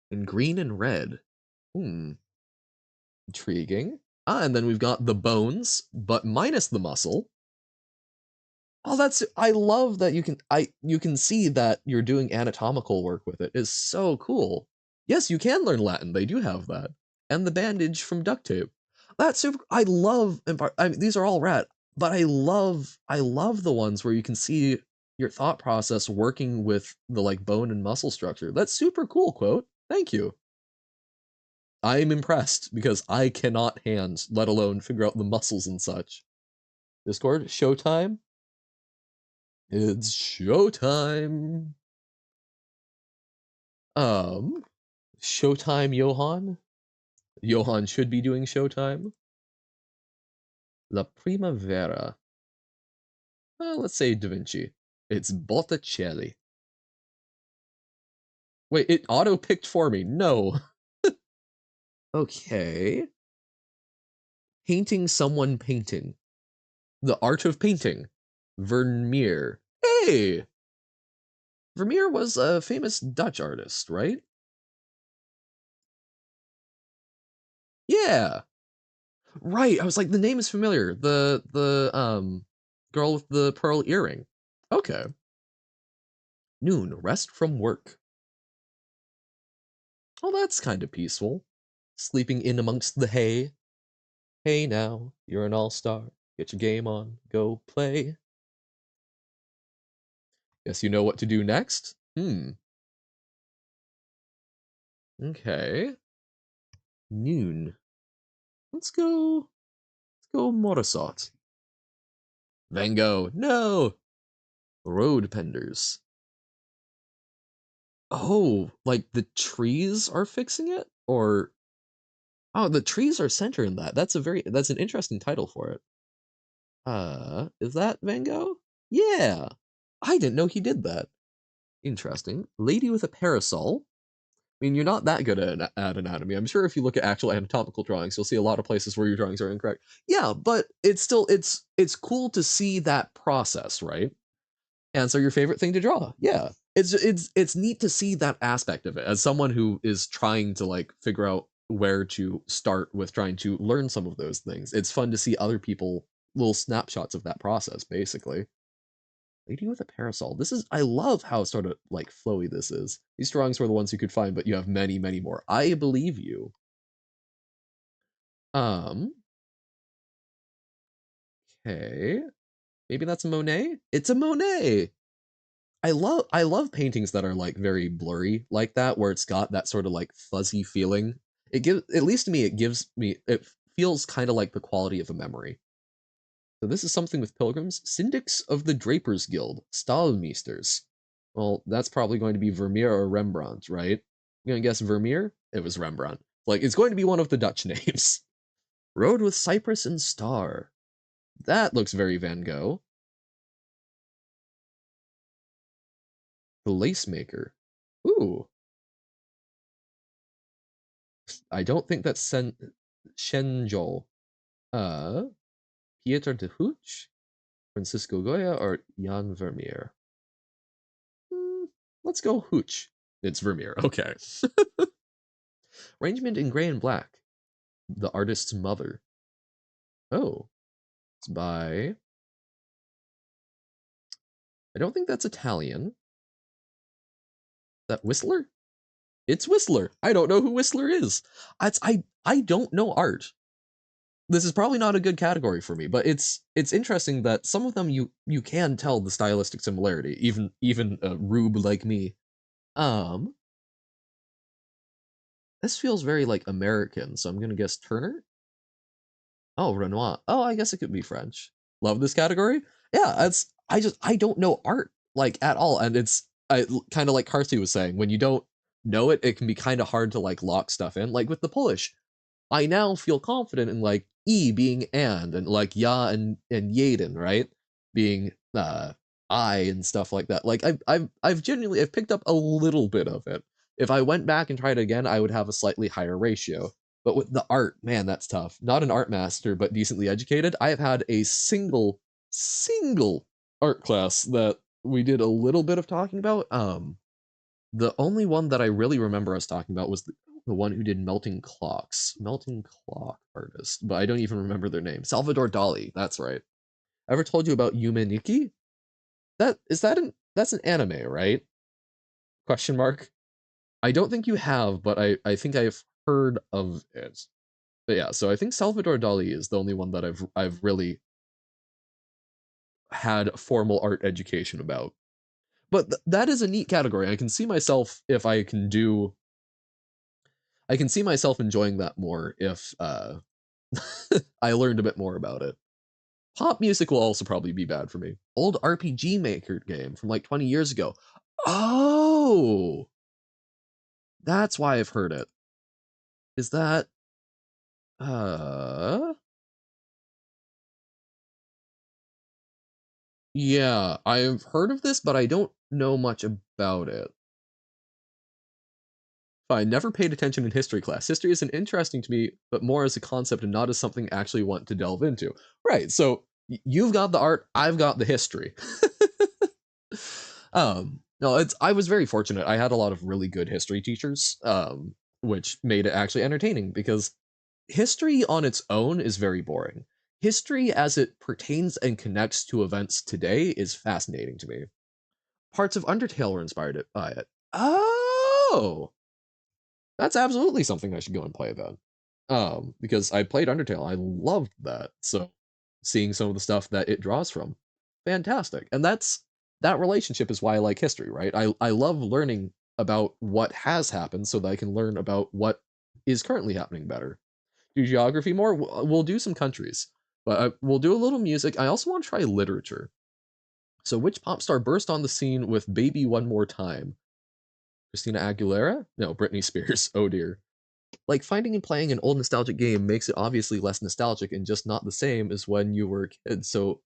In green and red. Hmm, intriguing. Ah, and then we've got the bones, but minus the muscle. Oh, that's, I love that you can see that you're doing anatomical work with it. Is so cool. Yes, you can learn Latin. They do have that. And the bandage from duct tape. That's super. I love, I mean, these are all rad, but I love the ones where you can see your thought process working with the like bone and muscle structure. That's super cool, quote. Thank you. I am impressed because I cannot hand, let alone figure out the muscles and such. Discord, showtime. It's showtime. Um, Showtime, Johan. Johan should be doing Showtime. La Primavera. Let's say Da Vinci. It's Botticelli. Wait, it auto-picked for me. No. Okay. Painting someone painting. The art of painting. Vermeer. Hey! Vermeer was a famous Dutch artist, right? Yeah. Right. I was like, the name is familiar. The girl with the pearl earring. Okay. Noon, rest from work. Oh, that's kind of peaceful. Sleeping in amongst the hay. Hey now, you're an all-star. Get your game on, go play. Guess you know what to do next? Okay. Noon. Let's go Morisot. Van Gogh. No! Road penders. Oh, like the trees are fixing it? Or oh, the trees are centering that. That's an interesting title for it. Is that Van Gogh? Yeah. I didn't know he did that. Interesting. Lady with a parasol. I mean, you're not that good at anatomy. I'm sure if you look at actual anatomical drawings, you'll see a lot of places where your drawings are incorrect. Yeah, but it's cool to see that process, right? And so your favorite thing to draw. Yeah. It's neat to see that aspect of it as someone who is trying to like figure out where to start with trying to learn some of those things. It's fun to see other people little snapshots of that process basically. Lady with a parasol. This is I love how sort of like flowy this is. These drawings were the ones you could find, but you have many, many more. I believe you. Um, okay. Maybe that's a Monet? It's a Monet. I love paintings that are like very blurry like that, where it's got that sort of like fuzzy feeling. It gives at least to me, it feels kind of like the quality of a memory. So this is something with pilgrims. Syndics of the Drapers Guild, Stalmeesters. Well, that's probably going to be Vermeer or Rembrandt, right? I'm gonna guess Vermeer? It was Rembrandt. Like, it's going to be one of the Dutch names. Road with Cypress and Star. That looks very Van Gogh. The Lace Maker. Ooh, I don't think that's Shenjol. Uh, Pieter de Hooch, Francisco Goya, or Jan Vermeer? Hmm, let's go Hooch. It's Vermeer. Okay. Arrangement in gray and black. The artist's mother. Oh, it's by. I don't think that's Italian. Is that Whistler? It's Whistler. I don't know who Whistler is. I don't know art. This is probably not a good category for me, but it's interesting that some of them you can tell the stylistic similarity, even a rube like me. Um, this feels very like American, so I'm gonna guess Turner. Oh, Renoir. Oh, I guess it could be French. Love this category. Yeah, I don't know art like at all, and it's kind of like Carthy was saying, when you don't know it, it can be kind of hard to like lock stuff in. Like with the Polish, I now feel confident in like E being and like ya and Yaden, right? Being I and stuff like that. Like I've genuinely I've picked up a little bit of it. If I went back and tried again, I would have a slightly higher ratio. But with the art, man, that's tough. Not an art master, but decently educated. I have had a single art class that we did a little bit of talking about. The only one that I really remember us talking about was the one who did melting clocks, melting clock artist, but I don't even remember their name. Salvador Dali, that's right. Ever told you about Yumeniki? That's an anime, right? Question mark. I don't think you have, but I think I've heard of it. But yeah, so I think Salvador Dali is the only one that I've really had formal art education about. But that is a neat category. I can see myself if I can do I can see myself enjoying that more if I learned a bit more about it. Pop music will also probably be bad for me. Old RPG Maker game from like 20 years ago. Oh, that's why I've heard it. Is that uh yeah, I've heard of this, but I don't know much about it. Fine, never paid attention in history class. History isn't interesting to me, but more as a concept and not as something I actually want to delve into. Right, so you've got the art, I've got the history. No, it's I was very fortunate. I had a lot of really good history teachers, which made it actually entertaining because history on its own is very boring. History as it pertains and connects to events today is fascinating to me. Parts of Undertale were inspired by it. Oh, that's absolutely something I should go and play then. Because I played Undertale, I loved that. So seeing some of the stuff that it draws from, fantastic. And that relationship is why I like history, right? I love learning about what has happened so that I can learn about what is currently happening better. Do geography more? We'll do some countries, but we'll do a little music. I also want to try literature. So which pop star burst on the scene with Baby One More Time? Christina Aguilera? No, Britney Spears. Oh dear. Like finding and playing an old nostalgic game makes it obviously less nostalgic and just not the same as when you were a kid. So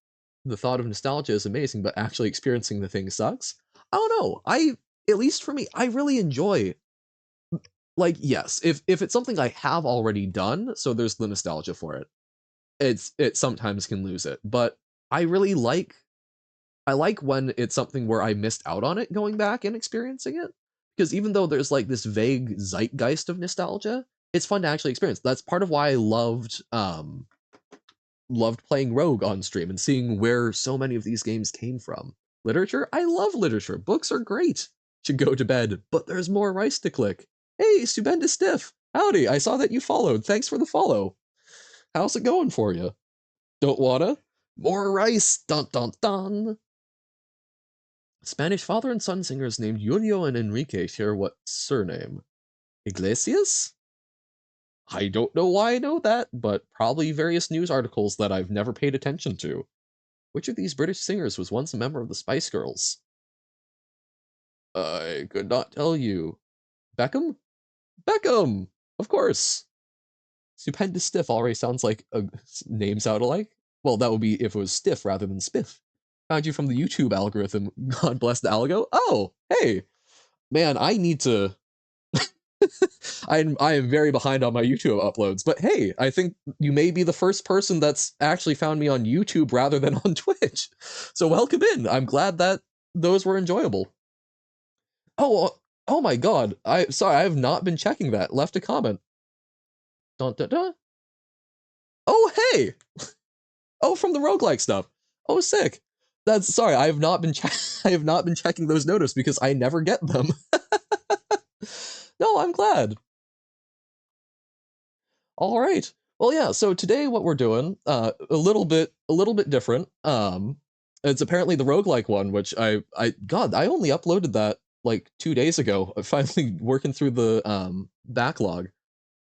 the thought of nostalgia is amazing, but actually experiencing the thing sucks. I don't know. At least for me, I really enjoy, like, yes, if it's something I have already done, so there's the nostalgia for it. It sometimes can lose it, but I really I like when it's something where I missed out on it going back and experiencing it. Because even though there's like this vague zeitgeist of nostalgia, it's fun to actually experience. That's part of why I loved playing Rogue on stream and seeing where so many of these games came from. Literature, I love literature. Books are great. Should go to bed, but there's more rice to click. Hey, Stupendous Stiff. Howdy, I saw that you followed. Thanks for the follow. How's it going for you? Don't wanna? More rice. Dun dun dun. Spanish father and son singers named Julio and Enrique share what surname? Iglesias? I don't know why I know that, but probably various news articles that I've never paid attention to. Which of these British singers was once a member of the Spice Girls? I could not tell you. Beckham? Beckham! Of course! Stupendous Stiff already sounds like a name sound alike. Well, that would be if it was Stiff rather than Spiff. Found you from the YouTube algorithm. God bless the algo. Oh, hey! Man, I need to I am very behind on my YouTube uploads, but hey, I think you may be the first person that's actually found me on YouTube rather than on Twitch. So welcome in. I'm glad that those were enjoyable. Oh, oh my god. I have not been checking that. Left a comment. Dun, dun, dun. Oh, hey. Oh, from the roguelike stuff. Oh, sick. That's sorry. I have not been I have not been checking those notices because I never get them. No, I'm glad. All right. Well, yeah. So today, what we're doing, a little bit different. It's apparently the roguelike one, which God, I only uploaded that like 2 days ago. I'm finally working through the backlog.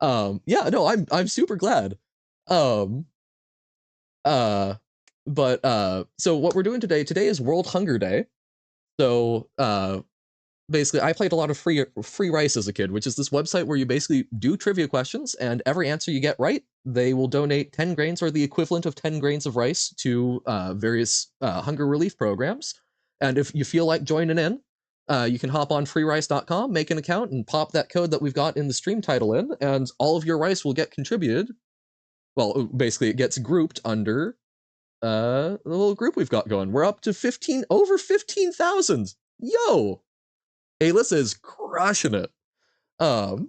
Yeah, no, I'm super glad. Um, uh, so what we're doing today is World Hunger Day. So, basically I played a lot of free rice as a kid, which is this website where you basically do trivia questions and every answer you get right, they will donate 10 grains or the equivalent of 10 grains of rice to various hunger relief programs. And if you feel like joining in, you can hop on freerice.com, make an account, and pop that code that we've got in the stream title in, and all of your rice will get contributed. Well, basically, it gets grouped under the little group we've got going. We're up to over 15,000. Yo, Alyssa is crushing it. Um,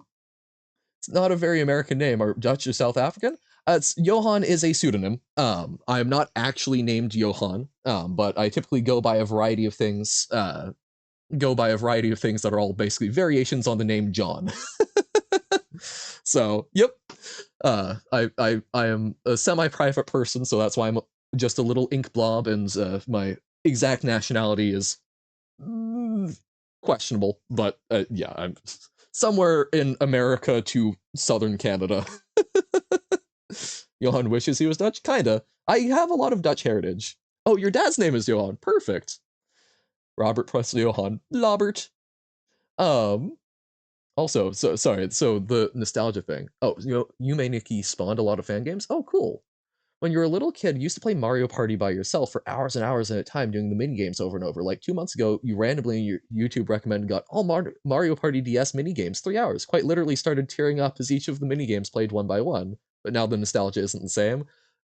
it's not a very American name. Are Dutch or South African? It's Johan is a pseudonym. I am not actually named Johan, but I typically go by a variety of things. Go by a variety of things that are all basically variations on the name John. So, yep. I am a semi-private person, so that's why I'm just a little ink blob, and my exact nationality is questionable, but yeah, I'm somewhere in America to southern Canada. Johan wishes he was Dutch? Kinda. I have a lot of Dutch heritage. Oh, your dad's name is Johan. Perfect. Robert Presley Johan. Lobert. Um, Also, so sorry, so the nostalgia thing. Oh, you know, Nikki spawned a lot of fan games? Oh, cool. when you were a little kid, you used to play Mario Party by yourself for hours and hours at a time doing the mini games over and over. Like 2 months ago, you randomly in your YouTube recommended got all Mario Party DS mini games, 3 hours. Quite literally started tearing up as each of the mini games played one by one. But now the nostalgia isn't the same.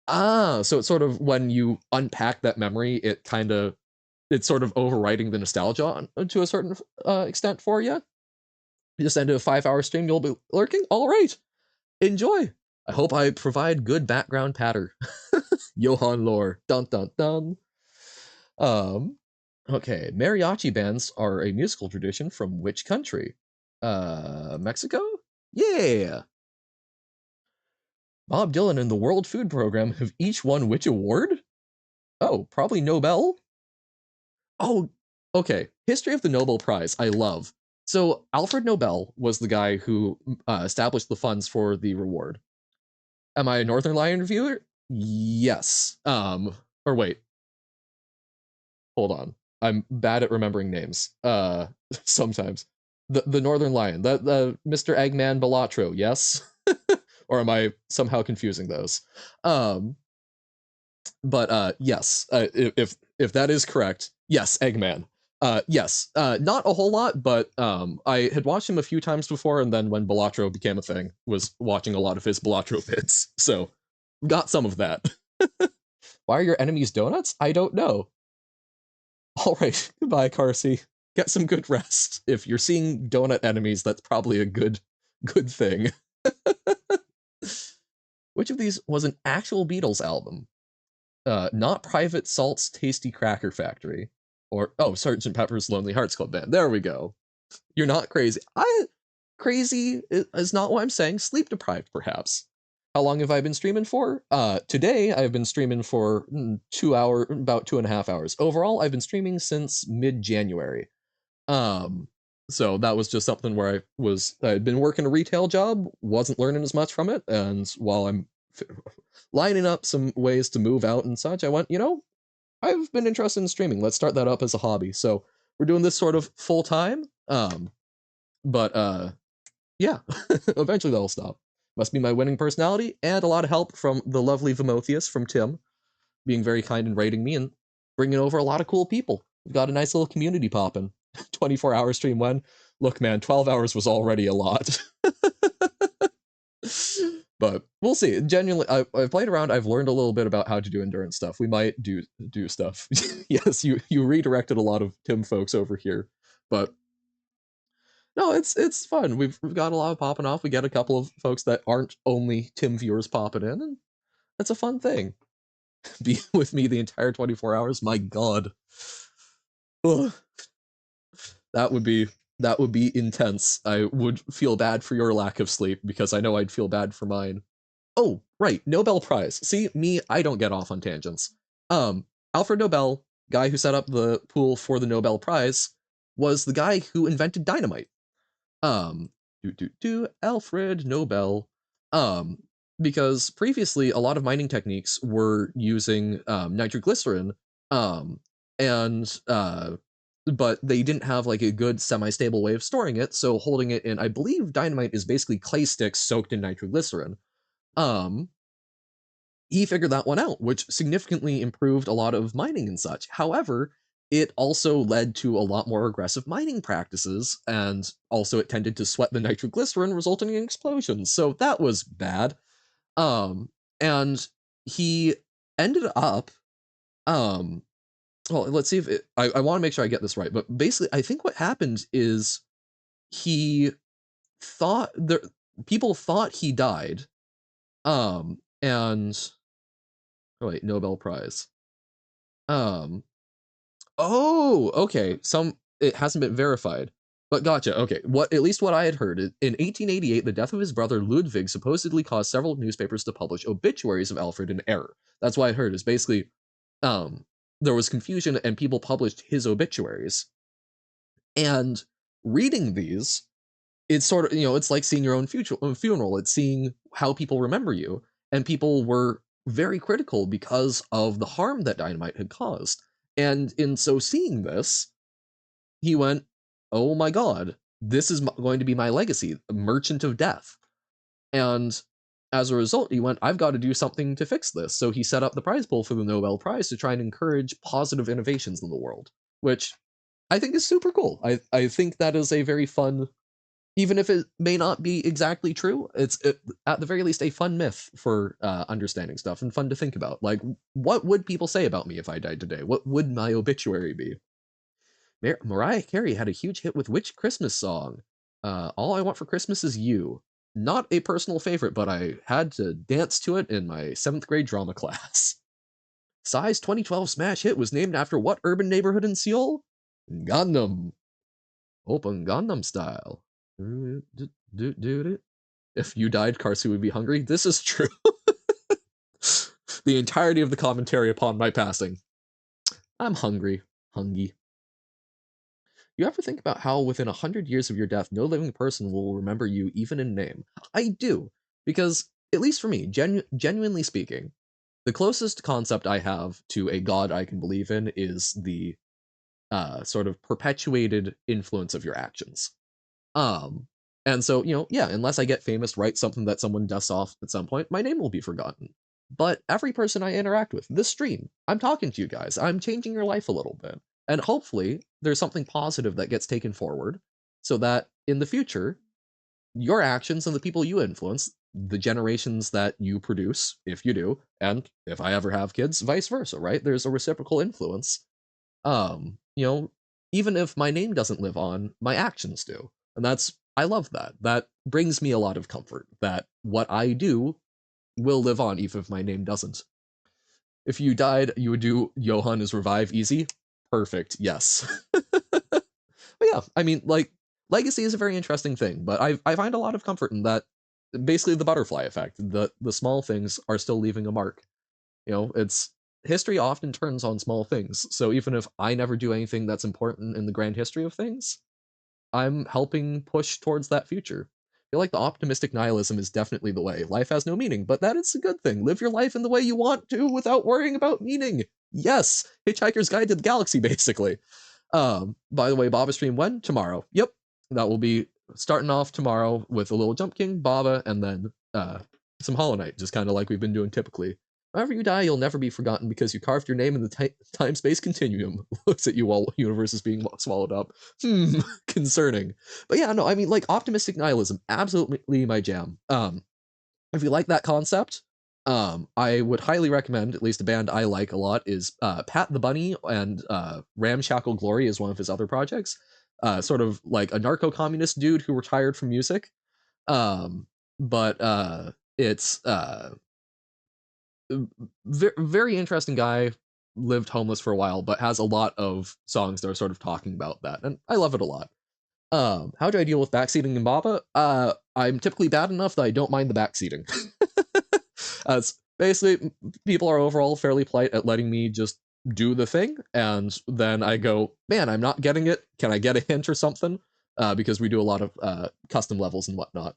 So it's sort of when you unpack that memory, it's sort of overriding the nostalgia to a certain extent for you. You just ended a 5 hour stream, you'll be lurking. All right, enjoy. I hope I provide good background patter. Johann lore. Dun dun dun. Um, okay. Mariachi bands are a musical tradition from which country? Mexico? Yeah. Bob Dylan and the World Food Program have each won which award? Oh, probably Nobel. Oh, okay. History of the Nobel Prize. I love. So Alfred Nobel was the guy who established the funds for the reward. Am I a Northern Lion reviewer? Yes. Or wait, hold on. I'm bad at remembering names. Sometimes. The Northern Lion, the Mr. Eggman Balatro, yes? Or am I somehow confusing those? Um, but yes, if that is correct, yes, Eggman. Yes, not a whole lot, but I had watched him a few times before, and then when Balatro became a thing, was watching a lot of his Balatro bits, so got some of that. Why are your enemies donuts? I don't know. All right, goodbye, Carsey. Get some good rest. If you're seeing donut enemies, that's probably a good thing. Which of these was an actual Beatles album? Not Private Salt's Tasty Cracker Factory, or Sergeant Pepper's Lonely Hearts Club Band. There we go. You're not crazy. Crazy is not what I'm saying. Sleep deprived, perhaps. How long have I been streaming for? Today I've been streaming for about 2.5 hours. Overall, I've been streaming since mid-January. Um, so that was just something where I'd been working a retail job, wasn't learning as much from it, and while I'm lining up some ways to move out and such, I went, I've been interested in streaming. Let's start that up as a hobby. So we're doing this sort of full time. But yeah, eventually that'll stop. Must be my winning personality and a lot of help from the lovely Vimotheus from Tim, being very kind and rating me and bringing over a lot of cool people. We've got a nice little community popping. 24-hour stream when? Look, man, 12 hours was already a lot. But we'll see. Genuinely, I've played around. I've learned a little bit about how to do endurance stuff. We might do stuff. Yes, you redirected a lot of Tim folks over here, but no, it's fun. We've got a lot of popping off. We get a couple of folks that aren't only Tim viewers popping in, and that's a fun thing. Be with me the entire 24 hours. My God, ugh. That would be intense. I would feel bad for your lack of sleep because I know I'd feel bad for mine. Oh, right, Nobel Prize. See, me, I don't get off on tangents. Alfred Nobel, guy who set up the pool for the Nobel Prize, was the guy who invented dynamite. Um, Alfred Nobel. Um, because previously a lot of mining techniques were using nitroglycerin, um, and but they didn't have like a good semi-stable way of storing it, so holding it in, I believe dynamite is basically clay sticks soaked in nitroglycerin. Um, he figured that one out, which significantly improved a lot of mining and such. However, it also led to a lot more aggressive mining practices, and also it tended to sweat the nitroglycerin, resulting in explosions. So that was bad. And he ended up, well, let's see if I want to make sure I get this right, but basically, I think what happened is he thought there, people thought he died, and oh wait, Nobel Prize. Um, oh, okay. It hasn't been verified, but gotcha. Okay, at least what I had heard in 1888, the death of his brother Ludwig supposedly caused several newspapers to publish obituaries of Alfred in error. That's what I heard. Is basically, um, there was confusion and people published his obituaries. And reading these, it's sort of, it's like seeing your own funeral. It's seeing how people remember you, and people were very critical because of the harm that dynamite had caused. And in so seeing this, he went, "Oh my God, this is going to be my legacy, Merchant of Death." And As a result, he went, I've got to do something to fix this. So he set up the prize pool for the Nobel Prize to try and encourage positive innovations in the world, which I think is super cool. I think that is a very fun, even if it may not be exactly true, it's at the very least a fun myth for understanding stuff and fun to think about. Like, what would people say about me if I died today? What would my obituary be? Mariah Carey had a huge hit with which Christmas song? All I Want for Christmas Is You. Not a personal favorite, but I had to dance to it in my 7th grade drama class. Psy's 2012 smash hit was named after what urban neighborhood in Seoul? Gangnam. Open Gangnam Style. If you died, Karsu would be hungry. This is true. The entirety of the commentary upon my passing. I'm hungry. Hungry. You ever think about how within 100 years of your death, no living person will remember you even in name? I do, because, at least for me, genuinely speaking, the closest concept I have to a god I can believe in is the sort of perpetuated influence of your actions. And so, yeah, unless I get famous, write something that someone dusts off at some point, my name will be forgotten. But every person I interact with, this stream, I'm talking to you guys, I'm changing your life a little bit. And hopefully, there's something positive that gets taken forward so that in the future, your actions and the people you influence, the generations that you produce, if you do, and if I ever have kids, vice versa, right? There's a reciprocal influence. Even if my name doesn't live on, my actions do. And I love that. That brings me a lot of comfort that what I do will live on even if my name doesn't. If you died, you would do Johan is revive easy? Perfect, yes. But yeah, I mean, like, legacy is a very interesting thing, but I find a lot of comfort in that, basically the butterfly effect. The small things are still leaving a mark. It's history often turns on small things. So even if I never do anything that's important in the grand history of things, I'm helping push towards that future. I feel like the optimistic nihilism is definitely the way. Life has no meaning, but that is a good thing. Live your life in the way you want to without worrying about meaning. Yes, Hitchhiker's Guide to the Galaxy, basically. By the way, Baba stream when? Tomorrow. Yep, that will be starting off tomorrow with a little Jump King, Baba, and then some Hollow Knight, just kind of like we've been doing typically. Whenever you die, you'll never be forgotten because you carved your name in the time-space continuum. Looks at you while universe is being swallowed up. Concerning. But yeah, no, I mean, like, optimistic nihilism, absolutely my jam. If you like that concept, I would highly recommend, at least a band I like a lot, is Pat the Bunny, and Ramshackle Glory is one of his other projects. Sort of like a narco-communist dude who retired from music. But it's very interesting guy, lived homeless for a while, but has a lot of songs that are sort of talking about that, and I love it a lot. How do I deal with backseating in Baba? I'm typically bad enough that I don't mind the backseating. As basically, people are overall fairly polite at letting me just do the thing, and then I go, man, I'm not getting it. Can I get a hint or something? Because we do a lot of custom levels and whatnot.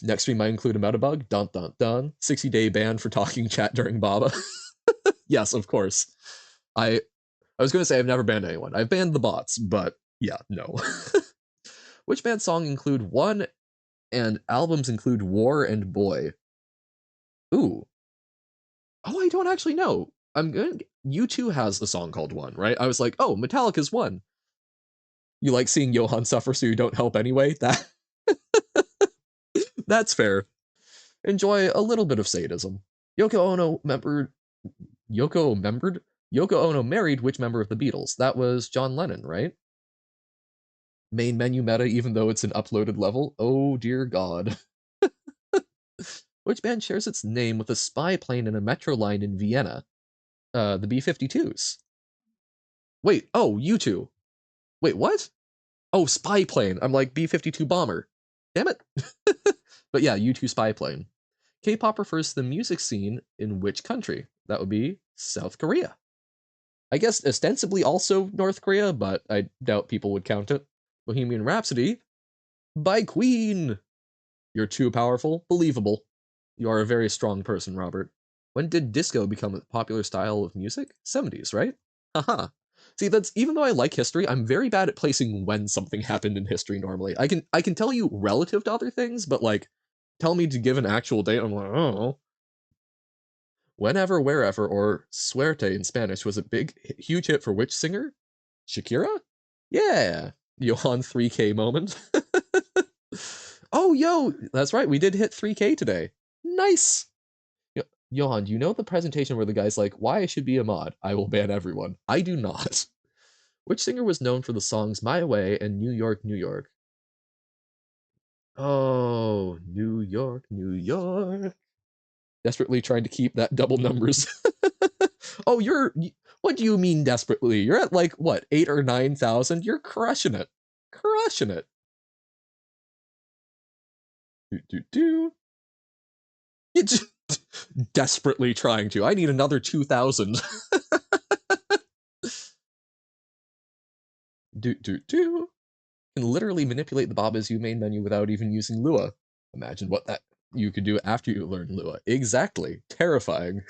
Next stream might include a meta bug. Dun dun dun. 60-day ban for talking chat during Baba. Yes, of course. I was going to say I've never banned anyone. I've banned the bots, but yeah, no. Which band song include One and albums include War and Boy? Ooh. Oh, I don't actually know. I'm good. U2 has a song called One, right? I was like, oh, Metallica's One. You like seeing Johan suffer so you don't help anyway? That's fair. Enjoy a little bit of sadism. Yoko Ono married which member of the Beatles? That was John Lennon, right? Main menu meta, even though it's an uploaded level. Oh dear God. Which band shares its name with a spy plane and a metro line in Vienna? The B-52s. Wait, oh, U2. Wait, what? Oh, spy plane. I'm like, B-52 bomber. Damn it. But yeah, U2 spy plane. K-pop refers to the music scene in which country? That would be South Korea. I guess ostensibly also North Korea, but I doubt people would count it. Bohemian Rhapsody by Queen. You're too powerful. Believable. You are a very strong person, Robert. When did disco become a popular style of music? 70s, right? Haha. See, that's, even though I like history, I'm very bad at placing when something happened in history normally. I can tell you relative to other things, but like tell me to give an actual date. I'm like, oh. Whenever, wherever, or suerte in Spanish was a huge hit for which singer? Shakira? Yeah. Johan 3K moment. Oh, yo, that's right. We did hit 3K today. Nice. Johan, do you know the presentation where the guy's like, why I should be a mod? I will ban everyone. I do not. Which singer was known for the songs My Way and New York, New York? Oh, New York, New York. Desperately trying to keep that double numbers. Oh, what do you mean desperately? You're at like, what, 8 or 9,000? You're crushing it. Crushing it. You just desperately trying to. I need another 2,000. Can literally manipulate the Baba's U main menu without even using Lua. Imagine what that you could do after you learn Lua. Exactly. Terrifying.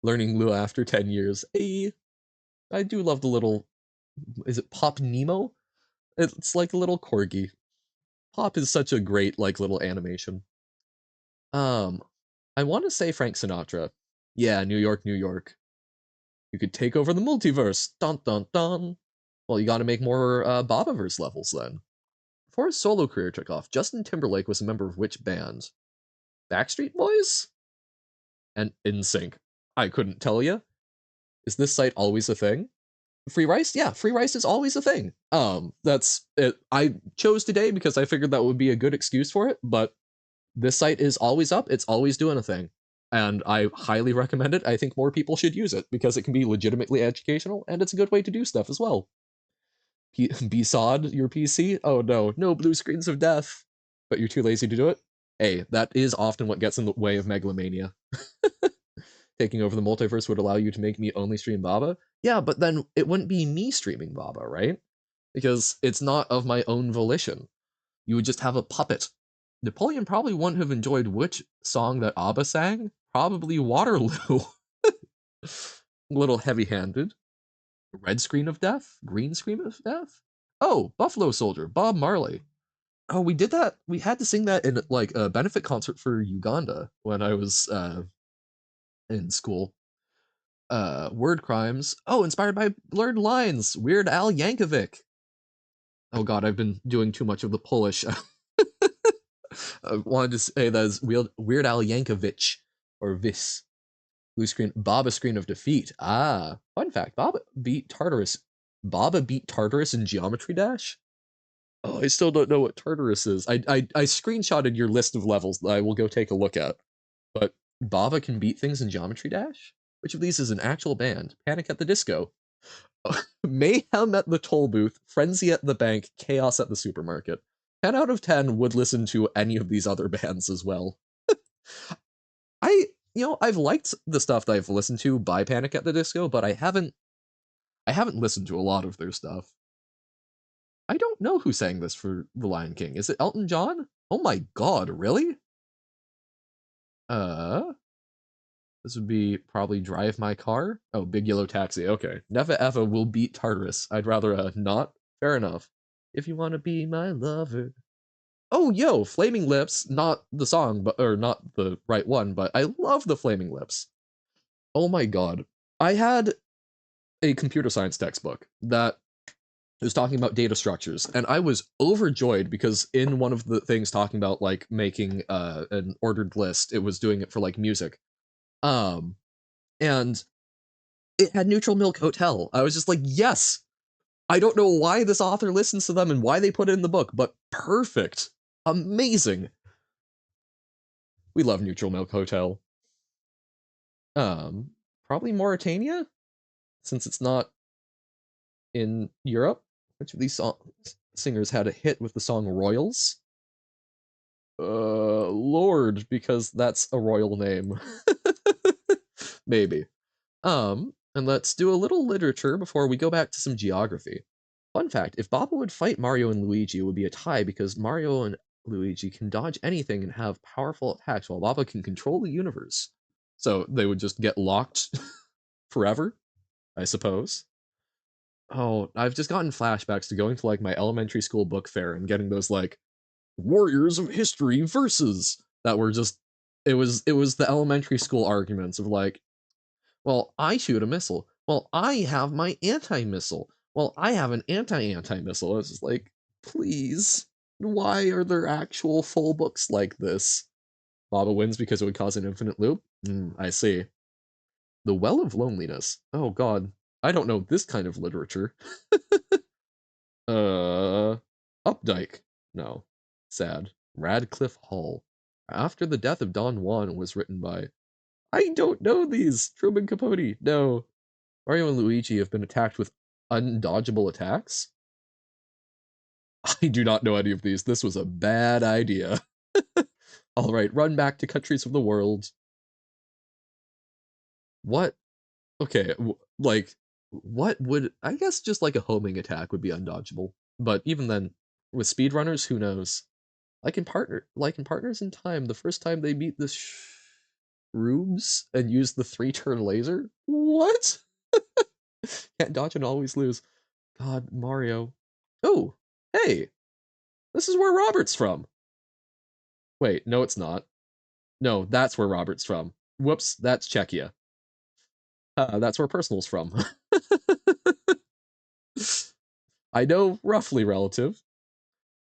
Learning Lua after 10 years. Hey, I do love the little, is it Pop Nemo? It's like a little corgi. Pop is such a great like little animation. I want to say Frank Sinatra. Yeah, New York, New York. You could take over the multiverse. Dun dun dun. Well, you got to make more Bobaverse levels then. Before his solo career took off, Justin Timberlake was a member of which band? Backstreet Boys? And NSYNC. I couldn't tell you. Is this site always a thing? Free rice? Yeah, free rice is always a thing. That's it. I chose today because I figured that would be a good excuse for it, but this site is always up. It's always doing a thing. And I highly recommend it. I think more people should use it because it can be legitimately educational and it's a good way to do stuff as well. BSOD your PC? Oh no, no blue screens of death. But you're too lazy to do it? Hey, that is often what gets in the way of megalomania. Taking over the multiverse would allow you to make me only stream Baba? Yeah, but then it wouldn't be me streaming Baba, right? Because it's not of my own volition. You would just have a puppet. Napoleon probably wouldn't have enjoyed which song that ABBA sang? Probably Waterloo. A little heavy-handed. Red screen of death? Green screen of death? Oh, Buffalo Soldier, Bob Marley. Oh, we did that. We had to sing that in like a benefit concert for Uganda when I was in school. Word crimes. Oh, inspired by Blurred Lines. Weird Al Yankovic. Oh god, I've been doing too much of the Polish. I wanted to say that is Weird Al Yankovic or Vis. Blue screen. Baba screen of defeat. Ah, fun fact. Baba beat Tartarus in Geometry Dash. Oh, I still don't know what Tartarus is. I screenshotted your list of levels that I will go take a look at. But Baba can beat things in Geometry Dash? Which of these is an actual band? Panic at the Disco. Mayhem at the toll booth, Frenzy at the bank, Chaos at the supermarket. 10 out of 10 would listen to any of these other bands as well. I've liked the stuff that I've listened to by Panic at the Disco, but I haven't listened to a lot of their stuff. I don't know who sang this for The Lion King. Is it Elton John? Oh my god, really? This would be probably Drive My Car. Oh, Big Yellow Taxi. Okay. Never ever will beat Tartarus. I'd rather not. Fair enough. If you want to be my lover. Oh, yo, Flaming Lips. Not the song, but or not the right one, but I love the Flaming Lips. Oh my god. I had a computer science textbook that was talking about data structures, and I was overjoyed because in one of the things talking about like making an ordered list, it was doing it for like music. And it had Neutral Milk Hotel. I was just like, yes. I don't know why this author listens to them and why they put it in the book, but perfect. Amazing. We love Neutral Milk Hotel. Probably Mauritania, since it's not in Europe. Which of these singers had a hit with the song Royals? Lord, because that's a royal name. Maybe. And let's do a little literature before we go back to some geography. Fun fact, if Baba would fight Mario and Luigi, it would be a tie because Mario and Luigi can dodge anything and have powerful attacks while Baba can control the universe. So they would just get locked forever, I suppose. Oh, I've just gotten flashbacks to going to like my elementary school book fair and getting those like Warriors of History versus that were just it was the elementary school arguments of like, well, I shoot a missile. Well, I have my anti-missile. Well, I have an anti-anti-missile. It's just like, please, why are there actual full books like this? Baba wins because it would cause an infinite loop. I see. The Well of Loneliness. Oh God, I don't know this kind of literature. uh, Updike. No, sad. Radcliffe Hall. After the Death of Don Juan was written by. I don't know these. Truman Capote. No. Mario and Luigi have been attacked with undodgeable attacks. I do not know any of these. This was a bad idea. All right, run back to countries of the world. What? Okay, like, what would I guess just like a homing attack would be undodgeable. But even then, with speedrunners, who knows? Like in Partners in Time, the first time they meet the Rubes and use the 3-turn laser. What? Can't dodge and always lose. God, Mario. Oh, hey, this is where Robert's from. Wait, no, it's not. No, that's where Robert's from. Whoops, that's Czechia. That's where Personal's from. I know roughly relative.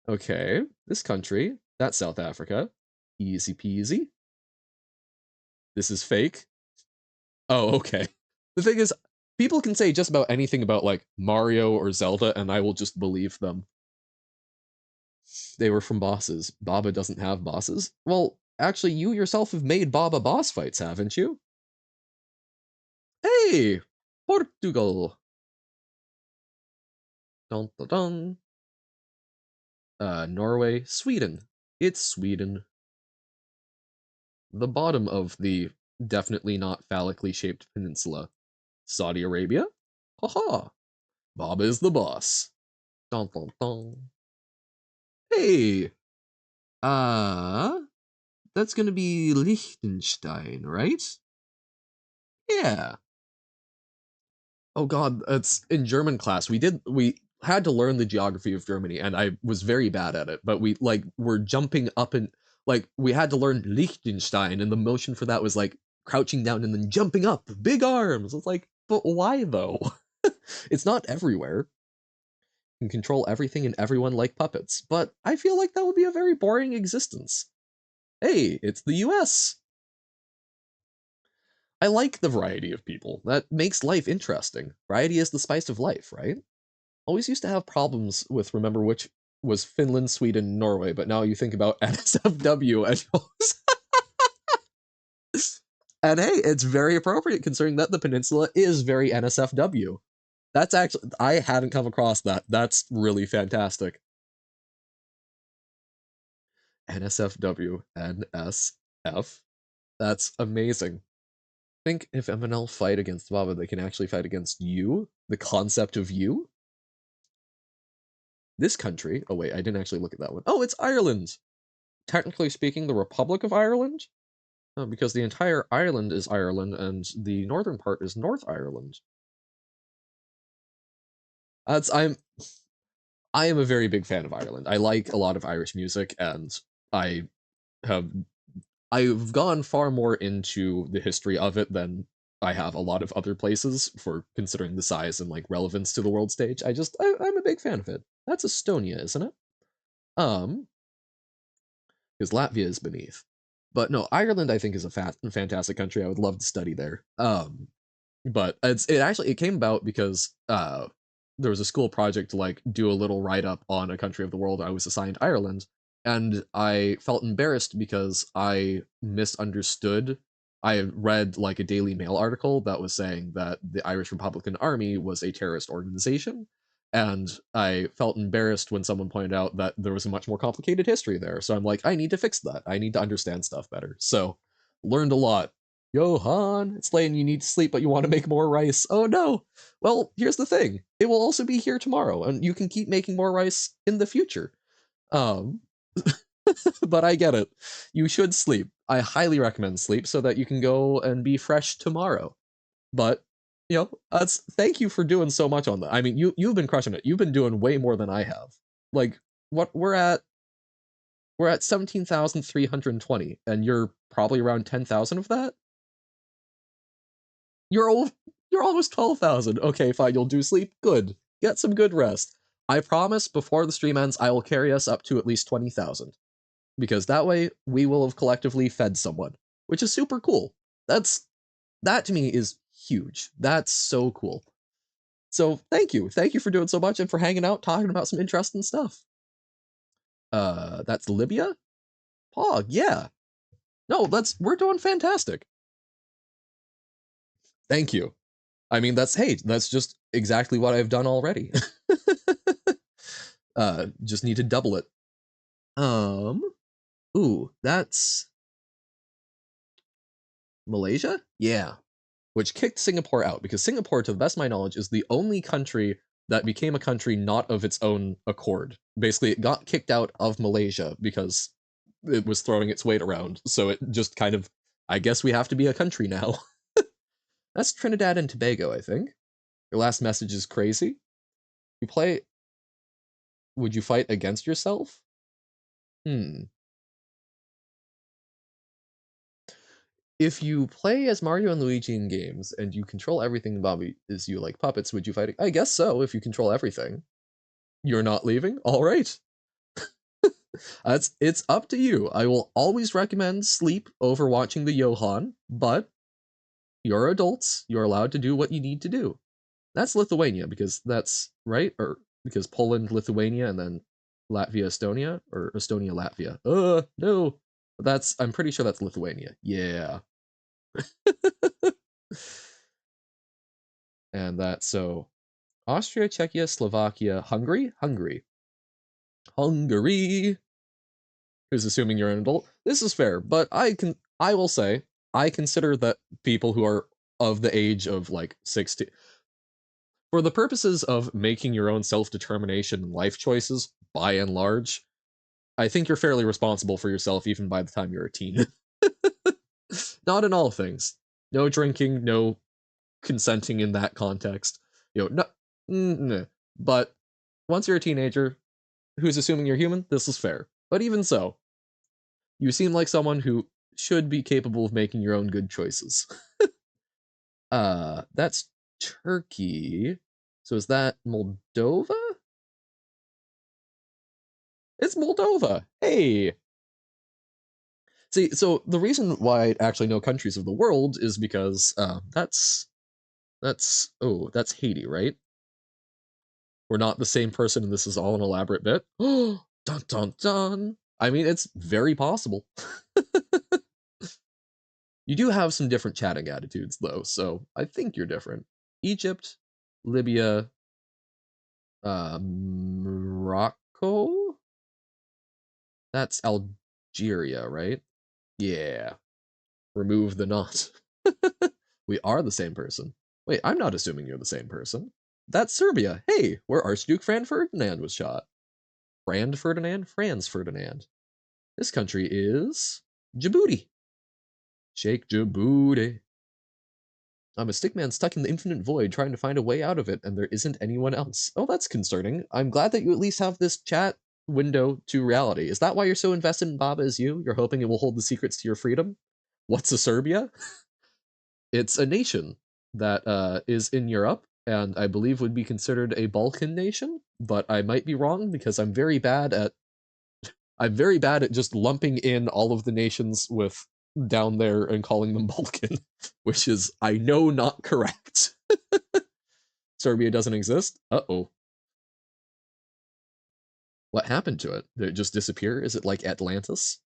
Okay, this country, that's South Africa. Easy peasy. This is fake. Oh, okay. The thing is, people can say just about anything about like Mario or Zelda, and I will just believe them. They were from bosses. Baba doesn't have bosses. Well, actually, you yourself have made Baba boss fights, haven't you? Hey, Portugal. Dun, dun, dun. Norway, Sweden. It's Sweden. The bottom of the definitely not phallically shaped peninsula. Saudi Arabia? Haha. Baba is the boss. Dun, dun, dun. Hey, uh, that's gonna be Liechtenstein, right? Yeah. Oh God, it's in German class. We had to learn the geography of Germany, and I was very bad at it. But we like were jumping up and like we had to learn Liechtenstein, and the motion for that was like crouching down and then jumping up, big arms. It's like, but why though? It's not everywhere. You can control everything and everyone like puppets, but I feel like that would be a very boring existence. Hey, it's the US. I like the variety of people. That makes life interesting. Variety is the spice of life, right? Always used to have problems with remember which was Finland, Sweden, Norway, but now you think about NSFW and and hey, it's very appropriate considering that the peninsula is very NSFW. That's actually I hadn't come across that. That's really fantastic. NSFW, NSF. That's amazing. I think if MNL fight against Baba, they can actually fight against you. The concept of you. This country. Oh wait, I didn't actually look at that one. Oh, it's Ireland. Technically speaking, the Republic of Ireland, because the entire island is Ireland and the northern part is North Ireland. That's I am a very big fan of Ireland. I like a lot of Irish music, and I have I've gone far more into the history of it than I have a lot of other places for considering the size and like relevance to the world stage. I'm a big fan of it. That's Estonia, isn't it? Um, because Latvia is beneath. But no, Ireland I think is a fantastic country. I would love to study there. But it came about because there was a school project to like do a little write up on a country of the world. I was assigned Ireland, and I felt embarrassed because I misunderstood. I read like a Daily Mail article that was saying that the Irish Republican Army was a terrorist organization, and I felt embarrassed when someone pointed out that there was a much more complicated history there. So I'm like, I need to fix that. I need to understand stuff better. So learned a lot. Johan, it's late and you need to sleep, but you want to make more rice. Oh no. Well, here's the thing. It will also be here tomorrow, and you can keep making more rice in the future. Um, but I get it. You should sleep. I highly recommend sleep so that you can go and be fresh tomorrow. But that's thank you for doing so much on that. I mean, you've been crushing it. You've been doing way more than I have. Like what we're at We're at 17,320, and you're probably around 10,000 of that. You're all, you're almost 12,000. Okay, fine. You'll do sleep. Good. Get some good rest. I promise before the stream ends, I will carry us up to at least 20,000, because that way we will have collectively fed someone, which is super cool. That to me is huge. That's so cool. So thank you for doing so much and for hanging out, talking about some interesting stuff. That's Libya. Pog, yeah. No, we're doing fantastic. Thank you. I mean, that's just exactly what I've done already. Just need to double it. Ooh, that's Malaysia? Yeah. Which kicked Singapore out, because Singapore, to the best of my knowledge, is the only country that became a country not of its own accord. Basically, it got kicked out of Malaysia because it was throwing its weight around. So it just kind of, I guess we have to be a country now. That's Trinidad and Tobago, I think. Your last message is crazy. You play. Would you fight against yourself? If you play as Mario and Luigi in games and you control everything, Bobby, is you like puppets, would you fight? I guess so, if you control everything. You're not leaving? All right. It's up to you. I will always recommend sleep over watching the Johan, but you're adults. You're allowed to do what you need to do. That's Lithuania, because that's right, or because Poland, Lithuania, and then Latvia, Estonia, or Estonia, Latvia. No. I'm pretty sure that's Lithuania. Yeah. And that's so Austria, Czechia, Slovakia, Hungary. Who's assuming you're an adult? This is fair, but I will say I consider that people who are of the age of like 60, for the purposes of making your own self-determination and life choices, by and large, I think you're fairly responsible for yourself even by the time you're a teen. Not in all things. No drinking, no consenting in that context. No, but once you're a teenager who's assuming you're human, this is fair. But even so, you seem like someone who should be capable of making your own good choices. That's Turkey. So is that Moldova? It's Moldova. Hey. See, so the reason why I actually know countries of the world is because that's Haiti, right? We're not the same person, and this is all an elaborate bit. Dun dun dun. I mean, it's very possible. You do have some different chatting attitudes, though, so I think you're different. Egypt, Libya, Morocco? That's Algeria, right? Yeah. Remove the not. We are the same person. Wait, I'm not assuming you're the same person. That's Serbia. Hey, where Archduke Franz Ferdinand was shot. Franz Ferdinand. This country is Djibouti. Sheikh Djibouti. I'm a stick man stuck in the infinite void trying to find a way out of it, and there isn't anyone else. Oh, that's concerning. I'm glad that you at least have this chat window to reality. Is that why you're so invested in Baba as you? You're hoping it will hold the secrets to your freedom? What's a Serbia? It's a nation that is in Europe, and I believe would be considered a Balkan nation, but I might be wrong because I'm very bad at just lumping in all of the nations with down there and calling them Balkan, which is, I know, not correct. Serbia doesn't exist? Uh-oh. What happened to it? Did it just disappear? Is it like Atlantis?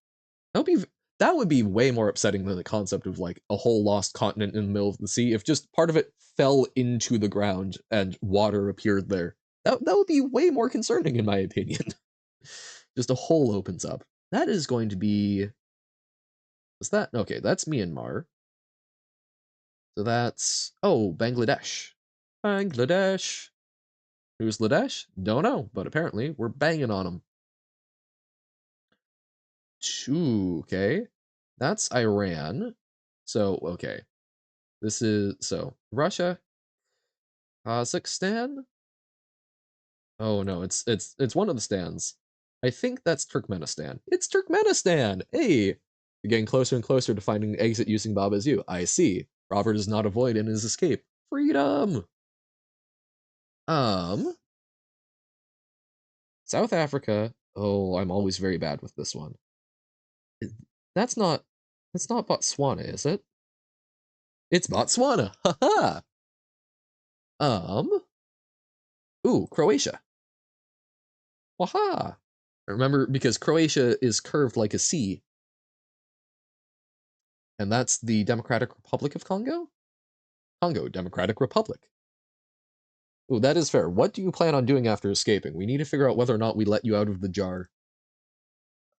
That would be way more upsetting than the concept of like a whole lost continent in the middle of the sea. If just part of it fell into the ground and water appeared there, that would be way more concerning in my opinion. Just a hole opens up. That is going to be. Is that okay? That's Myanmar. So that's Bangladesh. Bangladesh. Who's Ladesh? Don't know, but apparently we're banging on them. Okay. That's Iran. So, okay. This is Russia, Kazakhstan. Oh no, it's one of the stands. I think that's Turkmenistan. It's Turkmenistan! Hey! You're getting closer and closer to finding the exit using Bob as you. I see. Robert does not avoid in his escape. Freedom! Um, South Africa. Oh, I'm always very bad with this one. That's not that's not Botswana, is it? It's Botswana. Haha. Um, ooh, Croatia. Waha. Remember, because Croatia is curved like a C, and that's the Democratic Republic of Congo? Congo Democratic Republic. Ooh, that is fair. What do you plan on doing after escaping? We need to figure out whether or not we let you out of the jar.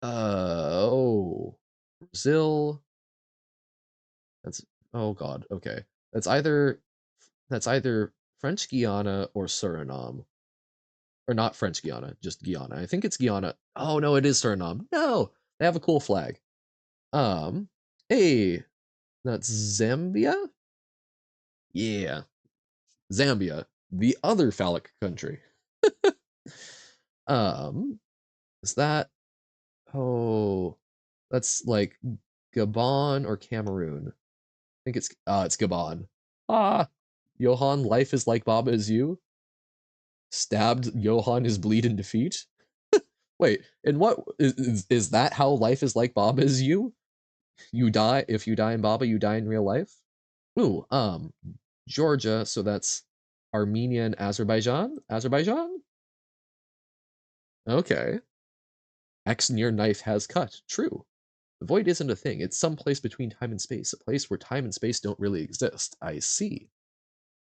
Oh. Brazil. That's oh god, okay. That's either French Guiana or Suriname. Or not French Guiana, just Guyana. I think it's Guyana. Oh no, it is Suriname. No, they have a cool flag. Um, hey, that's Zambia. Yeah, Zambia, the other phallic country. Um, is that? Oh, that's like Gabon or Cameroon. I think it's Gabon. Ah, Johan, life is like Baba is you. Stabbed Johan is bleed in defeat. Wait, and what is that how life is like Baba is you? You die if you die in Baba, you die in real life. Ooh, Georgia, so that's Armenia and Azerbaijan. Azerbaijan. Okay. X near knife has cut. True. The void isn't a thing. It's some place between time and space, a place where time and space don't really exist. I see.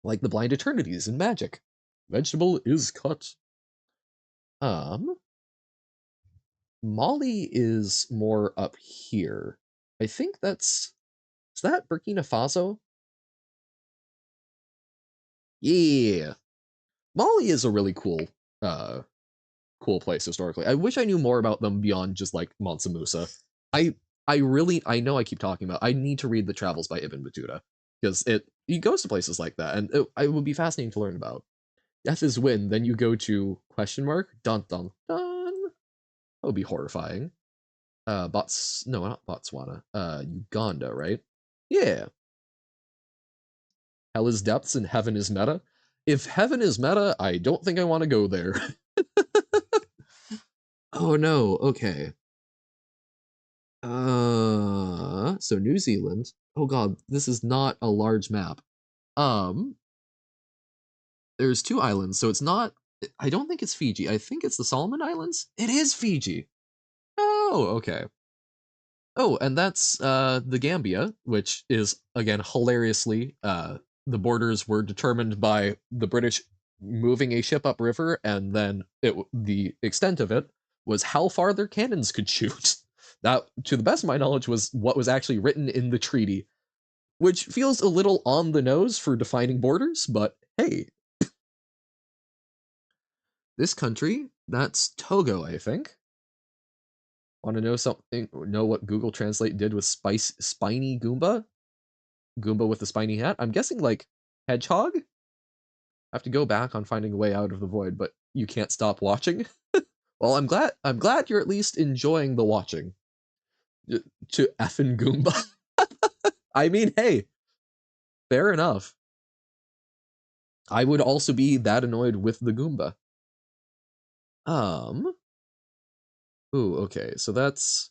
Like the blind eternities in magic. Vegetable is cut. Um, Mali is more up here. I think is that Burkina Faso? Yeah. Mali is a really uh cool place historically. I wish I knew more about them beyond just like Mansa Musa. I I know I keep talking about I need to read the travels by Ibn Battuta because it he goes to places like that and it would be fascinating to learn about. Death is win, then you go to question mark dun dun dun. That would be horrifying. No, not Botswana. Uganda, right? Yeah. Hell is depths and heaven is meta. If heaven is meta, I don't think I want to go there. Oh no, okay. So New Zealand. Oh god, this is not a large map. Um, there's two islands, so it's not. I don't think it's Fiji. I think it's the Solomon Islands. It is Fiji. Oh, okay. Oh, and that's the Gambia, which is again hilariously the borders were determined by the British moving a ship upriver, and then the extent of it was how far their cannons could shoot. That, to the best of my knowledge, was what was actually written in the treaty, which feels a little on the nose for defining borders, but hey, this country, that's Togo, I think. Want to know something? Know what Google Translate did with spiny Goomba? Goomba with the spiny hat? I'm guessing like hedgehog? I have to go back on finding a way out of the void, but you can't stop watching. Well, I'm glad you're at least enjoying the watching. To effing Goomba. I mean, hey, fair enough. I would also be that annoyed with the Goomba. Um, ooh, okay, so that's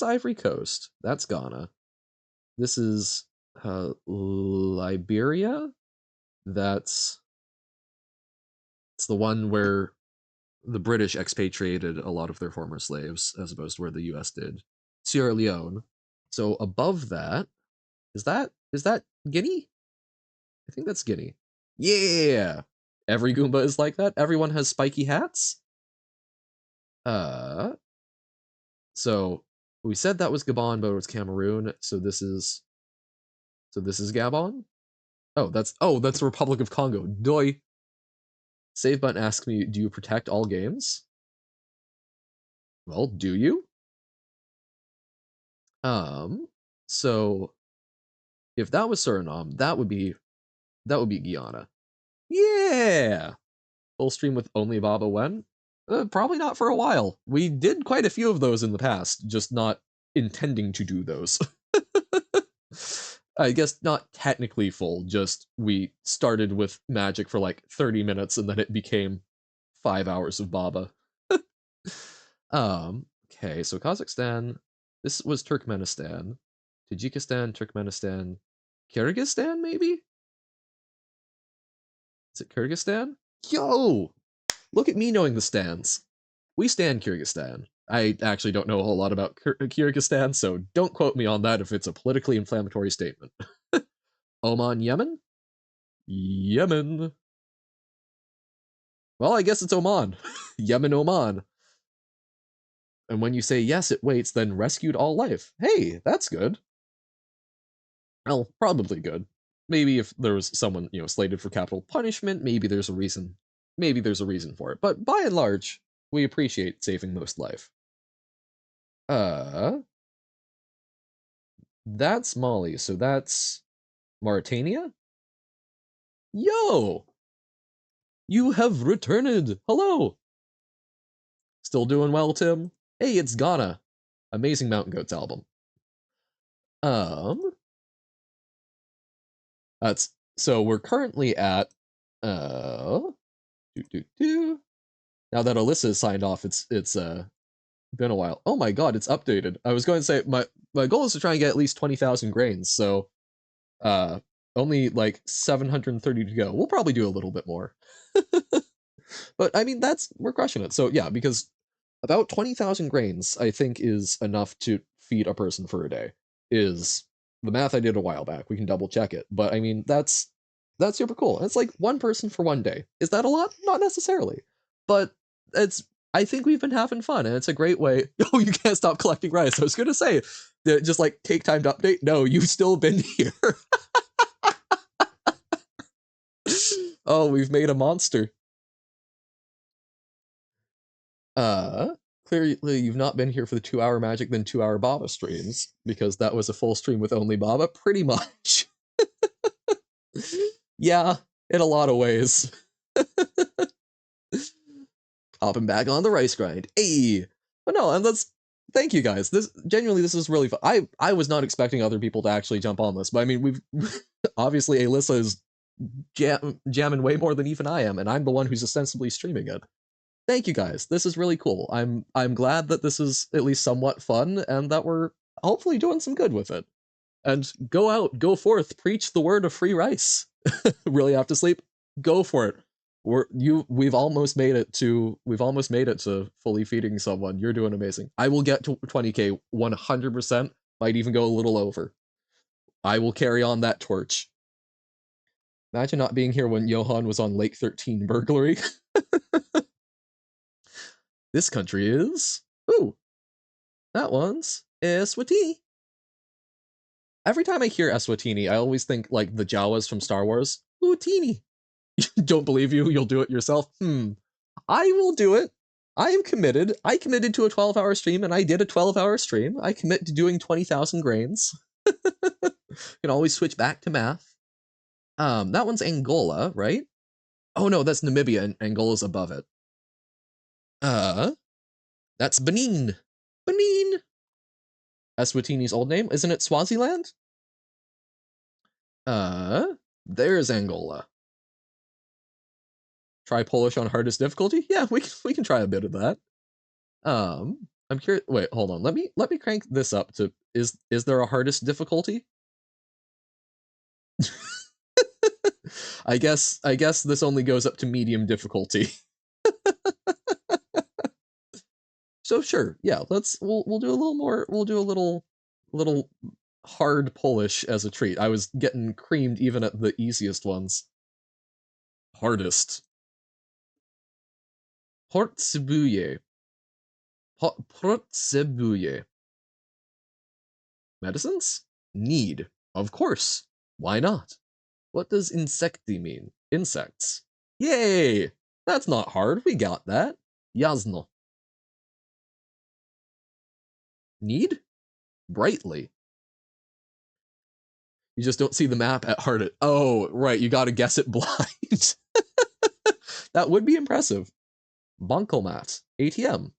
Ivory Coast. That's Ghana. This is Liberia. That's it's the one where the British expatriated a lot of their former slaves, as opposed to where the U.S. did. Sierra Leone. So above that, is that Guinea? I think that's Guinea. Yeah. Every Goomba is like that. Everyone has spiky hats. Uh, so we said that was Gabon, but it was Cameroon. So this is Gabon. Oh, that's the Republic of Congo. Doi. Save button asks me, do you protect all games? Well, do you? Um, so if that was Suriname, that would be Guyana. Yeah. Full stream with only Baba when? Probably not for a while. We did quite a few of those in the past, just not intending to do those. I guess not technically full, just we started with magic for like 30 minutes and then it became 5 hours of Baba. Okay, so Kazakhstan, this was Turkmenistan, Tajikistan, Turkmenistan, Kyrgyzstan, maybe? Is it Kyrgyzstan? Yo! Look at me knowing the stands. We stand Kyrgyzstan. I actually don't know a whole lot about Kyrgyzstan, so don't quote me on that if it's a politically inflammatory statement. Oman, Yemen? Yemen. Well, I guess it's Oman. Yemen, Oman. And when you say yes, it waits, then rescued all life. Hey, that's good. Well, probably good. Maybe if there was someone, slated for capital punishment, maybe there's a reason. Maybe there's a reason for it. But by and large, we appreciate saving most life. That's Mali, so that's Mauritania? Yo! You have returned! Hello! Still doing well, Tim? Hey, it's Ghana. Amazing Mountain Goats album. That's so we're currently at now that Alyssa is signed off, it's been a while. Oh my god, it's updated. I was going to say my goal is to try and get at least 20,000 grains, so only like 730 to go. We'll probably do a little bit more. But I mean, we're crushing it. So yeah, because about 20,000 grains, I think, is enough to feed a person for a day. Is the math I did a while back. We can double check it. But I mean, that's super cool. It's like one person for one day. Is that a lot? Not necessarily. But I think we've been having fun, and it's a great way. Oh, you can't stop collecting rice. I was gonna say, just like take time to update. No, you've still been here. Oh, we've made a monster. Clearly you've not been here for the 2-hour magic then 2-hour Baba streams, because that was a full stream with only Baba, pretty much. Yeah, in a lot of ways. Hopping back on the rice grind. Hey! But no, and thank you guys. This is really fun. I was not expecting other people to actually jump on this, but I mean, we've obviously Alyssa is jamming way more than even I am, and I'm the one who's ostensibly streaming it. Thank you guys. This is really cool. I'm glad that this is at least somewhat fun and that we're hopefully doing some good with it. And go out, go forth, preach the word of free rice. Really have to sleep? Go for it. We've almost made it to fully feeding someone. You're doing amazing. I will get to 20k 100%, might even go a little over. I will carry on that torch. Imagine not being here when Johan was on Lake 13 burglary. This country is... Ooh, that one's Eswatini. Every time I hear Eswatini, I always think like the Jawas from Star Wars. Ooh, teeny. Don't believe you, you'll do it yourself. I will do it. I am committed. I committed to a 12-hour stream, and I did a 12-hour stream. I commit to doing 20,000 grains. Can always switch back to math. That one's Angola, right? Oh no, that's Namibia, and Angola's above it. That's Benin. Benin. Eswatini's old name, isn't it Swaziland? There's Angola. Try Polish on hardest difficulty? Yeah, we can try a bit of that. I'm curious. Wait, hold on. Let me crank this up to is there a hardest difficulty? I guess this only goes up to medium difficulty. So sure, yeah, we'll do a little more. We'll do a little hard Polish as a treat. I was getting creamed even at the easiest ones. Hardest. Portsebuye. Portsebuye. Medicines? Need. Of course. Why not? What does insecti mean? Insects. Yay! That's not hard. We got that. Jasno. Need? Brightly. You just don't see the map at heart. Oh, right. You gotta guess it blind. That would be impressive. Bankomat, ATM,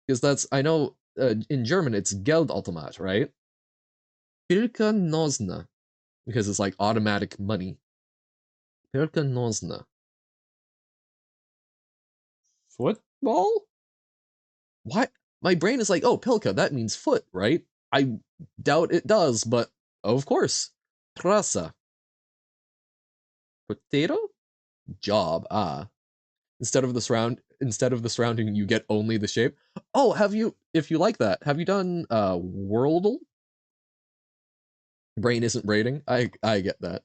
because that's I know in German it's Geldautomat, right? Pilka Nozna, because it's like automatic money. Pilka Nozna. Football? What? My brain is like, oh, Pilka, that means foot, right? I doubt it does, but of course. Prasa. Potato? Job. Ah. Instead of the surrounding, you get only the shape. Oh, have you if you like that, have you done Worldle? Brain isn't braiding. I get that.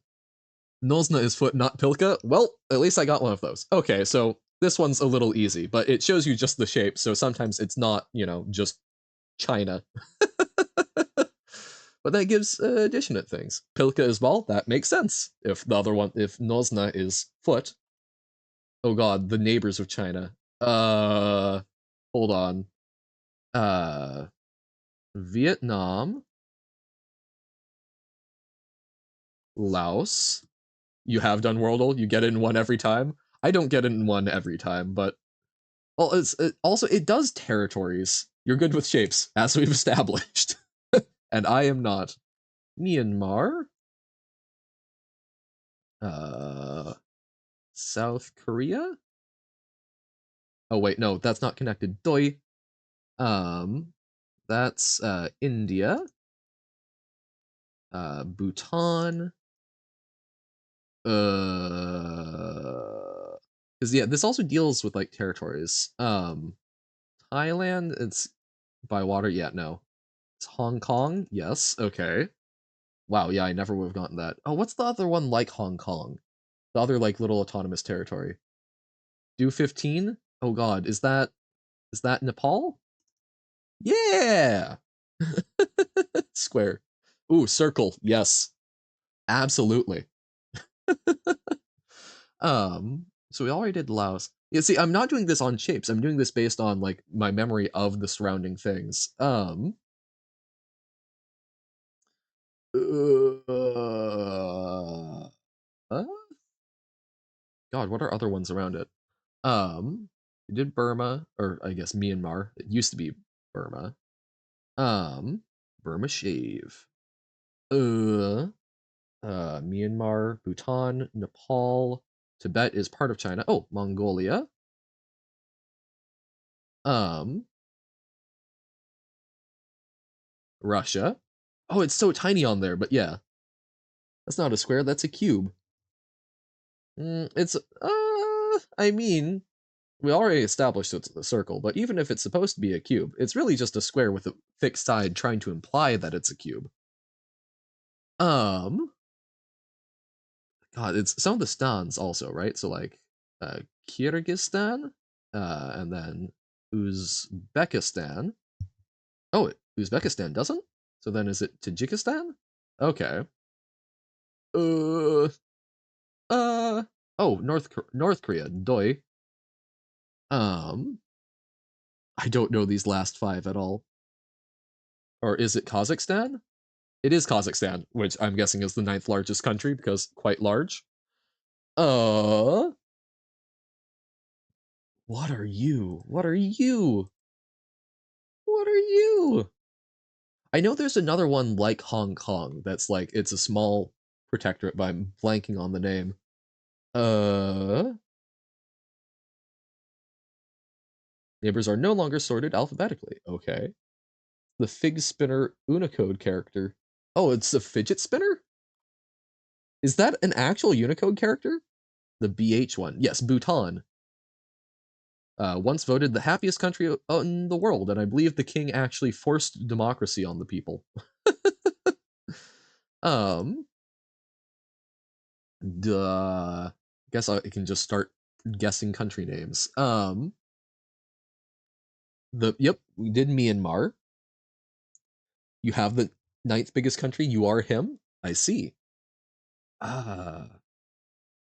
Nozna is foot, not Pilka. Well, at least I got one of those. Okay, so this one's a little easy, but it shows you just the shape, so sometimes it's not, just China. But that gives addition at things. Pilka as well, that makes sense. If the other one, if Nozna is foot, oh god, the neighbors of China. Hold on. Uh, Vietnam, Laos. You have done Worldle. You get it in one every time. I don't get it in one every time, but well, also it does territories. You're good with shapes, as we've established, and I am not. Myanmar, uh, South Korea. Oh wait, no, that's not connected. Doi. Um, that's India. Bhutan. Because yeah, this also deals with like territories. Thailand, it's by water. Yeah, no. It's Hong Kong. Yes. Okay. Wow. Yeah, I never would have gotten that. Oh, what's the other one like Hong Kong? The other like little autonomous territory. Do 15? Oh God, is that Nepal? Yeah. Square. Ooh, circle. Yes. Absolutely. So we already did Laos. Yeah, see, I'm not doing this on shapes. I'm doing this based on like my memory of the surrounding things. Uh, God, what are other ones around it? We did Burma, or I guess Myanmar. It used to be Burma. Um, Burma shave. Uh, Myanmar, Bhutan, Nepal, Tibet is part of China. Oh, Mongolia. Um, Russia. Oh, it's so tiny on there, but yeah, that's not a square. That's a cube. It's I mean, we already established it's a circle, but even if it's supposed to be a cube, it's really just a square with a fixed side trying to imply that it's a cube. Um, God, it's some of the stans also, right? So like Kyrgyzstan, and then Uzbekistan. Oh, Uzbekistan doesn't? So then is it Tajikistan? Okay. Uh uh oh, North Korea, Doi. Um I don't know these last five at all. Or is it Kazakhstan? It is Kazakhstan, which I'm guessing is the ninth largest country because quite large. Uh what are you? What are you? What are you? I know there's another one like Hong Kong that's like it's a small protectorate, but I'm blanking on the name. Uh Neighbors are no longer sorted alphabetically. Okay. The Fig Spinner Unicode character. Oh, it's a fidget spinner? Is that an actual Unicode character? The BH one. Yes, Bhutan. Once voted the happiest country in the world, and I believe the king actually forced democracy on the people. um, duh. Guess I can just start guessing country names. We did Myanmar. You have the ninth biggest country. You are him. I see. Ah,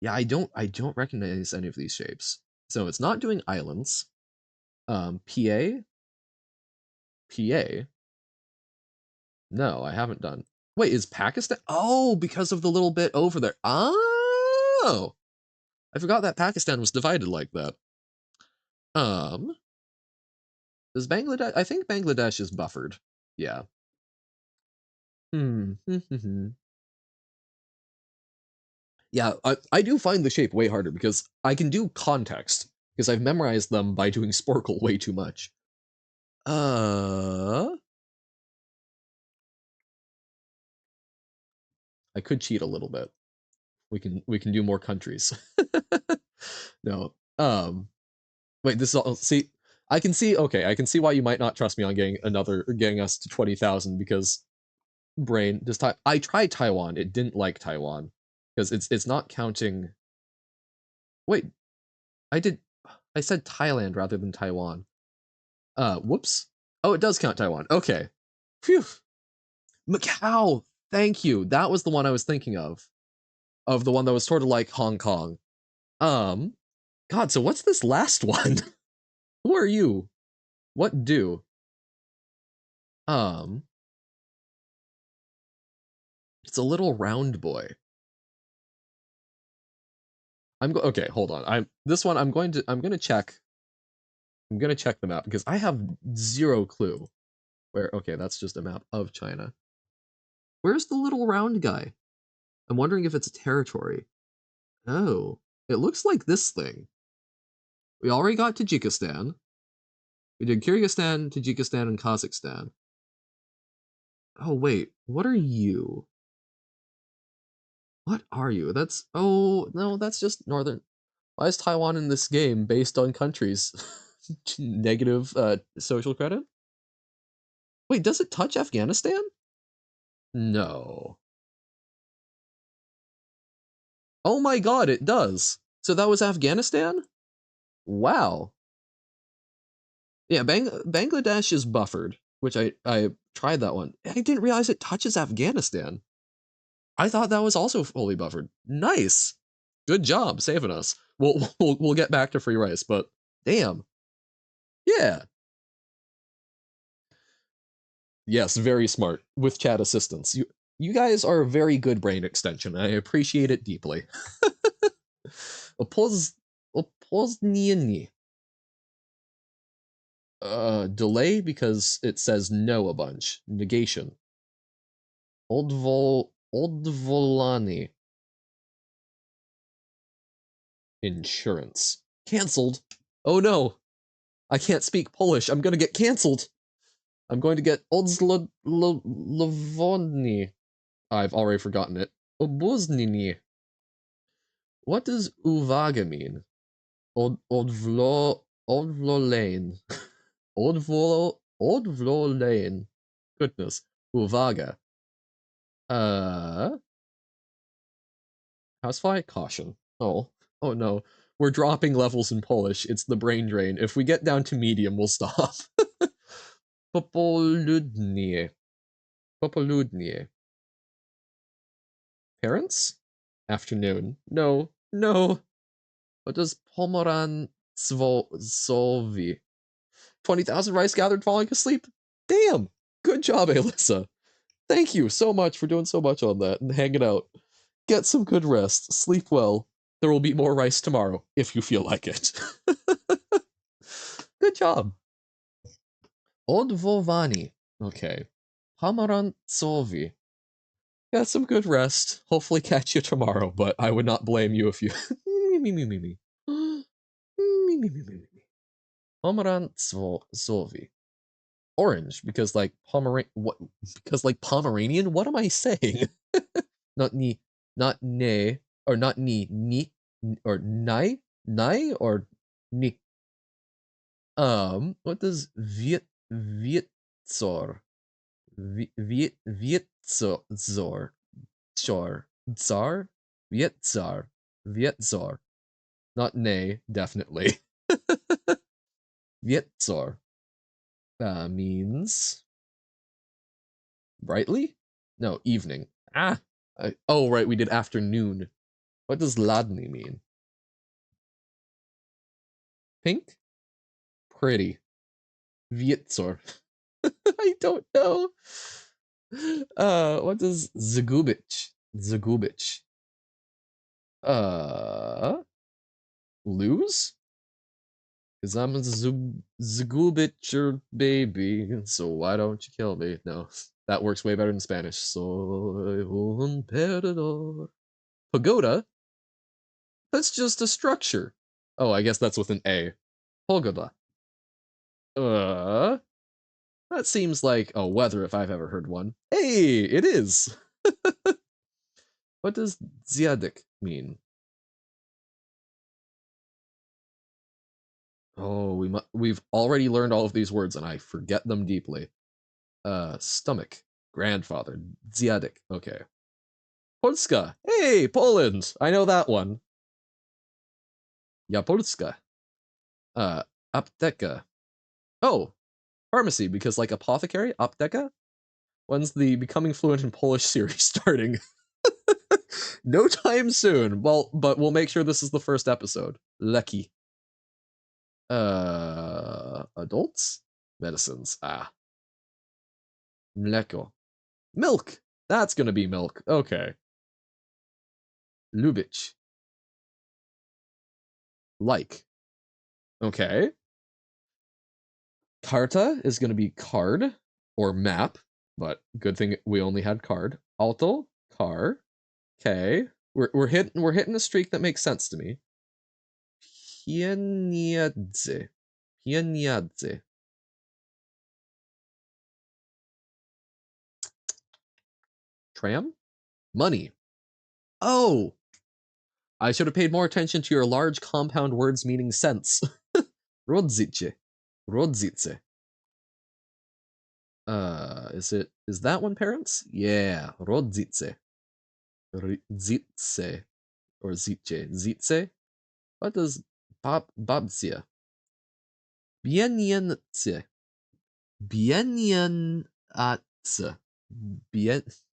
yeah. I don't recognize any of these shapes. So it's not doing islands. PA, PA. No, I haven't done. Wait, is Pakistan? Oh, because of the little bit over there. Oh, I forgot that Pakistan was divided like that. Um, does Bangladesh? I think Bangladesh is buffered. Yeah. Hmm. Yeah, I do find the shape way harder because I can do context because I've memorized them by doing Sporkle way too much. I could cheat a little bit. We can do more countries. No. Wait, this is all see I can see okay, I can see why you might not trust me on getting us to 20,000 because brain just I tried Taiwan. It didn't like Taiwan because it's not counting. Wait, I did I said Thailand rather than Taiwan. Whoops. Oh, it does count Taiwan. Okay. Phew. Macau. Thank you. That was the one I was thinking of. Of the one that was sort of like Hong Kong. Um, God, so what's this last one? Who are you? What do? Um, it's a little round boy. Okay, hold on. I'm gonna check. I'm gonna check the map because I have zero clue where okay, that's just a map of China. Where's the little round guy? I'm wondering if it's a territory. Oh, it looks like this thing. We already got Tajikistan. We did Kyrgyzstan, Tajikistan, and Kazakhstan. Oh, wait. What are you? What are you? That's. Oh, no, that's just northern. Why is Taiwan in this game based on countries? Negative social credit? Wait, does it touch Afghanistan? No. Oh my god, it does. So that was Afghanistan? Wow. Yeah, Bangladesh is buffered, which I tried that one. I didn't realize it touches Afghanistan. I thought that was also fully buffered. Nice. Good job saving us. We'll get back to free rice, but damn. Yeah. Yes, very smart with chat assistance. You guys are a very good brain extension. I appreciate it deeply. Opoz Opoznieni. Delay because it says no a bunch. Negation. Oldvolani. Insurance. Cancelled. Oh no. I can't speak Polish. I'm gonna get cancelled. I'm going to get Odzlowoni. I've already forgotten it. Obuznini. What does uvaga mean? Odvlolane. Odvlolane. Goodness. Uvaga. Uh, Housefly? Caution. Oh. Oh no. We're dropping levels in Polish. It's the brain drain. If we get down to medium, we'll stop. Popoludnie. Popoludnie. Parents? Afternoon. No. No. What does Pomoran Zolvi? 20,000 rice gathered falling asleep? Damn! Good job, Alyssa. Thank you so much for doing so much on that and hanging out. Get some good rest. Sleep well. There will be more rice tomorrow, if you feel like it. Good job. Odvovani. Okay. Pomerantzovi. Get some good rest. Hopefully catch you tomorrow, but I would not blame you if you... me, me, me, me, me. Me, me, me, me, me. Pomerantzovi. Orange, because like what? Because like Pomeranian? What am I saying? Not ni, not ne, or not ni, or nai, or ni. What does Vietzor, Vietzor, Chor, Tsar, Vietzar, not ne, definitely. Vietzor, means brightly? No, evening. Ah, oh right, we did afternoon. What does Ladny mean? Pink? Pretty. Vietzor. I don't know. What does Zagubich? Zagubich. Uh, lose? Cause I'm a Zgubitcher baby, so why don't you kill me? No, that works way better in Spanish. Soy un perdedor. Pagoda? That's just a structure. Oh, I guess that's with an A. Pagoda. Uh, that seems like a weather if I've ever heard one. Hey, it is. What does Ziadik mean? Oh, we've already learned all of these words and I forget them deeply. Stomach, grandfather, Ziadik. Okay. Polska. Hey, Poland. I know that one. Ja, Polska. Apteka. Oh, pharmacy, because like apothecary, apteka. When's the Becoming Fluent in Polish series starting? No time soon. Well, but we'll make sure this is the first episode. Leki. Adults? Medicines. Ah. Mleko. Milk. That's gonna be milk. Okay. Lubitsch. Like. Okay. Karta is gonna be card or map, but good thing we only had card. Auto, car. Okay. We're hitting a streak that makes sense to me. Pieniadze. Pieniadze. Tram? Money. Oh! I should have paid more attention to your large compound words meaning sense. Rodzice. Rodzice. Is that one parents? Yeah, rodzice. Rodzice. Or zice. Zice? What does babcia? Bienience. Bienienatze.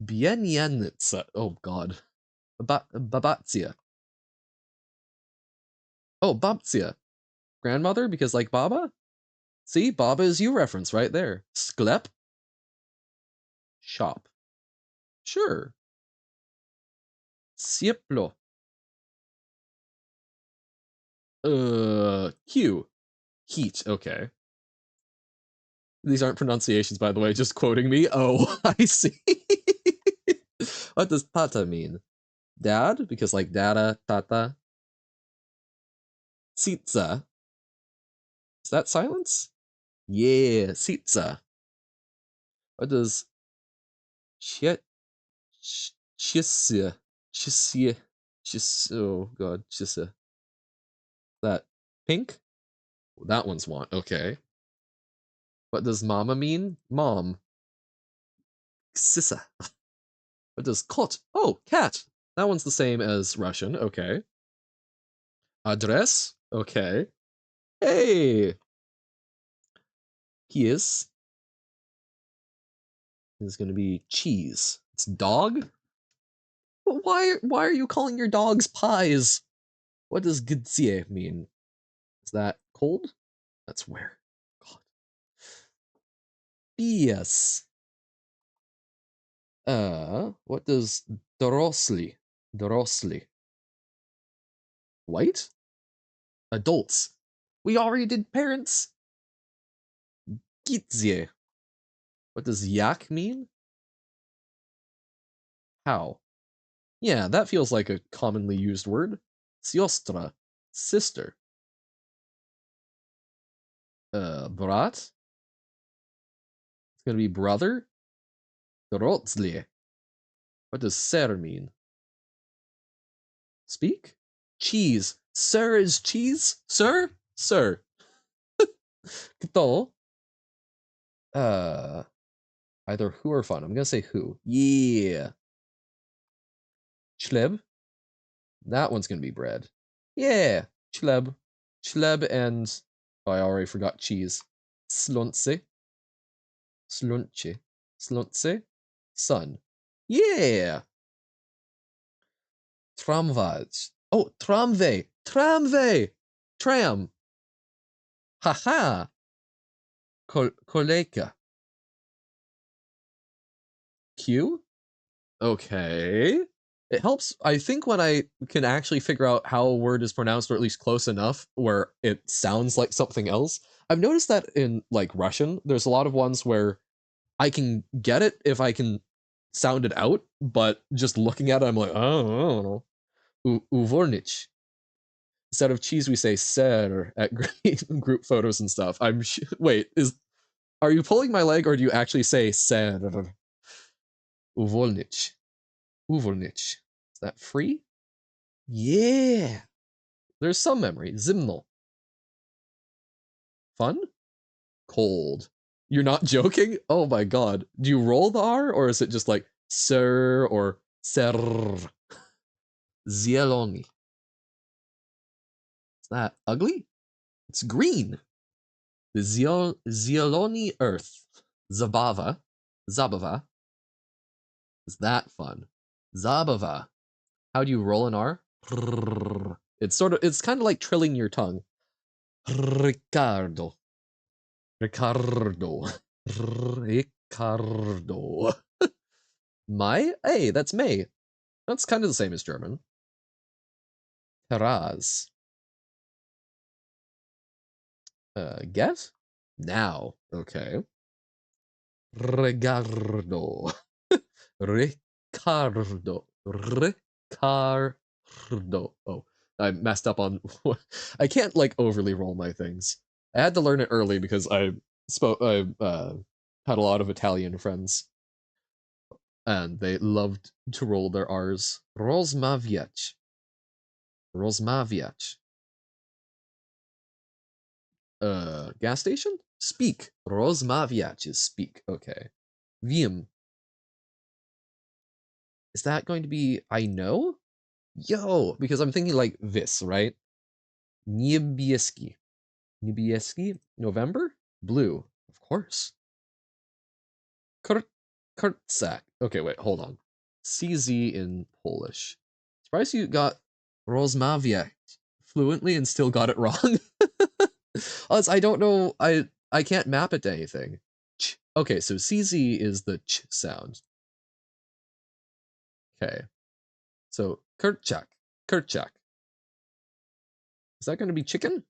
Bienienitze. Oh god. Babatia. Oh, babcia. Grandmother, because like Baba? See, Baba is you reference right there. Sklep? Shop. Sure. Cieplo. Q. Heat. Okay. These aren't pronunciations, by the way, just quoting me. Oh, I see. What does tata mean? Dad? Because like dada, tata. Sitza. Is that silence? Yeah, sitza. What does chisia? Chisia. Chisia. Oh god, chisia. That pink? That one's want. Okay. What does mama mean? Mom. Sissa. What does kot? Oh, cat. That one's the same as Russian. Okay. Adres? Okay. Hey! He is going to be cheese. It's dog? But why are you calling your dogs pies? What does gdzie mean? Is that cold? That's where. God. Yes. What does dorosli? Dorosli. White? Adults. We already did parents. Gitzie. What does yak mean? How? Yeah, that feels like a commonly used word. Siostra. Sister. Brat? It's gonna be brother. Rotzli. What does ser mean? Speak? Cheese. Sir is cheese? Sir? Sir. Kto? Uh, Either who or fun. I'm gonna say who. Yeah. Chleb? That one's gonna be bread. Yeah. Chleb. Chleb and... Oh, I already forgot cheese. Slunce. Slunche. Slunce. Sun. Yeah. Tramvaj. Oh, tramway. Tramway. Tram. Haha. Koleka. Q? Okay. It helps, I think, when I can actually figure out how a word is pronounced, or at least close enough where it sounds like something else. I've noticed that in like Russian, there's a lot of ones where I can get it if I can sound it out, but just looking at it, I'm like, oh, I don't know. Uvornich. Instead of cheese, we say ser at group photos and stuff. Wait, are you pulling my leg, or do you actually say ser? Uvolnich. Uvolnich. Is that free? Yeah. There's some memory. Zimno. Fun? Cold. You're not joking? Oh my god. Do you roll the R, or is it just like sir or ser? Zieloni. Is that ugly? It's green. The Zieloni Earth. Zabava. Zabava. Is that fun? Zabava. How do you roll an R? It's kind of like trilling your tongue. Ricardo. Ricardo. Ricardo. Mai? Hey, that's May. That's kind of the same as German. Taraz. Get? Now. Okay. Ricardo. Ricardo. Ricardo. Oh, I messed up on. I can't like overly roll my things. I had to learn it early because I had a lot of Italian friends, and they loved to roll their R's. Rozmawiać. Rozmawiać. Gas station? Speak. Rozmawiać is speak. Okay. Wiem. Is that going to be I know? Yo, because I'm thinking like this, right? Niebieski. Niebieski? November? Blue. Of course. Kurtzak. Okay, wait, hold on. CZ in Polish. Surprised you got Rozmawiać fluently and still got it wrong. I don't know. I can't map it to anything. Ch. Okay, so CZ is the ch sound. Okay. So Kurczak. Kurczak. Is that going to be chicken?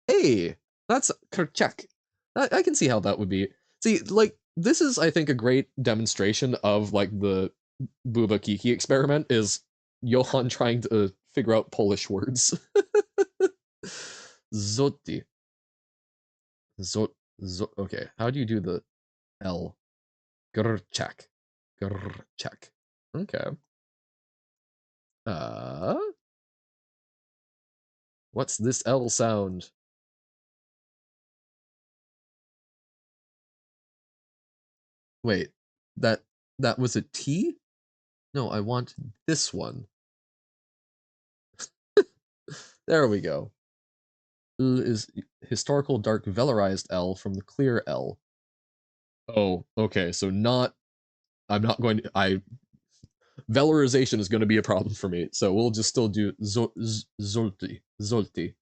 Hey, that's Kurczak. I can see how that would be. See, like, this is, I think, a great demonstration of, like, the Buba Kiki experiment is Johan trying to figure out Polish words. Zoti. Okay, how do you do the L? Grchak. Grchak. Okay. Uh, what's this L sound? Wait, that was a T? No, I want this one. There we go. Is historical dark velarized L from the clear L. Oh, okay, so I'm not going to, velarization is going to be a problem for me, so we'll just still do Zolti. Zolti.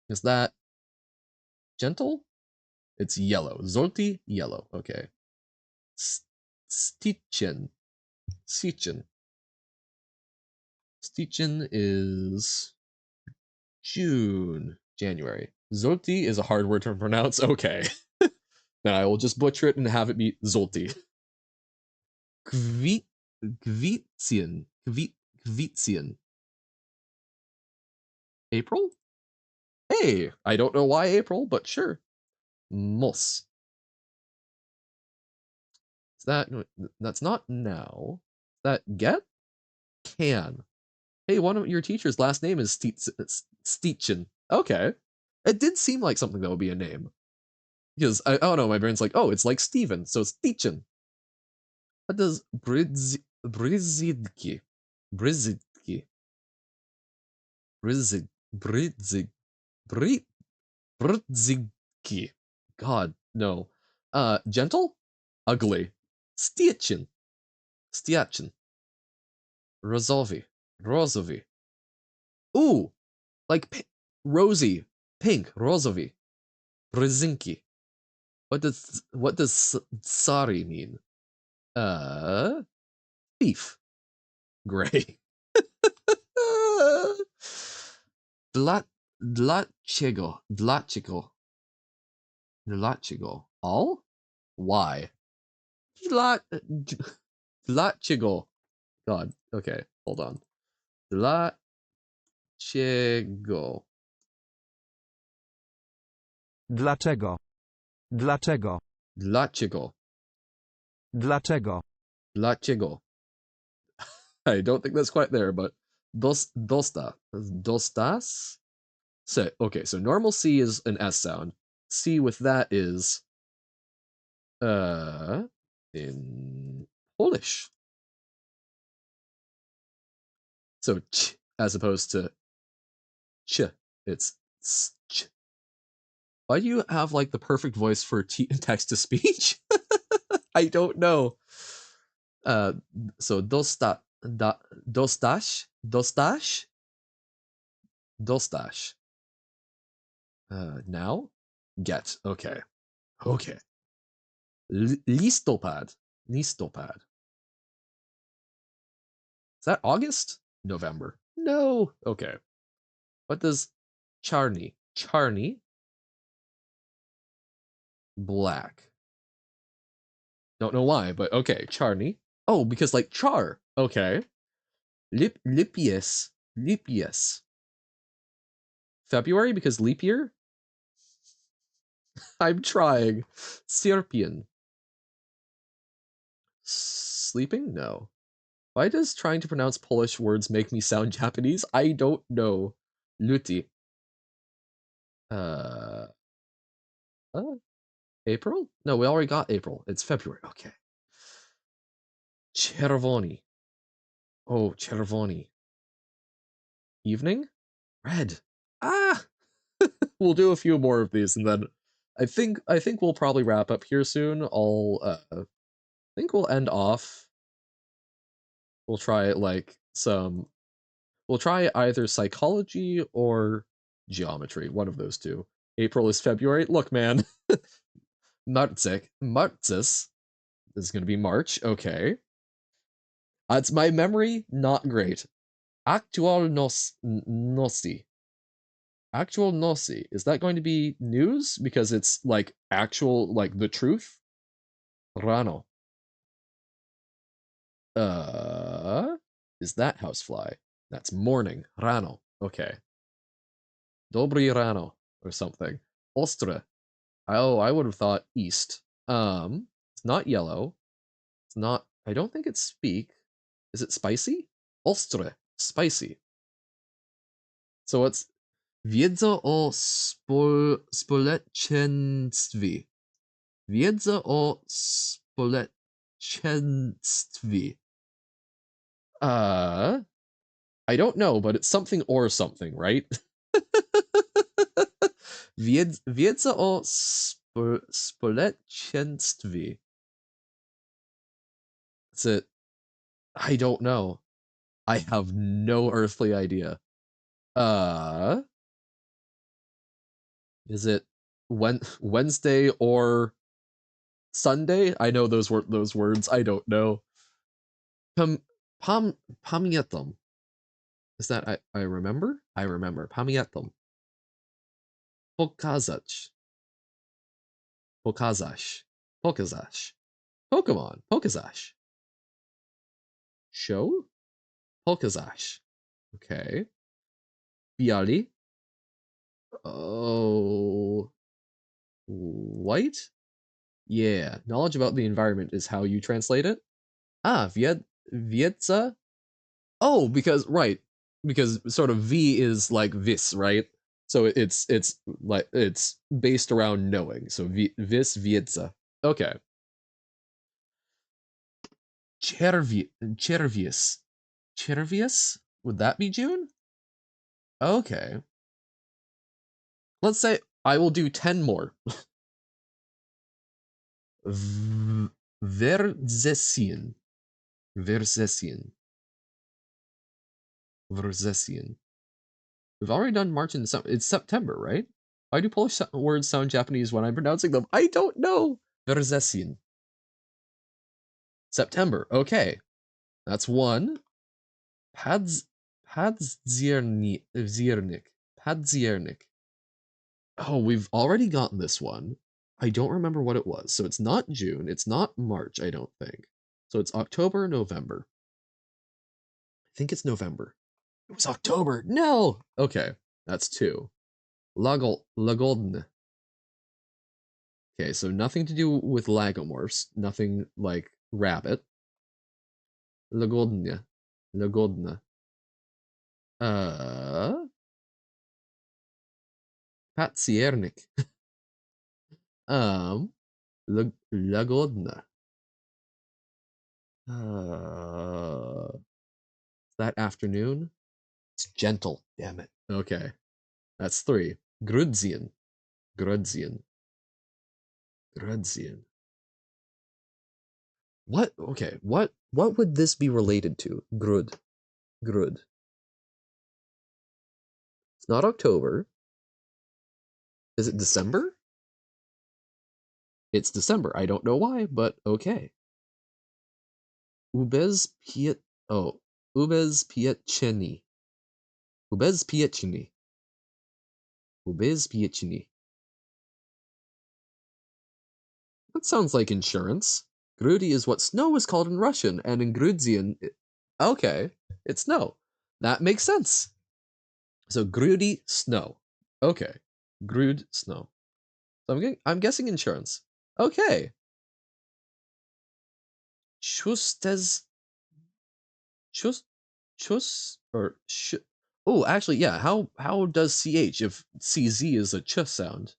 Is that gentle? It's yellow. Zolti, yellow. Okay. Stitchen. Stitchen. Stitchen is June. January. Zolti is a hard word to pronounce. Okay. Then I will just butcher it and have it be Zolti. Kvitzian. Kvitzian. April? Hey, I don't know why April, but sure. Muss. Is that, that's not now. Is that get? Can. Hey, one of your teacher's last name is Stitchen. Okay. It did seem like something that would be a name. Because, I don't know, my brain's like, oh, it's like Steven, so Stitchen. What does Brizidki? Brizidki. Brizidki. God, no. Gentle? Ugly. Stiachin. Stiachin. Rozovi. Rozovi. Ooh! Like rosy. Pink. Rozovi. Brzezinki. What does sorry mean? Thief. Gray. Dlaczego? Dlaczego? Dlaczego? All? Why? Dlaczego? God. Okay, hold on. Dlaczego? Dlaczego? Dlaczego? Dlaczego? Dlaczego? Dlaczego? I don't think that's quite there, but dostas? So, okay, so normal C is an S sound. C with that is in Polish. So ch as opposed to ch, it's ch. Why do you have like the perfect voice for text to speech? I don't know. So dostash. Now? Get. Okay. Okay. Listopad. Listopad. Is that August? November. No. Okay. What does charny? Charny. Black. Don't know why, but okay. Charny. Oh, because like char. Okay. Lipius. Lipius. February because leap year? I'm trying. Sierpian. Sleeping? No. Why does trying to pronounce Polish words make me sound Japanese? I don't know. Luty. April? No, we already got April. It's February. Okay. Czerwony. Oh, czerwony. Evening? Red. Ah! We'll do a few more of these and then I think we'll probably wrap up here soon. I think we'll end off. We'll try we'll try either psychology or geometry, one of those two. April is February. Look, man. Marcek. Marcis. This is going to be March. Okay. It's my memory, not great. Actual nosi. Actual nosi. Is that going to be news? Because it's like actual, like the truth? Rano. Is that housefly? That's morning. Rano. Okay. Dobry rano or something. Ostre. Oh, I would have thought east. It's not yellow. It's not, I don't think it's speak. Is it spicy? Ostre. Spicy. So it's wiedza o społeczeństwie. Wiedza o społeczeństwie. I don't know, but it's something or something, right? Wiedza o społeczeństwie. That's it. I don't know. I have no earthly idea. Is it Wednesday or Sunday? I know those words. I don't know. Pamiętam. Is that I remember? I remember. Pamiętam. Pokazać. Pokazać. Pokazać. Pokemon. Pokazać. Show? Pokazać. Okay. Biali. Oh. White? Yeah. Knowledge about the environment is how you translate it. Ah, wiedza? Oh, because right. Because sort of V is like this, right? So it's like it's based around knowing. So vis wiedza. Okay. Czerwiec. Czerwiec? Would that be June? Okay. Let's say I will do 10 more. Verzesien. Verzesien. Verzesien. We've already done March and December. It's September, right? Why do Polish words sound Japanese when I'm pronouncing them? I don't know. Verzesien. September. Okay. That's one. Pads Padziernik. Padziernik. Oh, we've already gotten this one. I don't remember what it was. So it's not June, it's not March, I don't think. So it's October or November. I think it's November. It was October. No. Okay, that's 2. Lagoldne. Okay, so nothing to do with lagomorphs, nothing like rabbit. Lagodne. Lagodne. Uh Patsiernik. Um Lagodne. That afternoon? It's gentle, damn it. Okay. That's 3. Grudzian. Grudzian. Grudzian. What? Okay, what would this be related to? Grud. Grud. It's not October. Is it December? It's December. I don't know why, but okay. Ubez Piet. Oh, Ubez Pietcheni. Ubez Pietcheni. Ubez Pietcheni. That sounds like insurance. Grudi is what snow is called in Russian, and in Grudzian, okay, it's snow. That makes sense. So Grudi, snow. Okay, Grud, snow. So I'm guessing insurance. Okay. Chustez. Chus or sh. Oh, actually, yeah. How does ch if cz is a ch sound?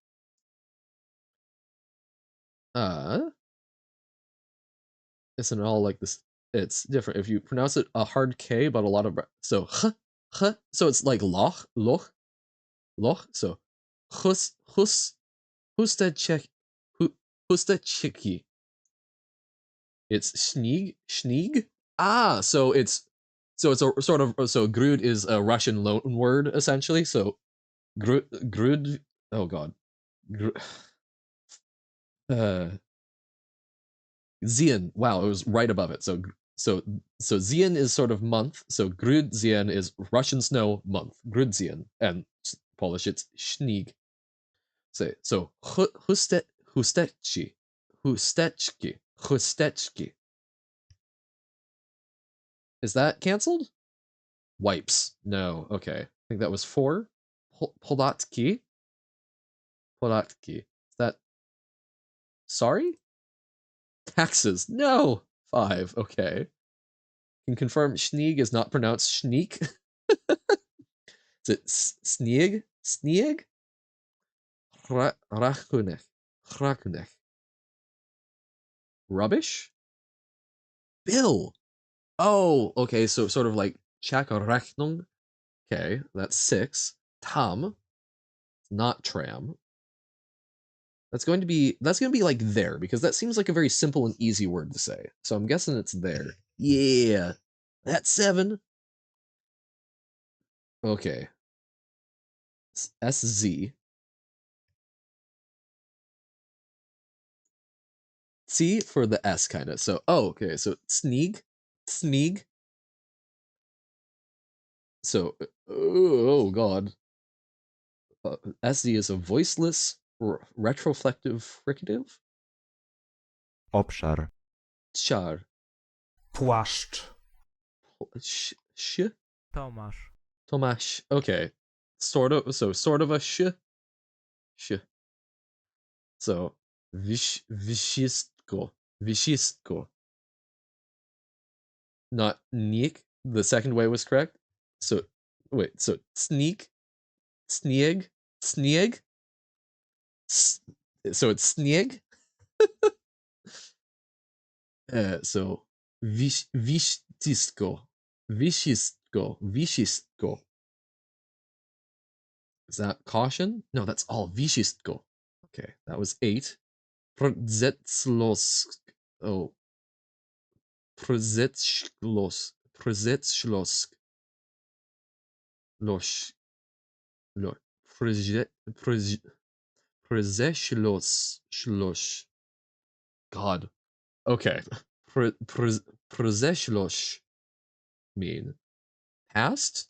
Uh, isn't it all like this? It's different if you pronounce it a hard k, but a lot of so h. So it's like loch. So hus hustechek hustechiki. It's schneeg. Ah, so it's a sort of so grud is a Russian loan word essentially. So grud. Oh god. Gr- uh Zian. Wow, it was right above it. So Zian is sort of month. So Grudzian is Russian snow month. Grudzian and Polish it's Schneeg. So hustechki, hustechki. Is that canceled? Wipes. No. Okay. I think that was 4. Podatki. Podatki. Is that sorry? Taxes. No. 5. Okay. Can confirm Schneeg is not pronounced Schneek. Is it Sneeg? Sneeg? Rakunech. Rakunech. Rubbish? Bill. Oh, okay. So sort of like Chakarrechnung. Okay, that's 6. Tam. Not tram. That's going to be like there because that seems like a very simple and easy word to say. So I'm guessing it's there. Yeah. That's 7. Okay. SZ. C for the S kind of. So okay, so sneeg. Sneeg. So oh god. SZ is a voiceless retroflective fricative. Obszar. Char. Płaszcz. Sh. Tomasz. Tomasz. Okay. Sort of. So sort of a sh. Sh. So Vishistko. Vishistko. Not Nick. The second way was correct. So wait, so sneak, sneeg, sneeg. So it's sneeg. So Vishtisko. Vishistko. Is that caution? No, that's all Vishistko. Okay, that was 8. Przetzlosk. Oh. Przetzlosk. Przetzlosk. Losh. Lo. Przeszlosz. God. Okay. Przeszlosz mean. Past?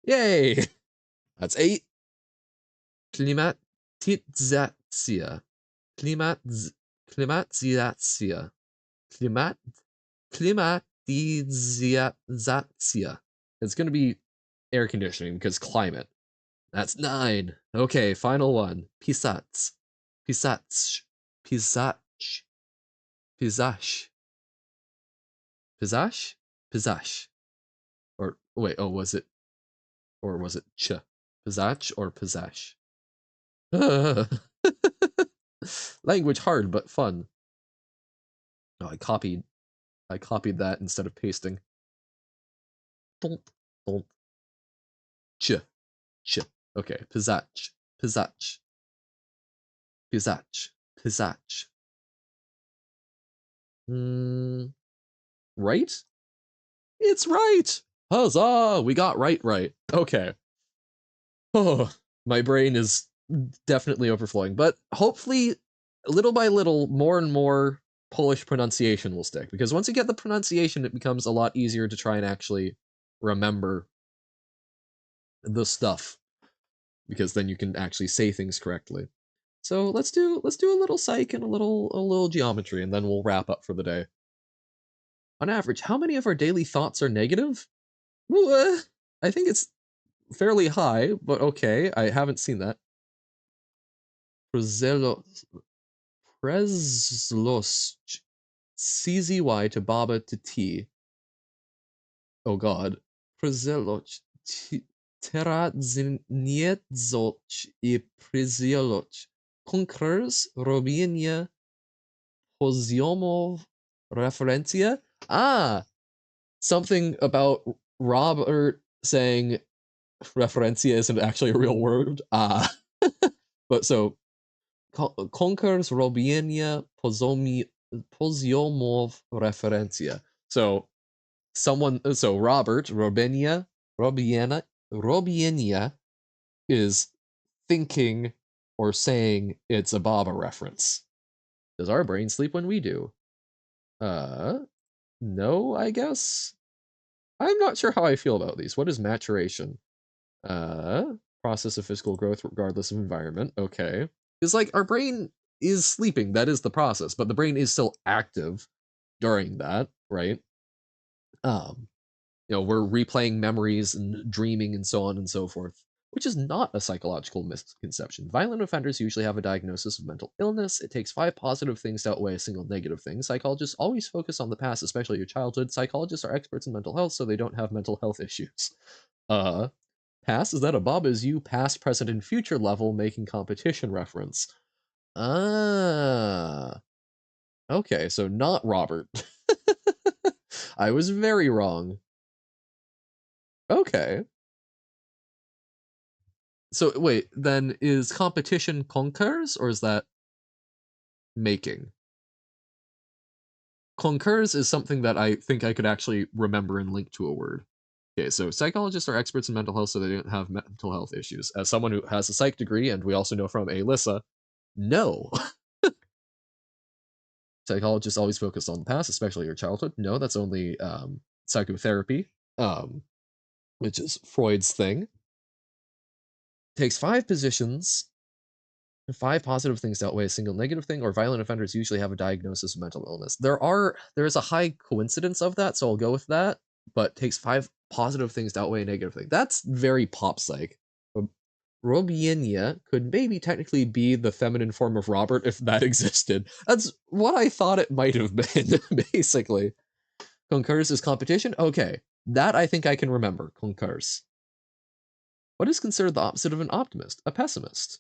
Yay! That's 8. Klimatizacja. Klimatizacja. Klimatizacja. It's going to be air conditioning because climate. That's 9. Okay, final one. Pisats. Pisats. Pisach. Pisach. Pisach? Pisach. Or wait, oh, was it ch? Pisach or Pisach? Language hard but fun. Oh, I copied that instead of pasting. Don't. Ch. Okay, Pisach. Pisach. Pisach. Pisach. Right? It's right! Huzzah! We got right. Okay. Oh, my brain is definitely overflowing, but hopefully, little by little, more and more Polish pronunciation will stick, because once you get the pronunciation, it becomes a lot easier to try and actually remember the stuff, because then you can actually say things correctly. So let's do a little psych and a little geometry, and then we'll wrap up for the day. On average, how many of our daily thoughts are negative? Well, I think it's fairly high, but okay. I haven't seen that. Prezlost. CZY to Baba to T. Oh god. Prezeloch. Teradzniezoch I Prezeloch. Concurs robienie poziomov referencia? Ah! Something about Robert saying referencia isn't actually a real word. Ah. But so, concurs robienia poziomov referencia. So, Robert Robienia is thinking or saying it's a Baba reference. Does our brain sleep when we do? No, I guess. I'm not sure how I feel about these. What is maturation? Process of physical growth regardless of environment. Okay. It's like our brain is sleeping. That is the process, but the brain is still active during that, right? We're replaying memories and dreaming and so on and so forth, which is not a psychological misconception. Violent offenders usually have a diagnosis of mental illness. It takes 5 positive things to outweigh a single negative thing. Psychologists always focus on the past, especially your childhood. Psychologists are experts in mental health, so they don't have mental health issues. Past, is that a Bob is you, past, present, and future level making competition reference? Okay, so not Robert. I was very wrong. Okay. So wait, then is competition concurs or is that making? Concurs is something that I think I could actually remember and link to a word. Okay, so psychologists are experts in mental health, so they don't have mental health issues. As someone who has a psych degree, and we also know from Alyssa, no. Psychologists always focus on the past, especially your childhood. No, that's only psychotherapy, which is Freud's thing. Takes 5 positions, 5 positive things to outweigh a single negative thing, or violent offenders usually have a diagnosis of mental illness. There is a high coincidence of that, so I'll go with that, but takes 5 positive things to outweigh a negative thing. That's very pop psych. Robienia could maybe technically be the feminine form of Robert if that existed. That's what I thought it might have been, basically. Concurs is competition? Okay. That I think I can remember. Concurs. What is considered the opposite of an optimist? A pessimist.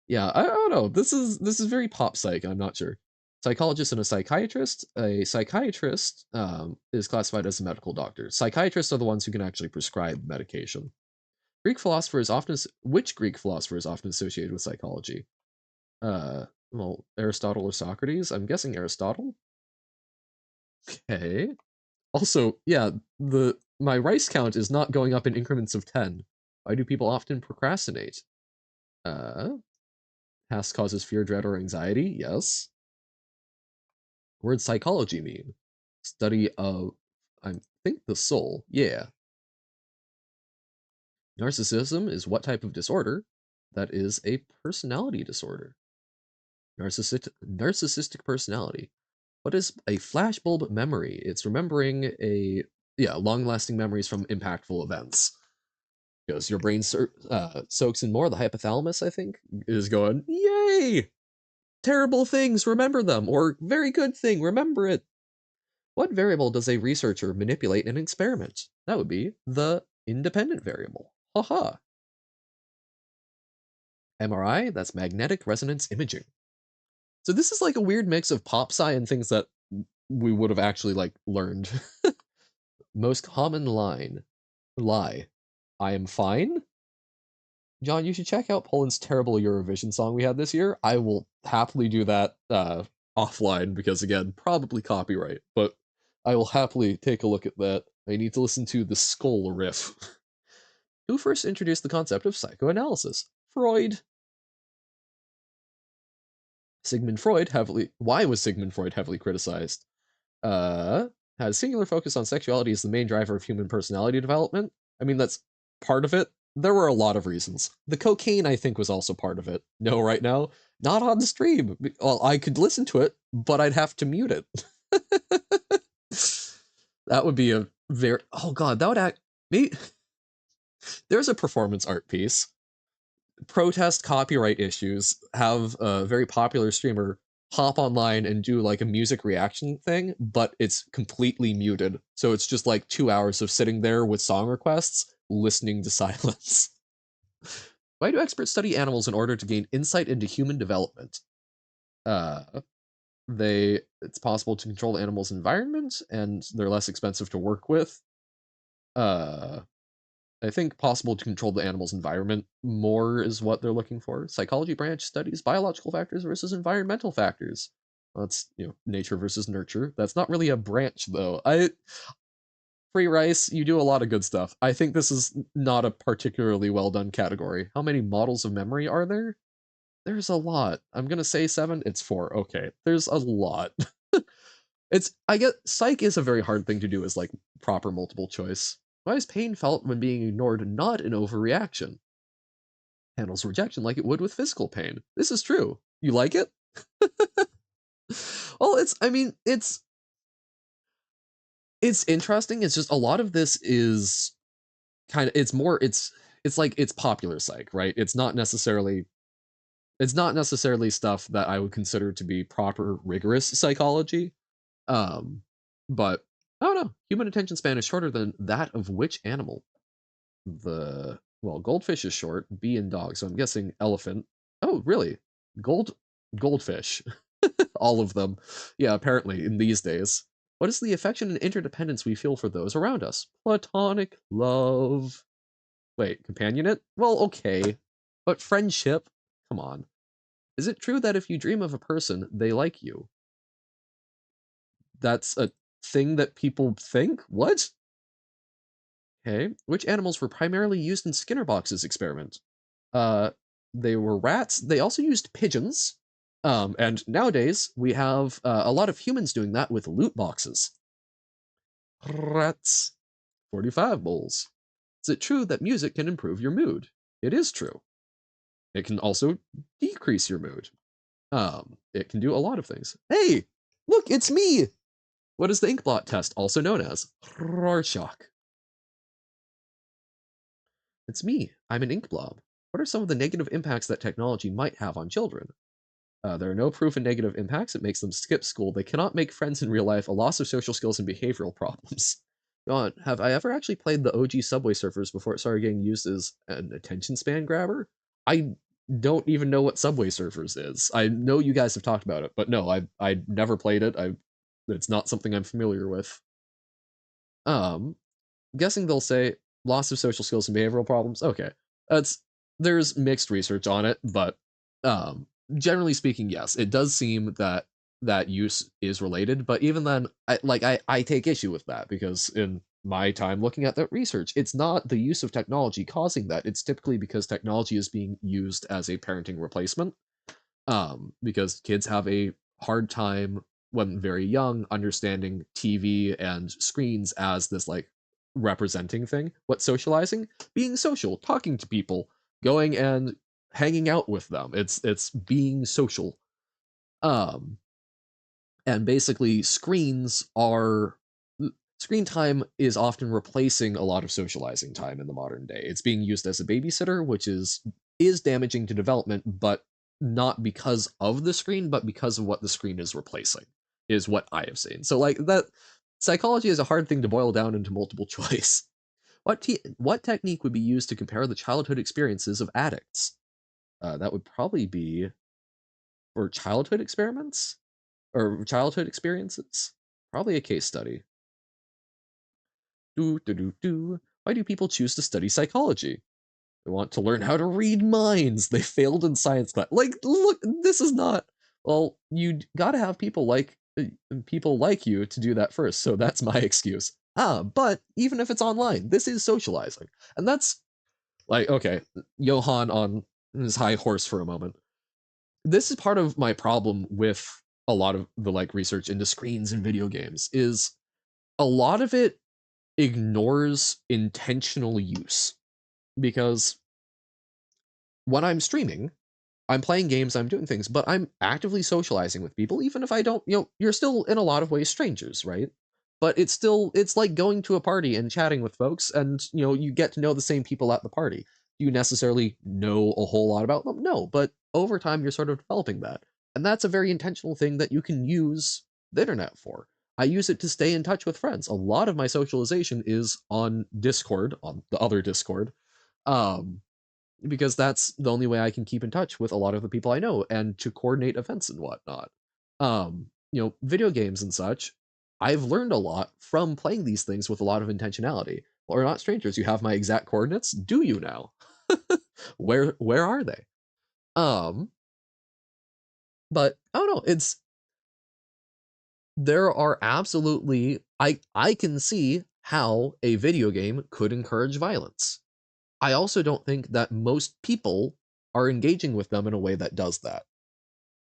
Yeah, I don't know. This is very pop psych, I'm not sure. Psychologist and a psychiatrist. A psychiatrist is classified as a medical doctor. Psychiatrists are the ones who can actually prescribe medication. Which Greek philosopher is often associated with psychology? Well, Aristotle or Socrates? I'm guessing Aristotle. Okay. Also, yeah, my rice count is not going up in increments of 10. Why do people often procrastinate? Past causes fear, dread, or anxiety? Yes. Word psychology mean? Study of, I'm think the soul. Yeah. Narcissism is what type of disorder? That is a personality disorder. Narcissistic personality. What is a flashbulb memory? It's remembering long-lasting memories from impactful events. Because your brain soaks in more. The hypothalamus, I think, is going, yay! Terrible things, remember them, or very good thing, remember it. What variable does a researcher manipulate in an experiment? That would be the independent variable. Haha. MRI, that's magnetic resonance imaging. So this is like a weird mix of pop sci and things that we would have actually like learned. Most common lie. I am fine. John, you should check out Poland's terrible Eurovision song we had this year. I will happily do that offline because, again, probably copyright, but I will happily take a look at that. I need to listen to the skull riff. Who first introduced the concept of psychoanalysis? Freud. Why was Sigmund Freud heavily criticized? Had a singular focus on sexuality as the main driver of human personality development. I mean, that's part of it. There were a lot of reasons. The cocaine, I think, was also part of it. No, right now, not on the stream. Well, I could listen to it, but I'd have to mute it. That would be a very... Oh, God, that would act... Maybe... There's a performance art piece. Protest copyright issues, have a very popular streamer hop online and do like a music reaction thing, but it's completely muted. So it's just like 2 hours of sitting there with song requests, listening to silence. Why do experts study animals in order to gain insight into human development? It's possible to control the animal's environment, and they're less expensive to work with. I think possible to control the animal's environment more is what they're looking for. Psychology branch studies biological factors versus environmental factors. Well, that's, nature versus nurture. That's not really a branch, though. Free Rice, you do a lot of good stuff. I think this is not a particularly well done category. How many models of memory are there? There's a lot. I'm gonna say 7. It's 4. Okay, there's a lot. I get psych is a very hard thing to do as like proper multiple choice. Why is pain felt when being ignored not an overreaction? Handles rejection like it would with physical pain. This is true. You like it? Well, it's interesting. It's just a lot of this is it's like it's popular psych, right? It's not necessarily stuff that I would consider to be proper rigorous psychology. But I don't know. Human attention span is shorter than that of which animal? Goldfish is short, bee and dog, so I'm guessing elephant. Oh, really? Goldfish. All of them. Yeah, apparently, in these days. What is the affection and interdependence we feel for those around us? Platonic love. Wait, companionate? Well, okay. But friendship? Come on. Is it true that if you dream of a person, they like you? That's a thing that people think? What? Okay. Which animals were primarily used in Skinner Box's experiment? They were rats. They also used pigeons. And nowadays, we have a lot of humans doing that with loot boxes. Rats. 45 bowls. Is it true that music can improve your mood? It is true. It can also decrease your mood. It can do a lot of things. Hey, look, it's me! What is the ink blot test also known as? Rorschach. It's me. I'm an ink blob. What are some of the negative impacts that technology might have on children? There are no proven negative impacts. It makes them skip school. They cannot make friends in real life, a loss of social skills, and behavioral problems. John, have I ever actually played the OG Subway Surfers before it started getting used as an attention span grabber? I don't even know what Subway Surfers is. I know you guys have talked about it, but no, I never played it. It's not something I'm familiar with. Guessing they'll say loss of social skills and behavioral problems. Okay, there's mixed research on it, but generally speaking, yes, it does seem that use is related. But even then, I take issue with that because in my time looking at that research, it's not the use of technology causing that. It's typically because technology is being used as a parenting replacement. Because kids have a hard time when very young, understanding TV and screens as this like representing thing. What's socializing? Being social, talking to people, going and hanging out with them. It's being social. Um, and basically screen time is often replacing a lot of socializing time in the modern day. It's being used as a babysitter, which is damaging to development, but not because of the screen, but because of what the screen is replacing, is what I have seen. So like that psychology is a hard thing to boil down into multiple choice. What technique would be used to compare the childhood experiences of addicts? That would probably be for childhood experiments or childhood experiences. Probably a case study. Why do people choose to study psychology? They want to learn how to read minds. They failed in science class. Like, look, this is not. Well, you gotta have people like you to do that first. So that's my excuse. But even if it's online, this is socializing, and that's like okay, Johan on his high horse for a moment. This is part of my problem with a lot of the like research into screens and video games is a lot of it ignores intentional use because when I'm streaming, I'm playing games, I'm doing things, but I'm actively socializing with people, even if I don't, you're still in a lot of ways strangers, right? But it's like going to a party and chatting with folks, and you get to know the same people at the party. Do you necessarily know a whole lot about them? No, but over time, you're sort of developing that. And that's a very intentional thing that you can use the internet for. I use it to stay in touch with friends. A lot of my socialization is on Discord, on the other Discord. Um, because that's the only way I can keep in touch with a lot of the people I know and to coordinate events and whatnot. Video games and such, I've learned a lot from playing these things with a lot of intentionality. Well, we're not strangers. You have my exact coordinates. Do you now? Where are they? Um, but I don't know. It's there are absolutely I can see how a video game could encourage violence. I also don't think that most people are engaging with them in a way that does that.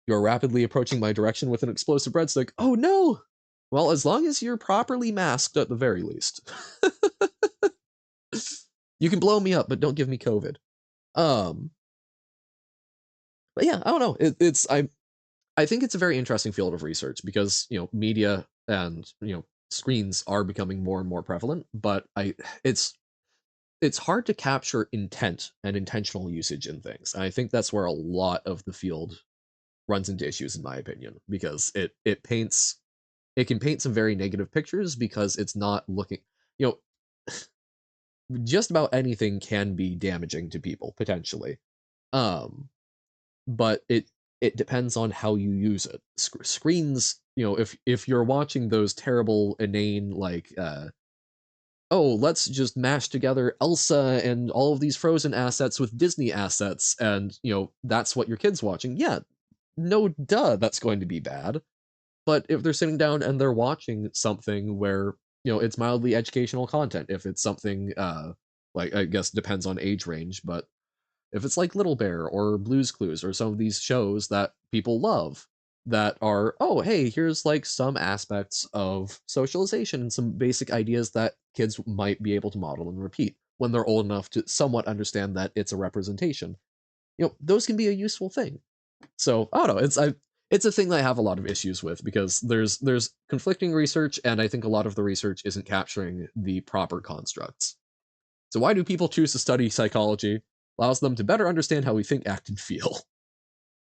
You're rapidly approaching my direction with an explosive breadstick. Oh no! Well, as long as you're properly masked at the very least. You can blow me up, but don't give me COVID. Um, but yeah, I don't know. I think it's a very interesting field of research because media and screens are becoming more and more prevalent, but it's hard to capture intent and intentional usage in things. And I think that's where a lot of the field runs into issues in my opinion because it can paint some very negative pictures because it's not looking you know just about anything can be damaging to people potentially. Um but it depends on how you use it. Screens, if you're watching those terrible inane like oh, let's just mash together Elsa and all of these Frozen assets with Disney assets, and that's what your kid's watching. Yeah, no, duh, that's going to be bad. But if they're sitting down and they're watching something where it's mildly educational content, if it's something like I guess depends on age range, but if it's like Little Bear or Blue's Clues or some of these shows that people love that are, oh, hey, here's like some aspects of socialization and some basic ideas that kids might be able to model and repeat when they're old enough to somewhat understand that it's a representation. Those can be a useful thing. So I don't know. It's a thing that I have a lot of issues with because there's conflicting research, and I think a lot of the research isn't capturing the proper constructs. So why do people choose to study psychology? Allows them to better understand how we think, act, and feel.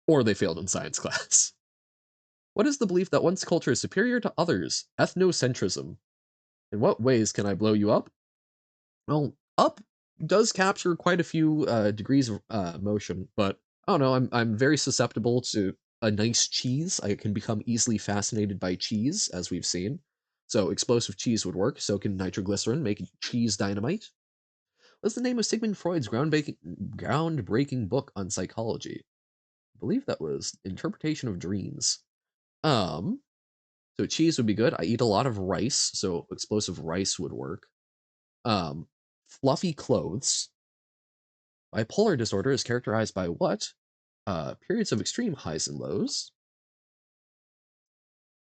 Or they failed in science class. What is the belief that one's culture is superior to others? Ethnocentrism. In what ways can I blow you up? Well, up does capture quite a few degrees of motion, but I don't know. I'm very susceptible to a nice cheese. I can become easily fascinated by cheese, as we've seen. So explosive cheese would work. So can nitroglycerin make cheese dynamite? What's the name of Sigmund Freud's groundbreaking book on psychology? I believe that was Interpretation of Dreams. Um, so cheese would be good. I eat a lot of rice, so explosive rice would work. Um, Fluffy clothes. Bipolar disorder is characterized by what? Periods of extreme highs and lows.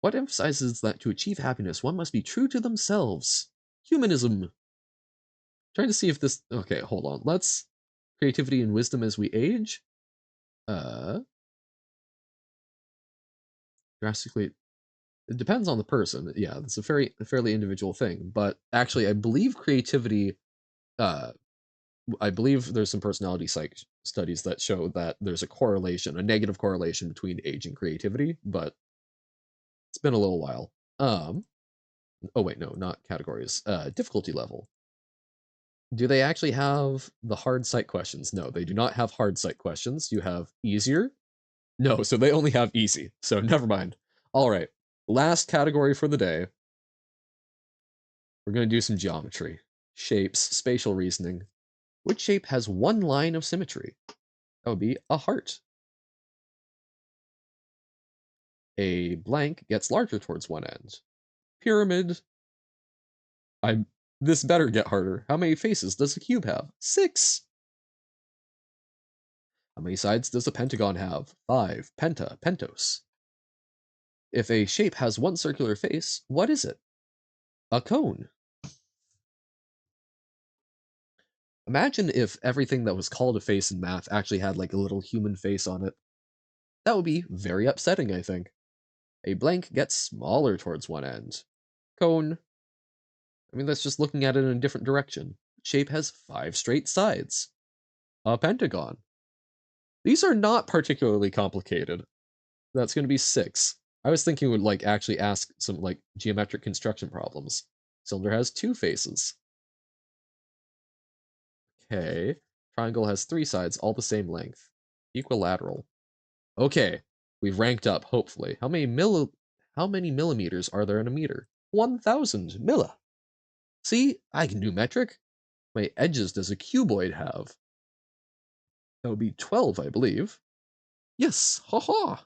What emphasizes that to achieve happiness, one must be true to themselves? Humanism. Trying to see if this. Okay, hold on. Let's. Creativity and wisdom as we age. Drastically. It depends on the person. Yeah, it's a fairly individual thing. But actually, I believe creativity. I believe there's some personality psych studies that show that there's a negative correlation between age and creativity. But it's been a little while. Oh wait, no, not categories. Difficulty level. Do they actually have the hard psych questions? No, they do not have hard psych questions. You have easier. No, so they only have easy. So never mind. All right. Last category for the day. We're going to do some geometry. Shapes, spatial reasoning. Which shape has one line of symmetry? That would be a heart. A blank gets larger towards one end. Pyramid. This better get harder. How many faces does a cube have? 6. How many sides does a pentagon have? 5. Pentos. If a shape has one circular face, what is it? A cone. Imagine if everything that was called a face in math actually had like a little human face on it. That would be very upsetting, I think. A blank gets smaller towards one end. Cone. I mean, that's just looking at it in a different direction. Shape has 5 straight sides. A pentagon. These are not particularly complicated. That's going to be 6. I was thinking would like actually ask some like geometric construction problems. Cylinder has 2 faces. Okay. Triangle has 3 sides, all the same length. Equilateral. Okay. We've ranked up, hopefully. How many millimeters are there in a meter? 1,000 milli. See, I can do metric. How many edges does a cuboid have? That would be 12, I believe. Yes, haha.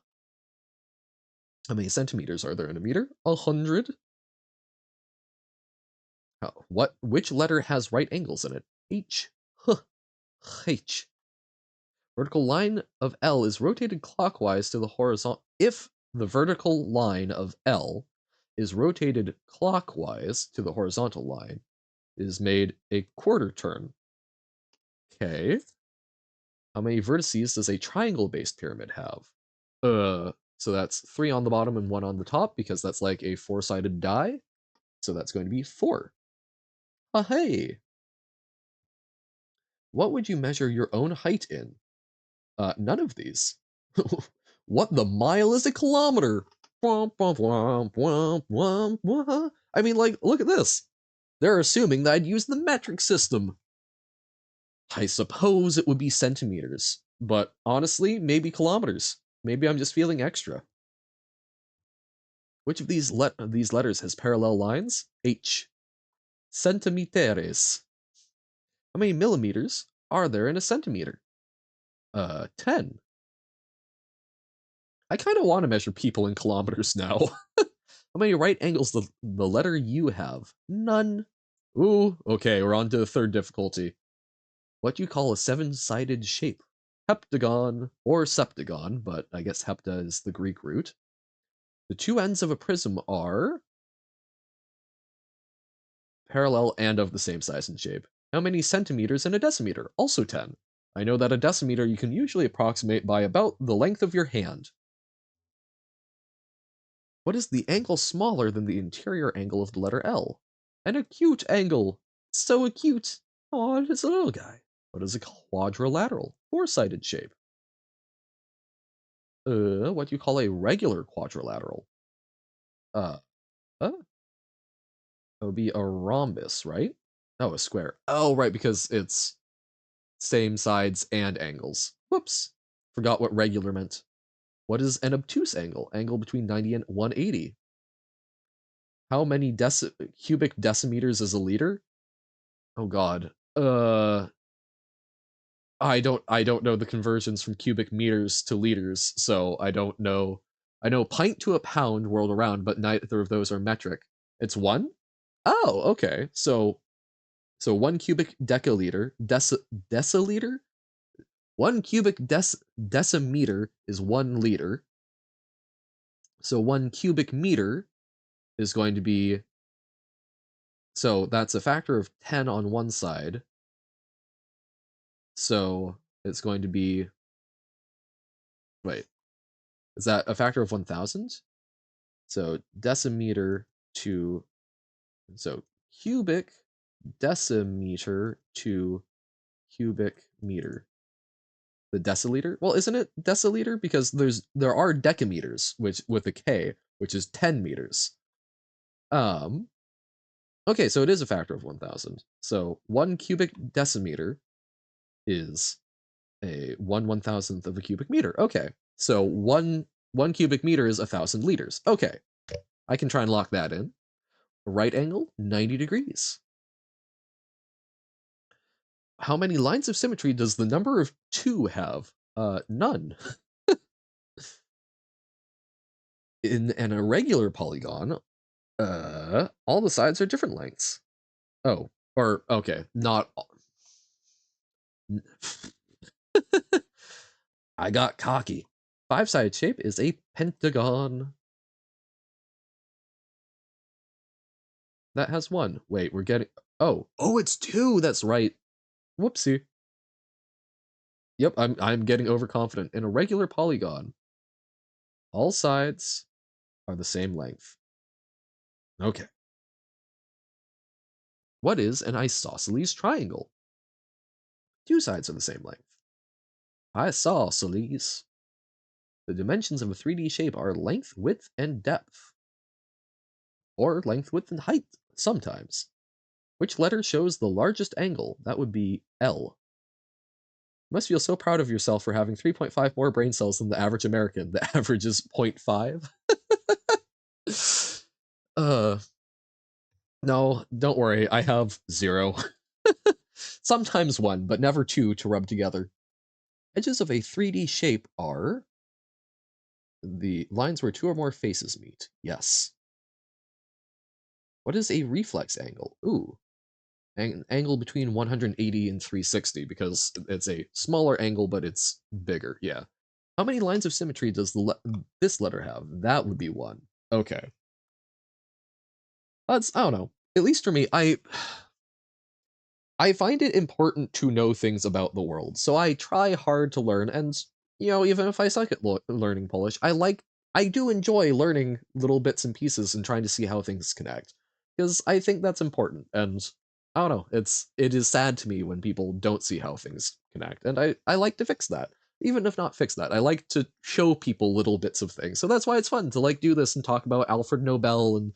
How many centimeters are there in a meter? 100. Which letter has right angles in it? H. Huh. H. Vertical line of L is rotated clockwise to the horizontal. If the vertical line of L is rotated clockwise to the horizontal line, it is made a quarter turn. Okay. How many vertices does a triangle-based pyramid have? So that's 3 on the bottom and 1 on the top because that's like a 4-sided die. So that's going to be 4. Hey. What would you measure your own height in? None of these. What the mile is a kilometer? I mean, like, look at this. They're assuming that I'd use the metric system. I suppose it would be centimeters, but honestly, maybe kilometers. Maybe I'm just feeling extra. Which of these letters has parallel lines? H. Centimeters. How many millimeters are there in a centimeter? 10. I kind of want to measure people in kilometers now. How many right angles the letter U have? None. Ooh, okay, we're on to the third difficulty. What do you call a 7-sided shape? Heptagon or septagon, but I guess hepta is the Greek root. The 2 ends of a prism are parallel and of the same size and shape. How many centimeters in a decimeter? Also 10. I know that a decimeter you can usually approximate by about the length of your hand. What is the angle smaller than the interior angle of the letter L? An acute angle. So acute. Oh, it's a little guy. What is a quadrilateral? 4-sided shape. What do you call a regular quadrilateral? Uh, that would be a rhombus, right? Oh, a square. Oh, right, because it's same sides and angles. Whoops. Forgot what regular meant. What is an obtuse angle? Angle between 90 and 180. How many cubic decimeters is a liter? Oh god. I don't know the conversions from cubic meters to liters, so I don't know. I know pint to a pound world around, but neither of those are metric. It's 1? Oh, okay. So 1 cubic deciliter, deciliter? 1 cubic decimeter is 1 liter. So 1 cubic meter is going to be, so that's a factor of 10 on one side. So it's going to be, wait, is that a factor of 1,000? So decimeter to, so cubic decimeter to cubic meter. The deciliter? Well, isn't it deciliter? Because there are decameters, which with a K, which is 10 meters. Okay, so it is a factor of 1,000. So 1 cubic decimeter is a 1/1000th of a cubic meter. Okay, so one cubic meter is 1,000 liters. Okay, I can try and lock that in. Right angle, 90 degrees. How many lines of symmetry does the number of 2 have? None. In an irregular polygon, all the sides are different lengths. Oh, or okay, not all. I got cocky. 5-sided shape is a pentagon. That has 1. Wait, we're getting, oh, it's 2. That's right. Whoopsie. Yep, I'm getting overconfident. In a regular polygon, all sides are the same length. Okay. What is an isosceles triangle? 2 sides are the same length. Isosceles. The dimensions of a 3D shape are length, width, and depth. Or length, width, and height, sometimes. Which letter shows the largest angle? That would be L. You must feel so proud of yourself for having 3.5 more brain cells than the average American. The average is 0.5. No, don't worry. I have 0. Sometimes 1, but never 2 to rub together. Edges of a 3D shape are the lines where 2 or more faces meet. Yes. What is a reflex angle? Ooh. An angle between 180 and 360, because it's a smaller angle, but it's bigger. Yeah. How many lines of symmetry does this letter have? That would be 1. Okay. I don't know. At least for me, I find it important to know things about the world, so I try hard to learn, and, even if I suck at learning Polish, I do enjoy learning little bits and pieces and trying to see how things connect, because I think that's important, and I don't know, it is sad to me when people don't see how things connect, and I like to fix that. Even if not fix that, I like to show people little bits of things, so that's why it's fun to, do this and talk about Alfred Nobel and,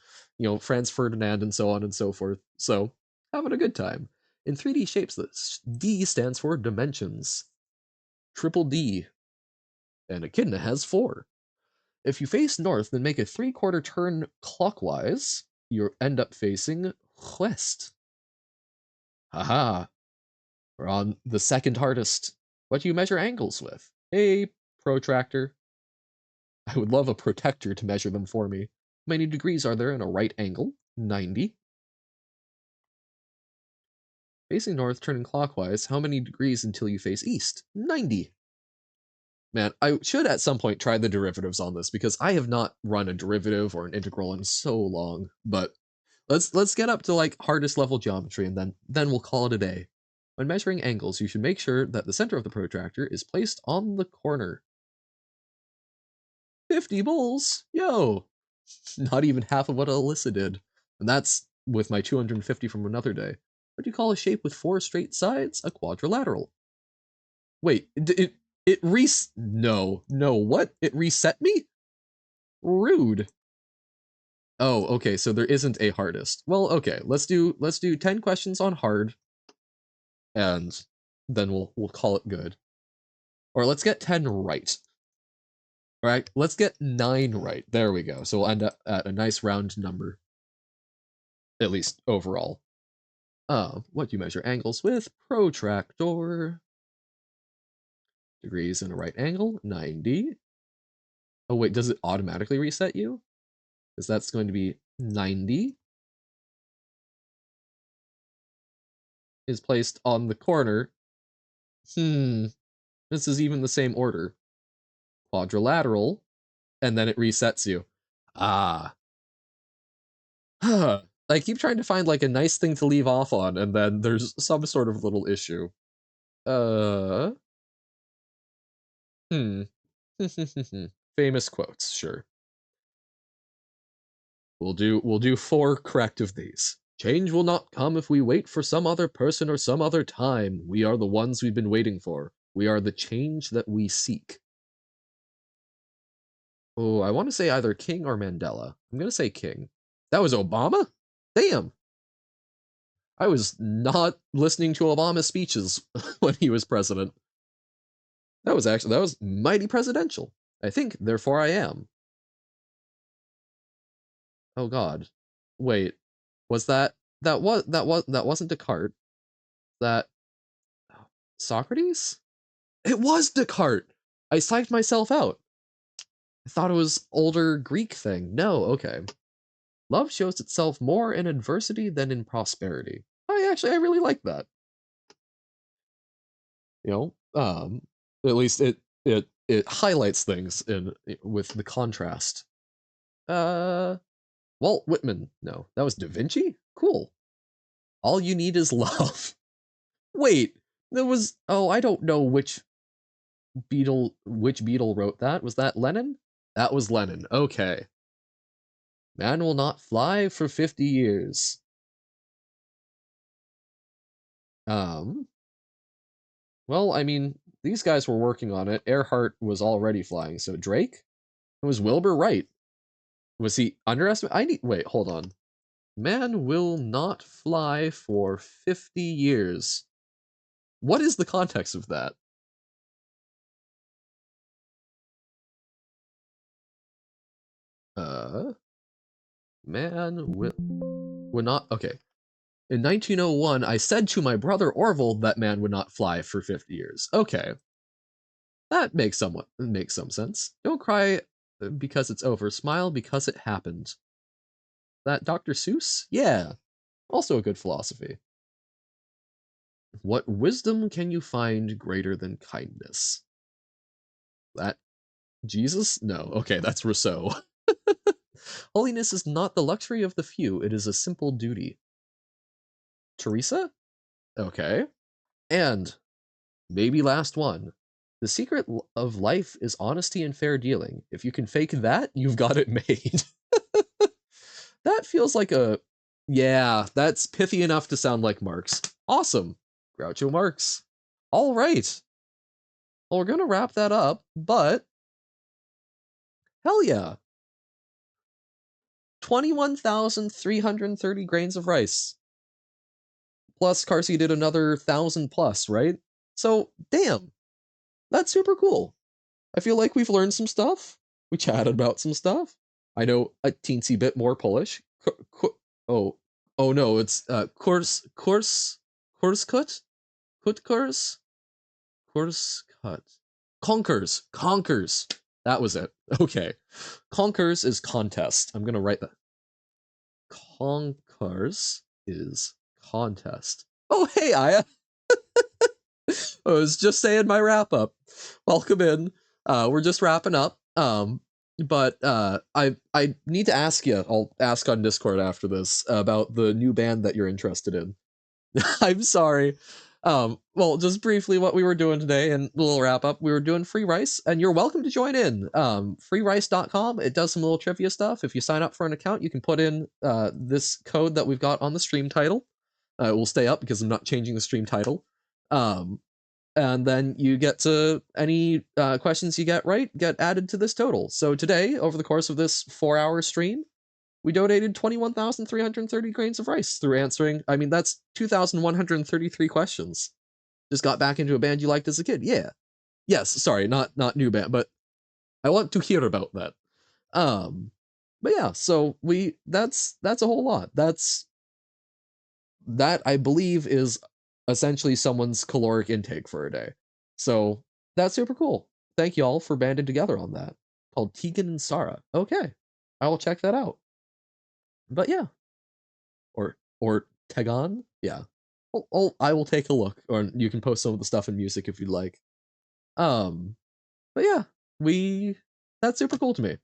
Franz Ferdinand and so on and so forth, so having a good time. In 3D shapes, the D stands for dimensions. Triple D. An echidna has 4. If you face north, then make a 3/4 turn clockwise, you end up facing west. Haha. We're on the second hardest. What do you measure angles with? A protractor. I would love a protector to measure them for me. How many degrees are there in a right angle? 90. Facing north, turning clockwise, how many degrees until you face east? 90. Man, I should at some point try the derivatives on this, because I have not run a derivative or an integral in so long, but let's get up to hardest level geometry, and then we'll call it a day. When measuring angles, you should make sure that the center of the protractor is placed on the corner. 50 bulls? Yo! Not even half of what Alyssa did. And that's with my 250 from another day. What do you call a shape with 4 straight sides? A quadrilateral. Wait, no, what? It reset me? Rude. Oh, okay, so there isn't a hardest. Well, okay, let's do 10 questions on hard, and then we'll call it good. Or let's get 10 right. All right, let's get 9 right. There we go. So we'll end up at a nice round number, at least overall. What do you measure angles with? Protractor. Degrees in a right angle, 90. Oh wait, does it automatically reset you? Because that's going to be 90 is placed on the corner. This is even the same order. Quadrilateral, and then it resets you. Ah. I keep trying to find like a nice thing to leave off on, and then there's some sort of little issue. Uh. Hmm. Famous quotes, sure. We'll do 4 correct of these. Change will not come if we wait for some other person or some other time. We are the ones we've been waiting for. We are the change that we seek. Oh, I want to say either King or Mandela. I'm gonna say King. That was Obama? Damn. I was not listening to Obama's speeches when he was president. That was mighty presidential. I think, therefore I am. Oh god. Wait. Was that wasn't Descartes. That Socrates? It was Descartes. I psyched myself out. I thought it was older Greek thing. No, okay. Love shows itself more in adversity than in prosperity. I really like that. You know, at least it highlights things in with the contrast. Uh Walt Whitman. No, that was Da Vinci? Cool. All you need is love. Wait, there was I don't know which Beatle wrote that. Was that Lennon? That was Lennon. Okay. Man will not fly for 50 years. Um well, I mean, these guys were working on it. Earhart was already flying, so Drake? Was Wilbur right? Was he underestimated? Wait, hold on. Man will not fly for 50 years. What is the context of that? Uh, man would not. Okay. In 1901, I said to my brother Orville that man would not fly for 50 years. Okay. That makes some sense. Don't cry because it's over. Smile because it happened. That Dr. Seuss? Yeah. Also a good philosophy. What wisdom can you find greater than kindness? That Jesus? No. Okay, that's Rousseau. Holiness is not the luxury of the few, it is a simple duty. Teresa? Okay. And maybe last one. The secret of life is honesty and fair dealing. If you can fake that, you've got it made. That feels like a. Yeah, that's pithy enough to sound like Marx. Awesome. Groucho Marx. All right. Well, we're going to wrap that up, but hell yeah. 21,330 grains of rice. Plus, Carsey did another 1,000 plus, right? So, damn. That's super cool. I feel like we've learned some stuff. We chatted about some stuff. I know a teensy bit more Polish. Oh, oh no, it's Kurskut, Kutkurs, Kurskut, Conkers. That was it. Okay, Conkers is contest. I'm gonna write that. Conkers is contest. Oh hey, Aya. I was just saying my wrap up. Welcome in. We're just wrapping up. But I need to ask you. I'll ask on Discord after this about the new band that you're interested in. I'm sorry. Well, just briefly, what we were doing today, and a little wrap up. We were doing free rice, and you're welcome to join in. Freerice.com. It does some little trivia stuff. If you sign up for an account, you can put in this code that we've got on the stream title. It will stay up because I'm not changing the stream title. And then you get to any questions you get right get added to this total. So today, over the course of this 4-hour stream, we donated 21,330 grains of rice through answering. I mean, that's 2,133 questions. Just got back into a band you liked as a kid. Yeah. Yes. Sorry, not new band, but I want to hear about that. But yeah, so that's a whole lot. That I believe is essentially someone's caloric intake for a day. So that's super cool. Thank you all for banding together on that. Called Tegan and Sarah. Okay. I will check that out. But yeah. Or Tegan? Yeah. I will take a look. Or you can post some of the stuff in music if you'd like. But yeah, that's super cool to me.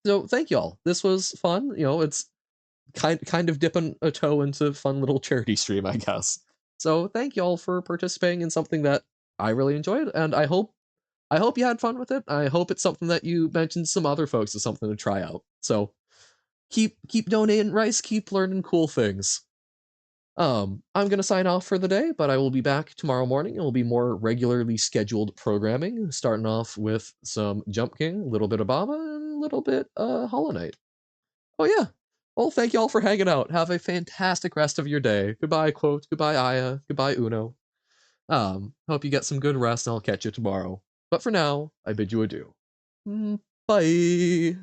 So thank y'all. This was fun. It's kind of dipping a toe into fun little charity stream, I guess. So thank y'all for participating in something that I really enjoyed, and I hope you had fun with it. I hope it's something that you mentioned some other folks as something to try out. So keep donating rice, keep learning cool things. I'm gonna sign off for the day, but I will be back tomorrow morning. It will be more regularly scheduled programming, starting off with some Jump King, a little bit of Baba, and a little bit Hollow Knight. Oh yeah. Well, thank y'all for hanging out. Have a fantastic rest of your day. Goodbye, quote. Goodbye, Aya. Goodbye, Uno. Hope you get some good rest, and I'll catch you tomorrow. But for now, I bid you adieu. Bye.